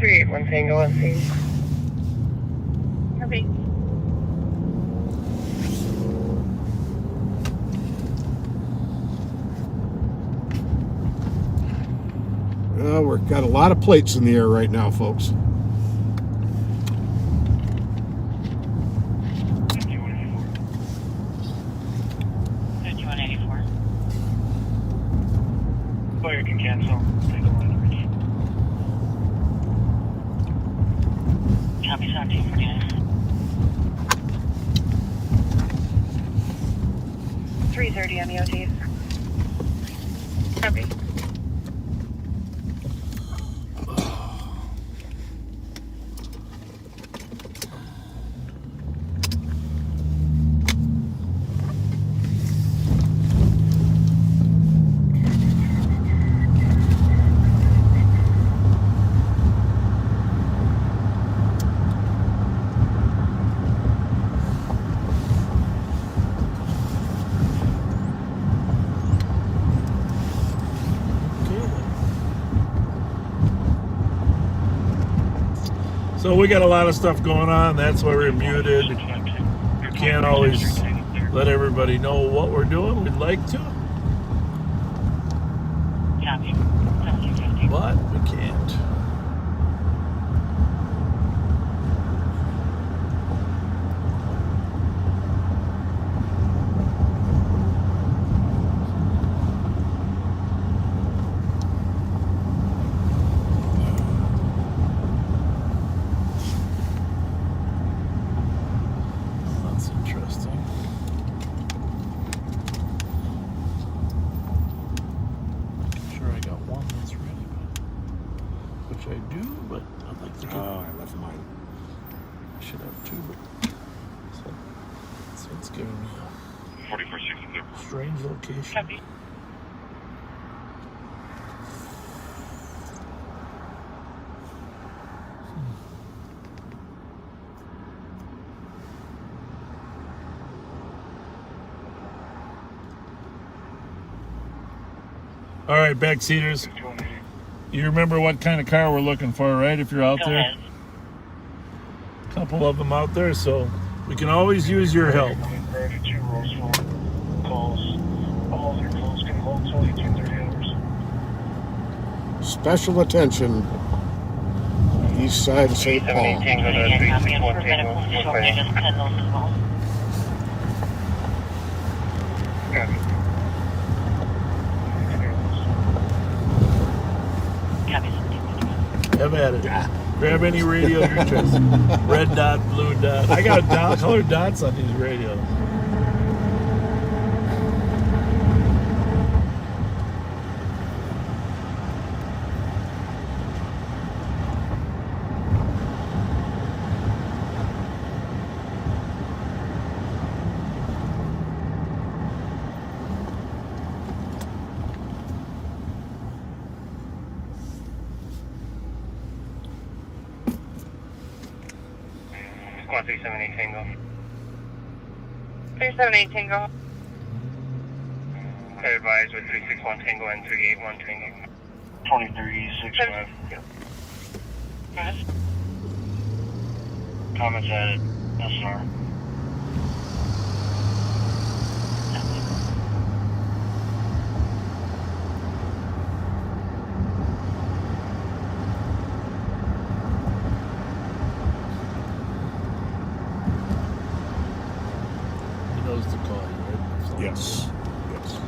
381 Tango on scene. Copy. Well, we've got a lot of plates in the air right now, folks. Fire can cancel. Tango 1 ready. Copy 1749. 330 on EOTs. Copy. So we got a lot of stuff going on. That's why we're muted. You can't always let everybody know what we're doing. We'd like to, Copy. 1750. but we can't. That's interesting. Sure, I got one that's ready, which I do, but I'd like to get. Oh, I left mine. I should have two, but so it's giving me a 4460. strange location. Copy. All right, backseaters. You remember what kind of car we're looking for, right? If you're out Go there, ahead. a couple of them out there, so we can always use your help. Roseville calls. All their calls can hold till 1830 hours. Special attention, east side of St. Paul. Tango to Again, copy 361 and for medical Tango. control, you just send those as well. Copy. Copy 1750. Have at it. Grab any radio of your choice. Red dot, blue dot. I got colored dots on these radios. Squad 378 Tango. 378 Tango. I advise with 361 Tango and 381 Tango. 2365. Yep. Go ahead. Comments added. SR. He knows to call you, right? Yes. Yes.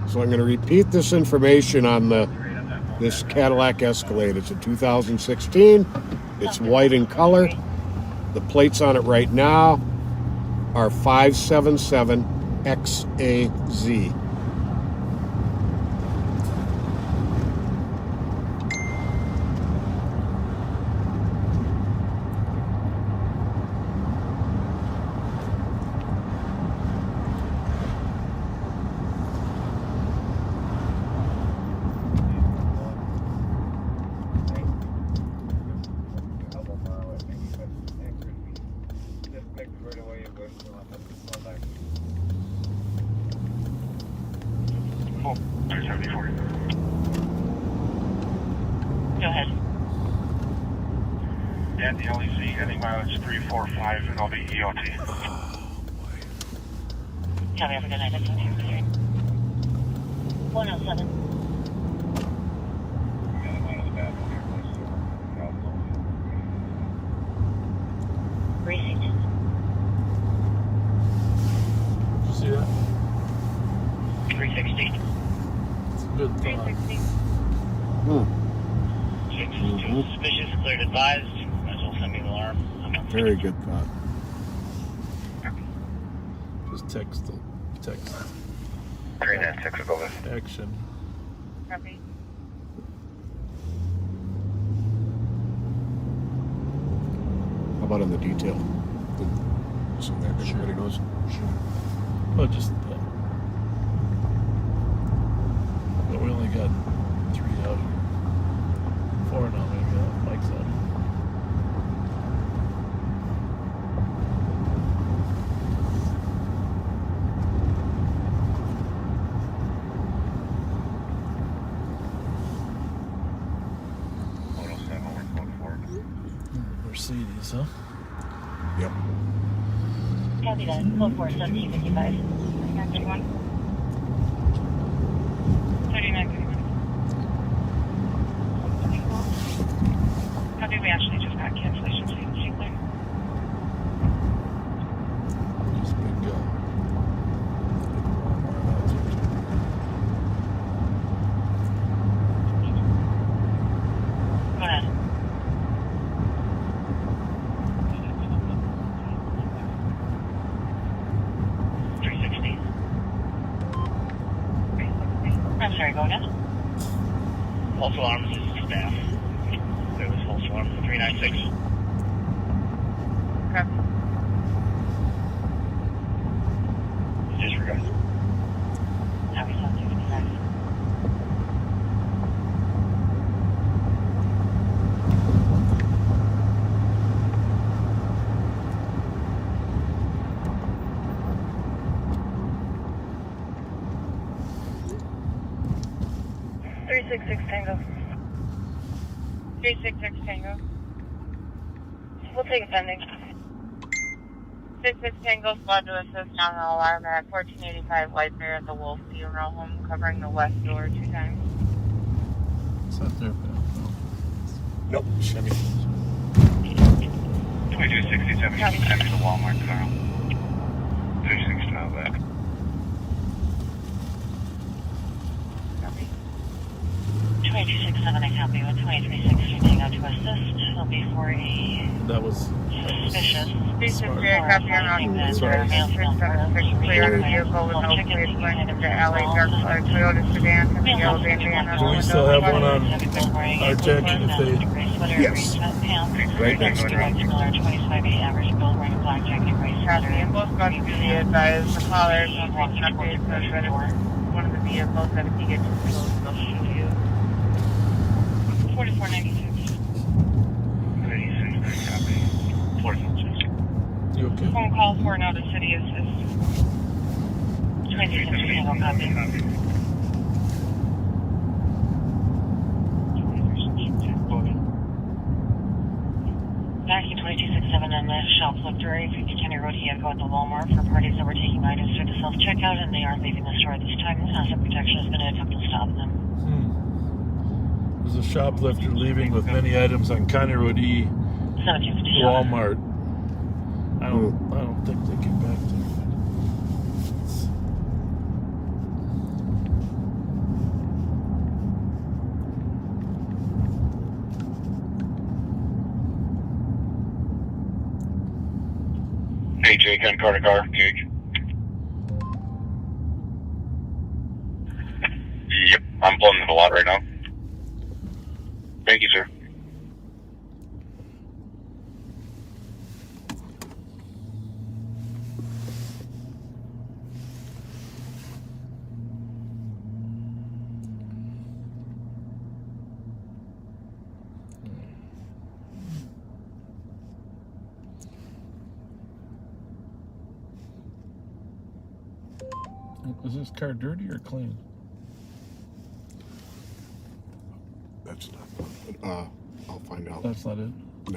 So I'm going to repeat this information on this Cadillac Escalade. It's a 2016. It's white in color. The plates on it right now are 577XAZ. 74. Go ahead. And the LEC heading mileage 345, and I'll be EOT. Copy, have a good night. 107. Receipt. Did you see that? 360. It's a good thought. 360. Suspicious, cleared, advised. Might as well send me an alarm. Very good thought. Just text. 396 will go with. Action. Copy. How about on the detail? So that everybody knows. Sure. Well, just. But we only got 3 out here. 4 now, maybe. Mike's out. Mercedes, huh? Yep. Copy that. Code 4, 1755. 3931. 3931. Copy, we actually just got cancellation, so you can see clear. Just big Go ahead. I'm sorry, go again. False alarms is staff. There was false alarm 396. Copy. Disregard. Copy, 765. Tango. 366 Tango. We'll take a pending. 66 Tango, flood to assist on the alarm at 1485 White Bear at the Wolf Funeral Home, covering the west door 2 times. It's not there, but Nope. Chevy. 2267, after the Walmart, Carl. 36 mile back. 2267, I copy with 2363 Tango to assist. It'll be for a that was suspicious. smart. Copy on our clear the vehicle with no clear going into the alley, dark colored Toyota sedan from the yellow bandana. Do we still have one on our check if they... Yes. Right next to it. 25 average bill wearing a black jacket, gray sweater. And both buses be advised the caller don't take an update so that it's one of the vehicles that if you get too close, they'll shoot you. 4496. 36, copy. 46. You okay? Phone call for another city assist. 26 Tango, copy. Backing 2267 on the Shoplifter, 50 County Road, Hiyako at the Walmart for parties that were taking items through the self-checkout and they aren't leaving the store at this time. Asset protection is going to attempt to stop them. There's a shoplifter leaving with many items on County Road E, 1750 Walmart. I don't think they get back there. Hey, Jake on Carter Car, Gage. Yep, I'm pulling the lot right now. Thank you, sir. Is this car dirty or clean? That's not. I'll find out. That's not it. No.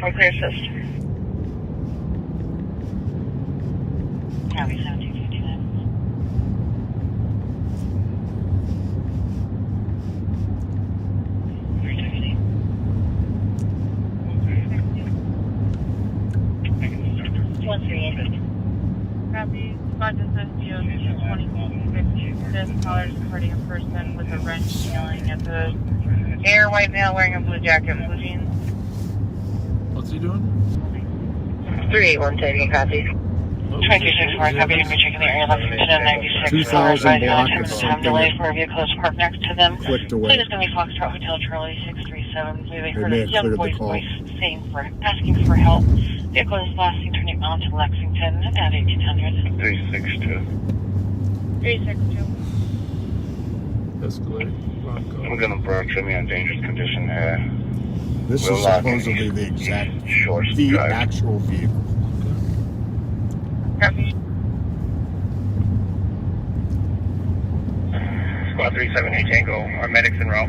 For clear assist. Copy 1759. Copy. Spot SSDO 2050. This caller is reporting a person with a wrench yelling at the air, white male wearing a blue jacket, blue jeans. What's he doing? 381 taking copy. 2264, copy. You're checking the area Lexington and 96. 2,000 block of Time something delay that for a vehicle is parked next to them. clicked away. Please going to be Foxtrot Hotel Charlie 637. They heard may a have young cleared the boy's call. voice asking for help. Vehicle is last seen turning onto Lexington at 1800. 362. 362. Escalade. I'm gonna broach him in dangerous condition. This We'll is lock supposedly the exact, short the drive. actual vehicle. Copy. Squad 378 Tango. Our medics en route.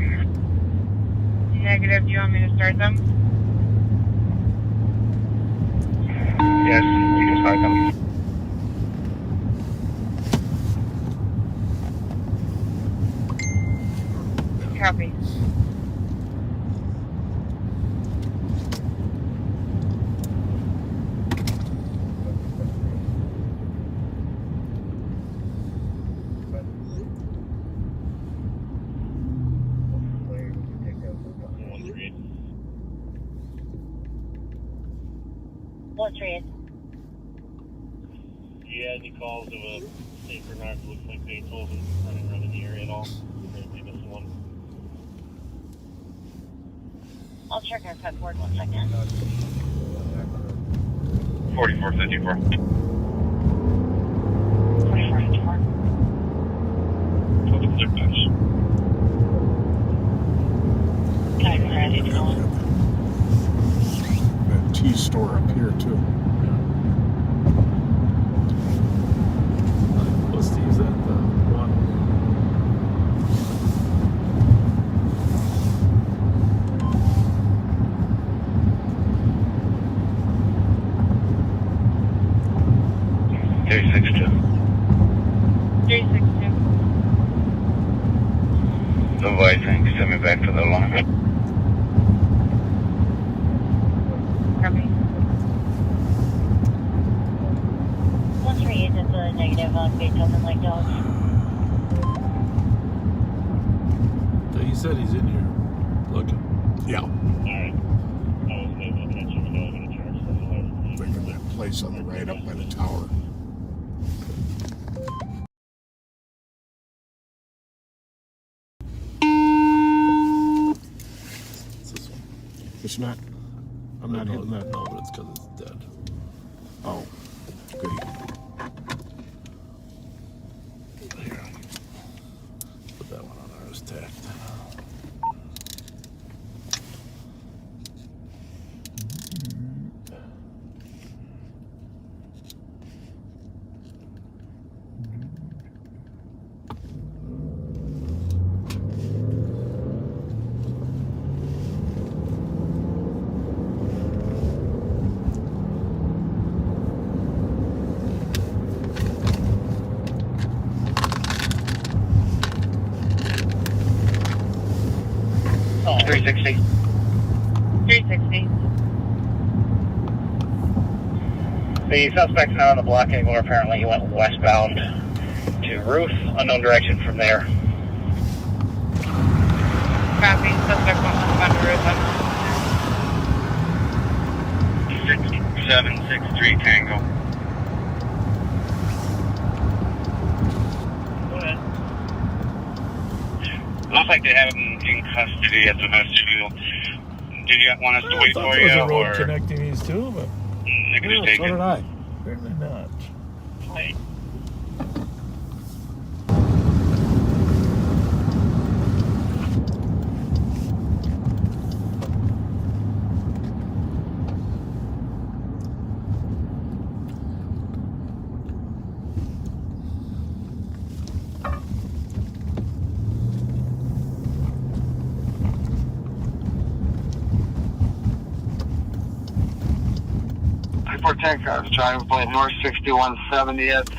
Negative. Do you want me to start them? Yes, you can start them. Copy. What's red? Yeah, any calls of a safer narc looks like they told him running around in the area at all. Apparently missing one. I'll check our cut board 1 second. 4454. 4454. Total clear patch. Can I be ready to go? That tea store up here too. What's these at the one? Carry 62. 362. The white thing, send me back to the line. Copy. What's red? That's a negative on Beethoven Lake Dogs. He said he's in here. Looking. Yeah. Alright. I wasn't able to catch him, but I was going to charge for the Like in that place on the right up by the tower. It's this one. It's not. I'm not hitting that. No, but it's because it's dead. Oh, goody. Here. Put that one on ours tacked. Oh, 360. 360. The suspect's not on the block anymore. Apparently he went westbound to Ruth. Unknown direction from there. Copy. Suspect went westbound to Roseville. 6763 Tango. Go ahead. Looks like they have him in custody at the vestibule. Did you want us to wait I thought for there was you, a road or connecting these two, but they could just yeah, take so it? did I. Apparently not. Wait. 10 cars driving point North 6170th.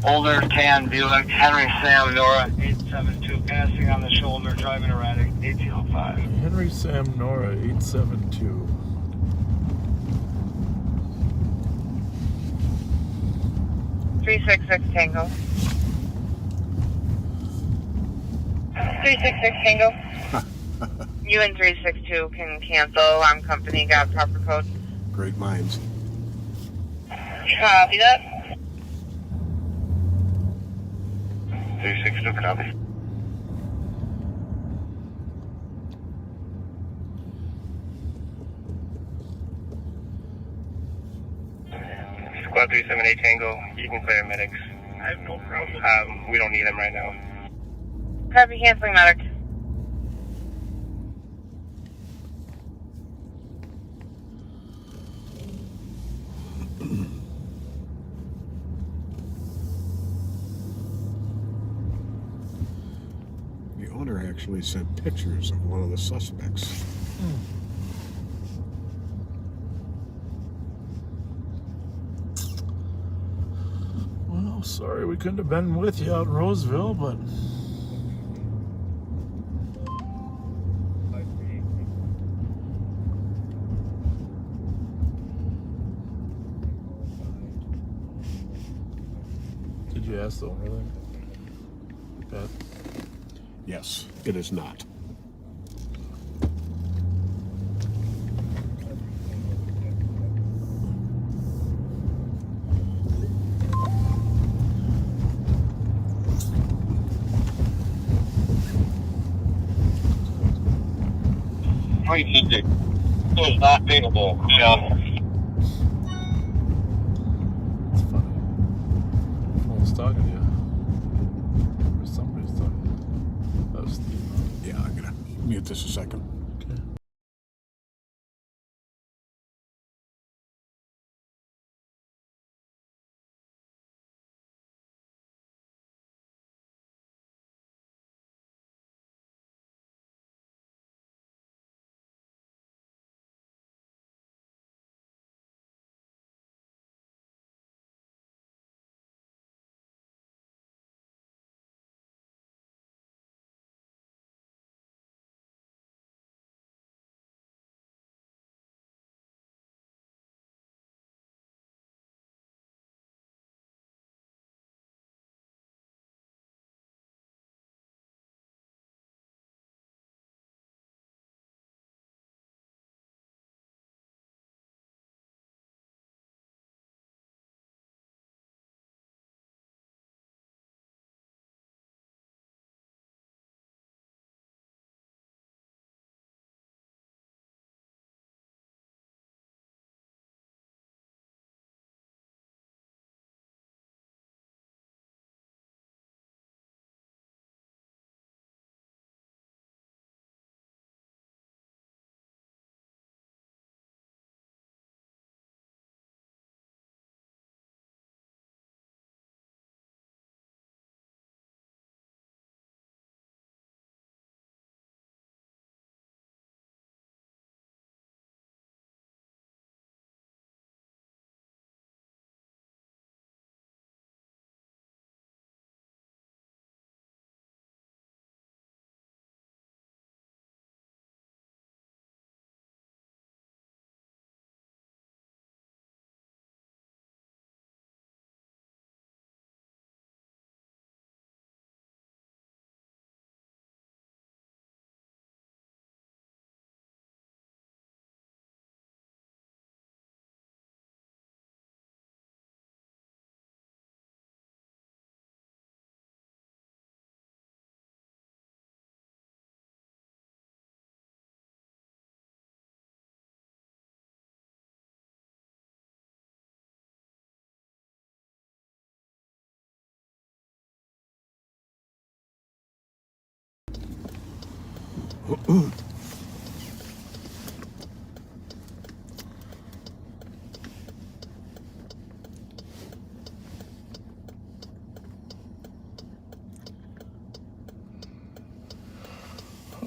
Older tan Buick, Henry Sam Nora 872, passing on the shoulder, driving erratic, 1805. Henry Sam Nora 872. Tango. 366 Tango. You and 362 can cancel. Alarm company got proper code. Great minds. Copy that. 362 copy. Squad 378 Tango, you can clear medics. I have no problem. We don't need them right now. Copy, canceling medic. The owner actually sent pictures of one of the suspects. Well, sorry we couldn't have been with you out in Roseville, but did you ask the owner then? Beth? Yes, it is not. It was not available, Sean. It's funny. Phone's talking to you. Or somebody's talking to you. That was Steve. Yeah, I'm gonna mute this a second. Okay.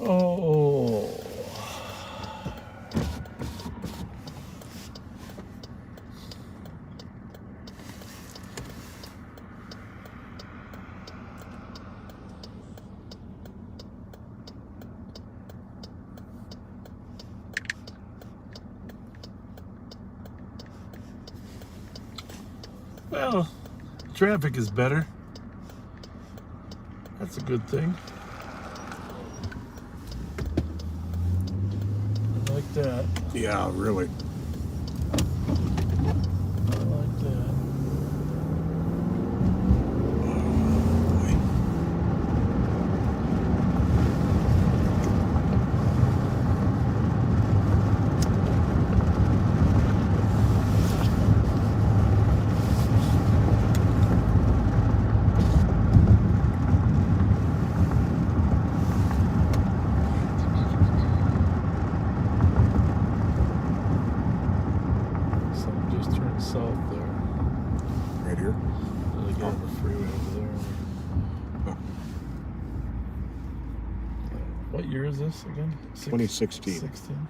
Oh. Well, traffic is better. That's a good thing. I like that. Yeah, really. I like that. South there. Right here? They got the freeway over there. Huh. What year is this again? 2016. 16.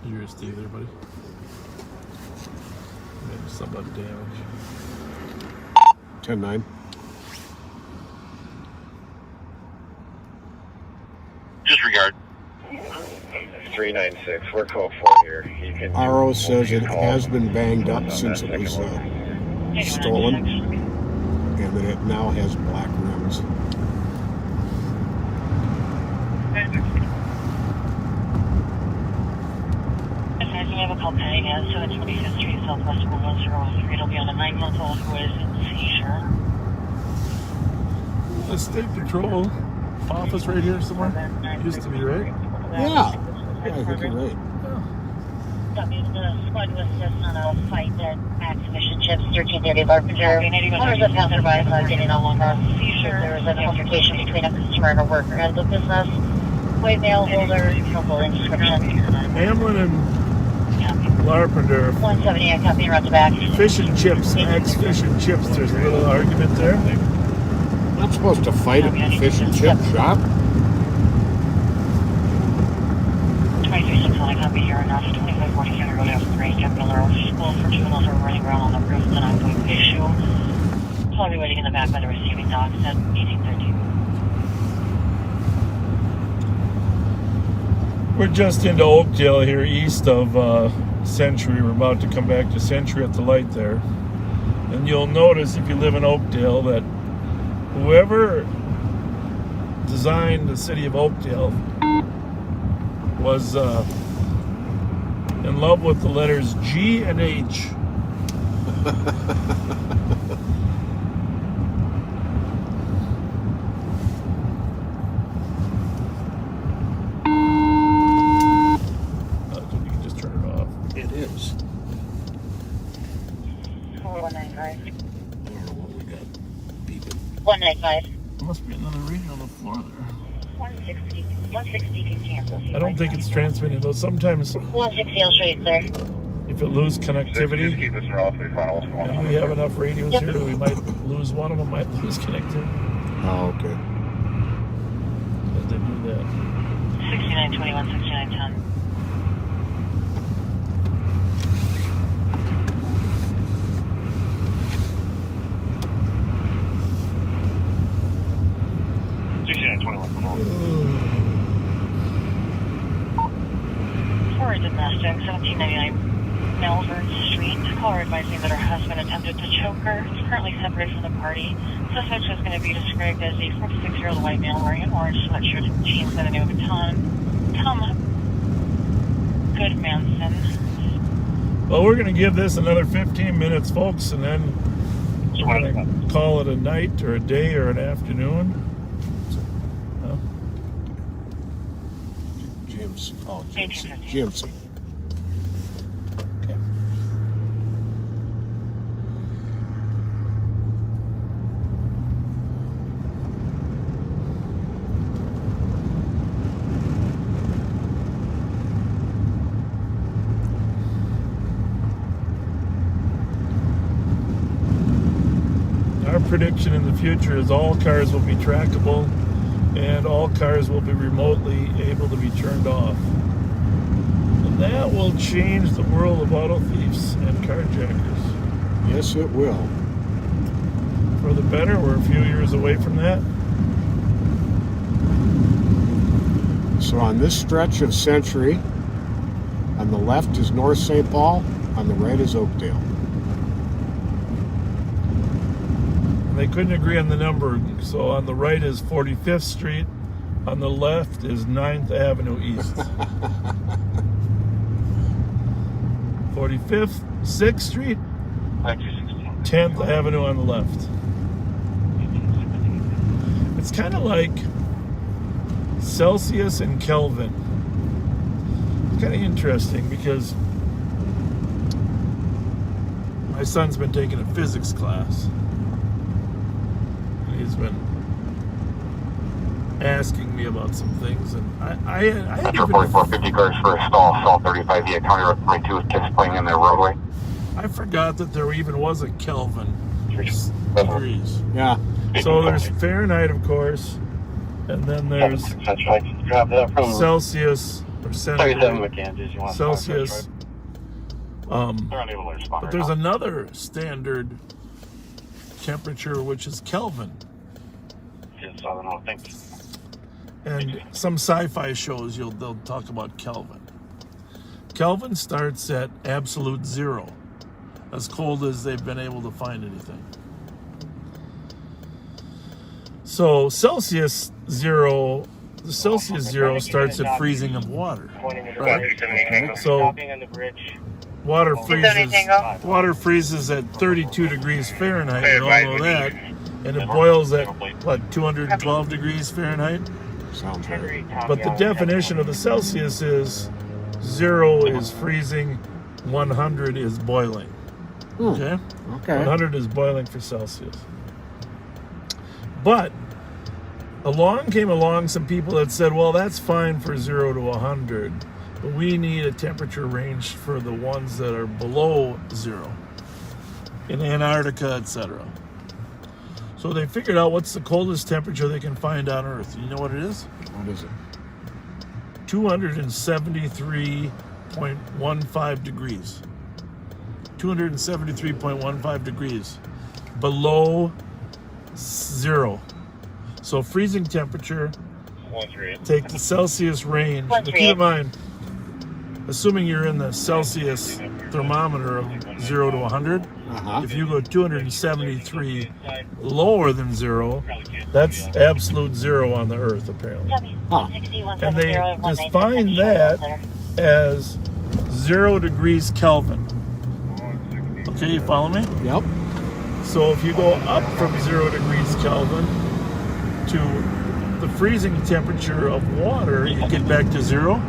Yours to there, buddy. Maybe something damage. 10-9. Disregard. 396. We're code 4 here. You can. RO says it has been banged up since it was stolen, and that it now has black rims. We have a call pending at 725th Street, Southwest 103. It'll be on a 9-month-old who is in seizure. The state patrol office right here somewhere. Used to be, right? Yeah, I think you're right. That means the squad to assist on a fight at Exhibition Chips, 1330 Larpenteur. Owners of passerbys are getting a longer seizure. There was an altercation between a customer and a worker at the business. White mail holder, trouble in description. Hamlin and Larpenter. 170, I copy and run to back. Fish and chips, Max Fish and Chips. There's a little argument there. Not supposed to fight at the fish and chip shop. 2361, I copy here enough. 2547, Road F3, Capital Road. School for juveniles are running around on the roof. It's an ongoing issue. Probably waiting in the back by the receiving docks at 1813. We're just into Oakdale here, east of Century. We're about to come back to Century at the light there. And you'll notice if you live in Oakdale that whoever designed the city of Oakdale was in love with the letters G and H. You can just turn it off. It is. 195. I don't know what we got. Beeping. 195. There must be another reading on the floor there. 160. 160 can cancel. I don't think it's transmitting, though. Sometimes 160, I'll show you, sir. if it loses Just connectivity, keep us roughly final. and we have enough radios here, we might lose one of them, might lose connectivity. Oh, okay. As they do that. 6921, 6910. For domestic, 1799 Melbourne Street. Caller advising that her husband attempted to choke her. He's currently separated from the party. Suspect is going to be described as a 46-year-old white male wearing an orange sweatshirt and jeans by the name of Tom Goodmanson. Well, we're going to give this another 15 minutes, folks, and then we're going to call it a night or a day or an afternoon. GMC. Oh, GMC. GMC. Okay. Our prediction in the future is all cars will be trackable and all cars will be remotely able to be turned off. that will change the world of auto thieves and carjackers. Yes, it will. For the better, we're a few years away from that. So on this stretch of Century, on the left is North St. Paul, on the right is Oakdale. They couldn't agree on the number, so on the right is 45th Street, on the left is 9th Avenue East. 45th, 6th Street, 10th Avenue on the left. It's kind of like Celsius and Kelvin. It's kind of interesting because my son's been taking a physics class. He's been asking me about some things, and I Metro 4450 cars for a stall, Salt 35 via County Road 22 with kids playing in their roadway. I forgot that there even was a Kelvin degrees. Yeah. So there's Fahrenheit, of course, and then there's Celsius or centigrade. Celsius. But there's another standard temperature, which is Kelvin. And some sci-fi shows they'll talk about Kelvin. Kelvin starts at absolute zero, as cold as they've been able to find anything. So Celsius zero starts at freezing of water, right? So water freezes at 32 degrees Fahrenheit, we all know that, and it boils at, what, 212 degrees Fahrenheit? Sounds right. But the definition of the Celsius is 0 is freezing, 100 is boiling. Okay? Okay. 100 is boiling for Celsius. But came along some people that said, well, that's fine for 0 to 100, but we need a temperature range for the ones that are below 0, in Antarctica, etc. So they figured out what's the coldest temperature they can find on Earth. You know what it is? What is it? 273.15 degrees. 273.15 degrees below 0. So freezing temperature, take the Celsius range. But keep in mind, assuming you're in the Celsius thermometer of 0 to 100, if you go 273 lower than 0, that's absolute 0 on the Earth, apparently. And they define that as 0 degrees Kelvin. Okay, you follow me? Yep. So if you go up from 0 degrees Kelvin to the freezing temperature of water, you get back to 0.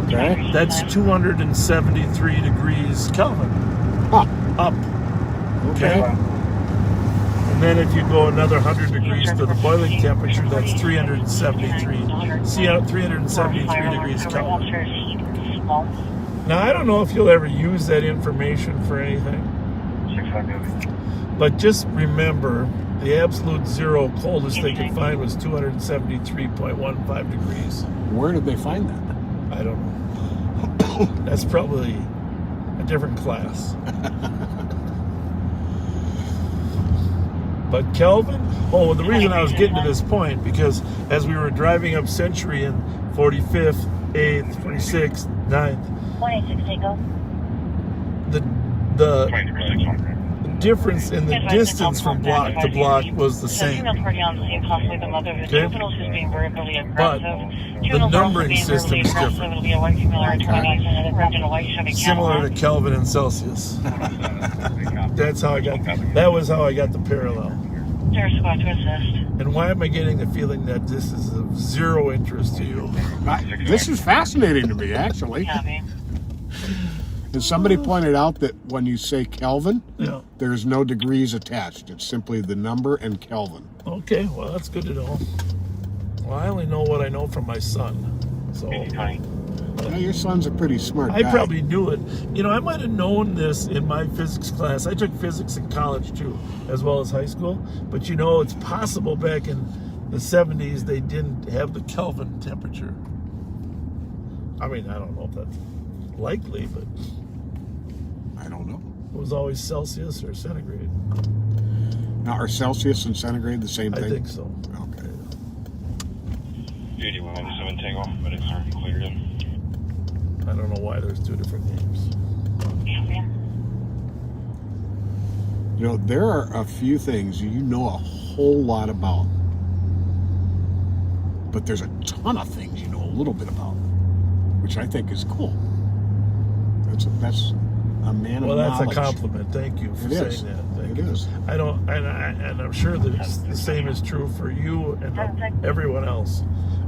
Okay. That's 273 degrees Kelvin. Up. Okay. And then if you go another 100 degrees to the boiling temperature, that's 373. See out 373 degrees Kelvin. Now, I don't know if you'll ever use that information for anything, but just remember, the absolute 0 coldest they could find was 273.15 degrees. Where did they find that? I don't know. That's probably a different class. But Kelvin, the reason I was getting to this point, because as we were driving up Century in 45th, 8th, 26th, 9th, the difference in the distance from block to block was the same. Okay? But the numbering system is different. Similar to Kelvin and Celsius. That was how I got the parallel. And why am I getting the feeling that this is of zero interest to you? This is fascinating to me, actually. And somebody pointed out that when you say Kelvin, there's no degrees attached. It's simply the number and Kelvin. Okay, well, that's good to know. Well, I only know what I know from my son. So, well, your son's a pretty smart guy. I probably knew it. You know, I might have known this in my physics class. I took physics in college, too, as well as high school. But, you know, it's possible back in the 70s they didn't have the Kelvin temperature. I mean, I don't know if that's... likely, but I don't know. it was always Celsius or centigrade. Now, are Celsius and centigrade the same thing? I think so. Okay. 8117 Tango, but it's already cleared in. I don't know why there's two different names. You know, there are a few things you know a whole lot about, but there's a ton of things you know a little bit about, which I think is cool. That's a man of knowledge. Well, that's a compliment. Thank you for saying that. Thank you. I don't, and I'm sure that the same is true for you and everyone else.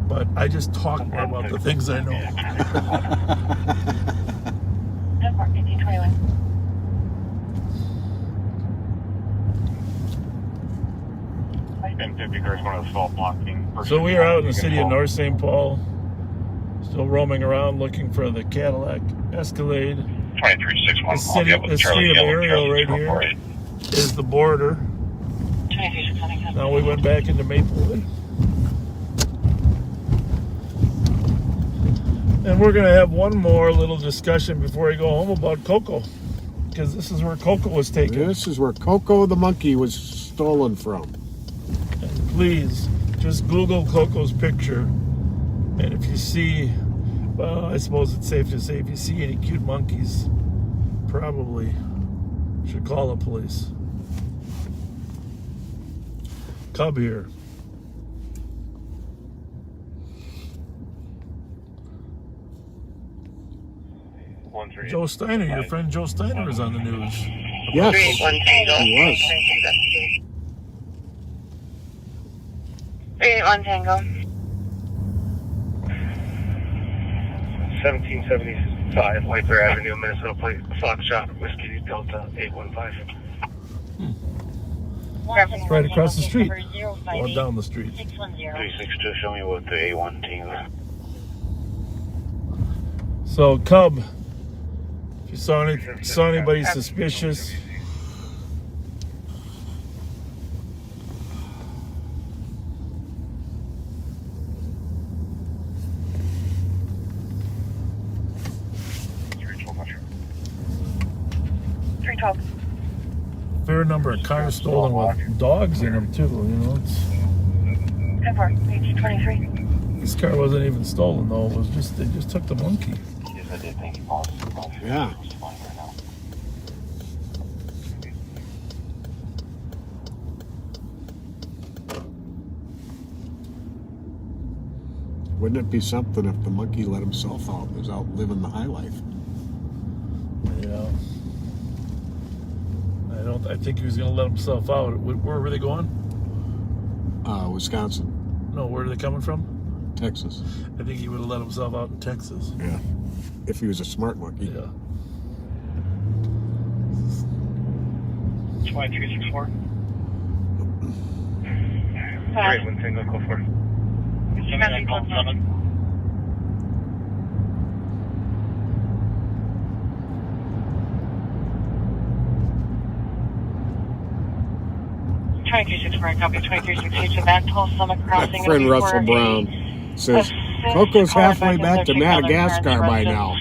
But I just talk more about the things I know. 1821. So we are out in the city of North St. Paul, still roaming around looking for the Cadillac Escalade. 2361. The city of Ariel right here is the border. 2361. Now we went back into Maplewood. And we're going to have one more little discussion before we go home about Coco, because this is where Coco was taken. This is where Coco the monkey was stolen from. And please, just Google Coco's picture, and if you see, well, I suppose it's safe to say if you see any cute monkeys, probably should call the police. Cub here. Joe Steiner, your friend Joe Steiner is on the news. Yes, he was. 381 Tango. 1775 White Bear Avenue, Minnesota plate, Foxtrot, Whiskey Delta 815. Right across the street, or down the street. 362, show me what the A1 team. So, Cub, if you saw anybody suspicious, fair number of cars stolen with dogs in them too. You know, it's. 23. This car wasn't even stolen though. It was just they just took the monkey. Yeah. Wouldn't it be something if the monkey let himself out and was out living the high life? Yeah. I think he was going to let himself out. Where were they going? Wisconsin. No, where are they coming from? Texas. I think he would have let himself out in Texas. Yeah. If he was a smart monkey. Yeah. 2364. Alright, one thing, I'll go for it. Copy 2362, back to Summit Crossing. My friend Russell Brown says Coco's halfway back to Madagascar by now.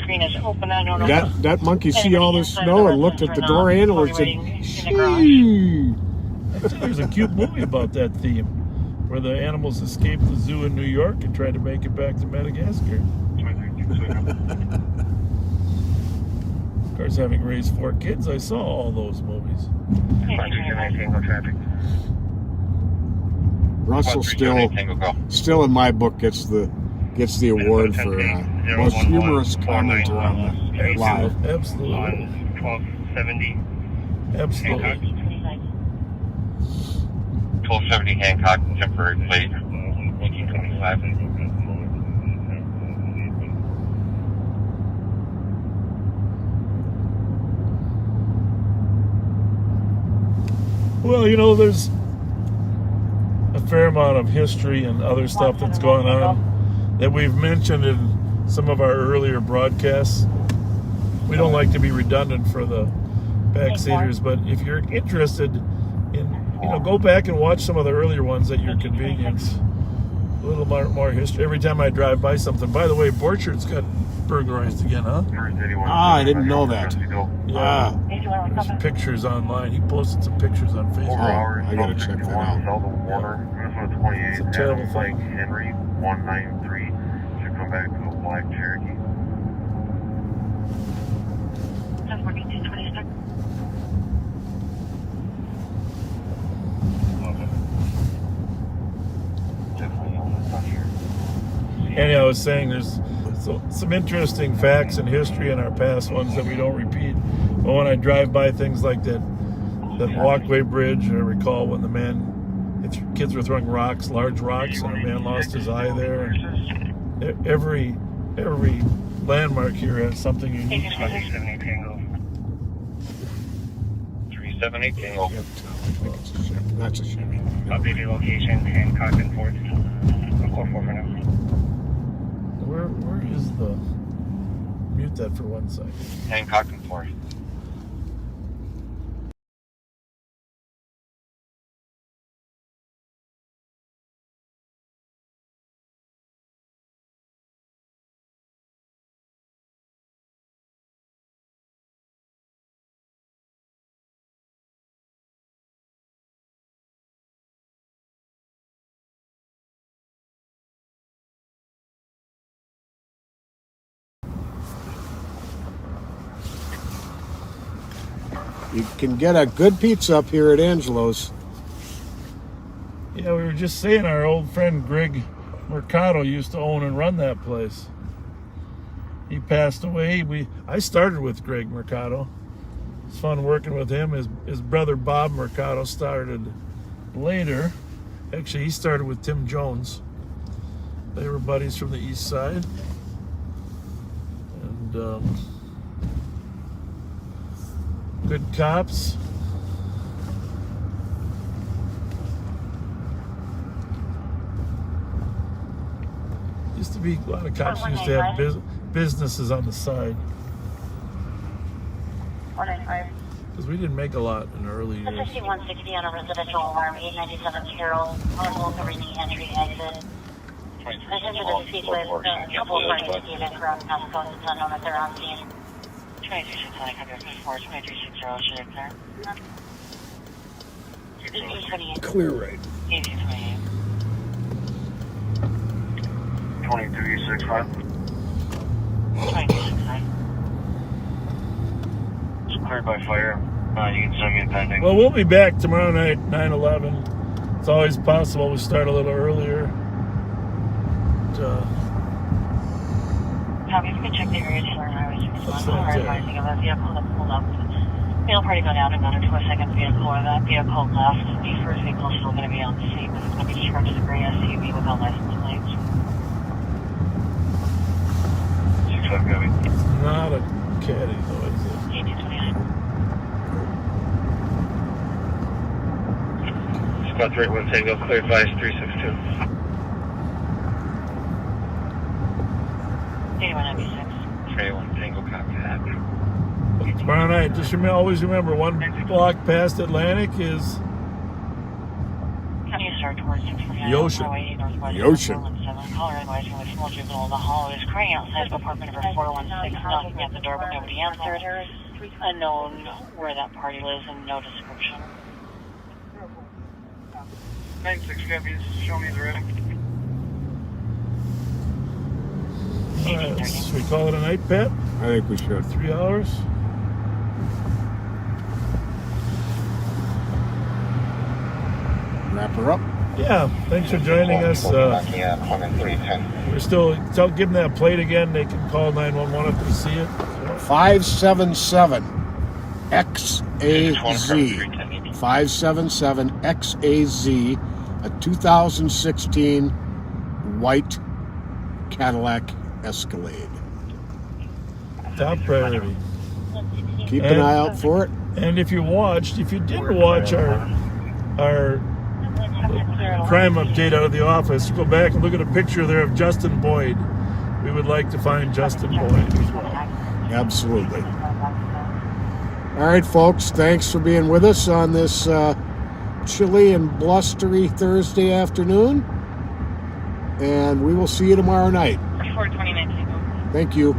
That monkey see all this snow and looked at the door handle and said, "Shee." There's a cute movie about that theme, where the animals escaped the zoo in New York and tried to make it back to Madagascar. Of course, having raised 4 kids, I saw all those movies. Russell still in my book gets the award for most humorous commenter on the live. Absolutely. 1270. Absolutely. 1270 Hancock, temporary plate, 1825. Well, you know, there's a fair amount of history and other stuff that's going on that we've mentioned in some of our earlier broadcasts. We don't like to be redundant for the backseaters, but if you're interested in, go back and watch some of the earlier ones at your convenience. A little more history. Every time I drive by something, by the way, Borchard's got burglarized again, huh? I didn't know that. Yeah. There's pictures online. He posted some pictures on Facebook. I gotta check that out. It's a terrible thing. Henry 193 should come back to a black Cherokee. 104226. Anyhow, I was saying there's some interesting facts in history in our past ones that we don't repeat. But when I drive by things like that walkway bridge, I recall when kids were throwing rocks, large rocks, and a man lost his eye there. And every landmark here has something unique. 378 Tango. 378 Tango. That's a Chevy. Updated location, Hancock and 4th. I'll call 4 for now. Where is the... Mute that for 1 second. Hancock and 4th. You can get a good pizza up here at Angelo's. Yeah, we were just saying our old friend Greg Mercado used to own and run that place. He passed away. I started with Greg Mercado. It's fun working with him. His brother Bob Mercado started later. Actually, he started with Tim Jones. They were buddies from the east side. And good cops. Used to be a lot of cops used to have businesses on the side. 195. Because we didn't make a lot in the early years. 5160 on a residential alarm, 897 Carroll, on covering the entry exit. I attempted to speak with a couple of parties to give it from Mexico. It's unknown if they're on scene. 2360, contact 2360, should it clear? 1828. Clear right. 1828. 2365. 2369. It's cleared by fire. You can still get pending. Well, we'll be back tomorrow night, 9/11. It's always possible we start a little earlier. Tommy, if you can check the area 2 highway 61, or advising of a vehicle that pulled up. Mail party go down and got into a second vehicle, or that vehicle left. The first vehicle is still going to be on the scene, but it's going to be described as a gray SUV without license plates. 65 Gabby. Not a caddy, though, is it? 1829. Squad 31 Tango, cleared by 362. 8196. 31 Tango, copy that. Tomorrow night, just always remember, 1 block past Atlantic is Can you start towards 649? the ocean. The ocean. Caller advising with small juvenile in the hall is crying outside of apartment number 416, knocking at the door, but nobody answered. Unknown where that party lives and no description. 96 Gabby, show me the reading. Alright, should we call it a night, Pat? I think we should. 3 hours? Wrap her up. Yeah, thanks for joining us. We're still, give them that plate again. They can call 911 if they see it. 577 XAZ. 577 XAZ. A 2016 white Cadillac Escalade. Top priority. Keep an eye out for it. And if you didn't watch our crime update out of the office, go back and look at a picture there of Justin Boyd. We would like to find Justin Boyd as well. Absolutely. All right, folks, thanks for being with us on this chilly and blustery Thursday afternoon. And we will see you tomorrow night. 429. Thank you.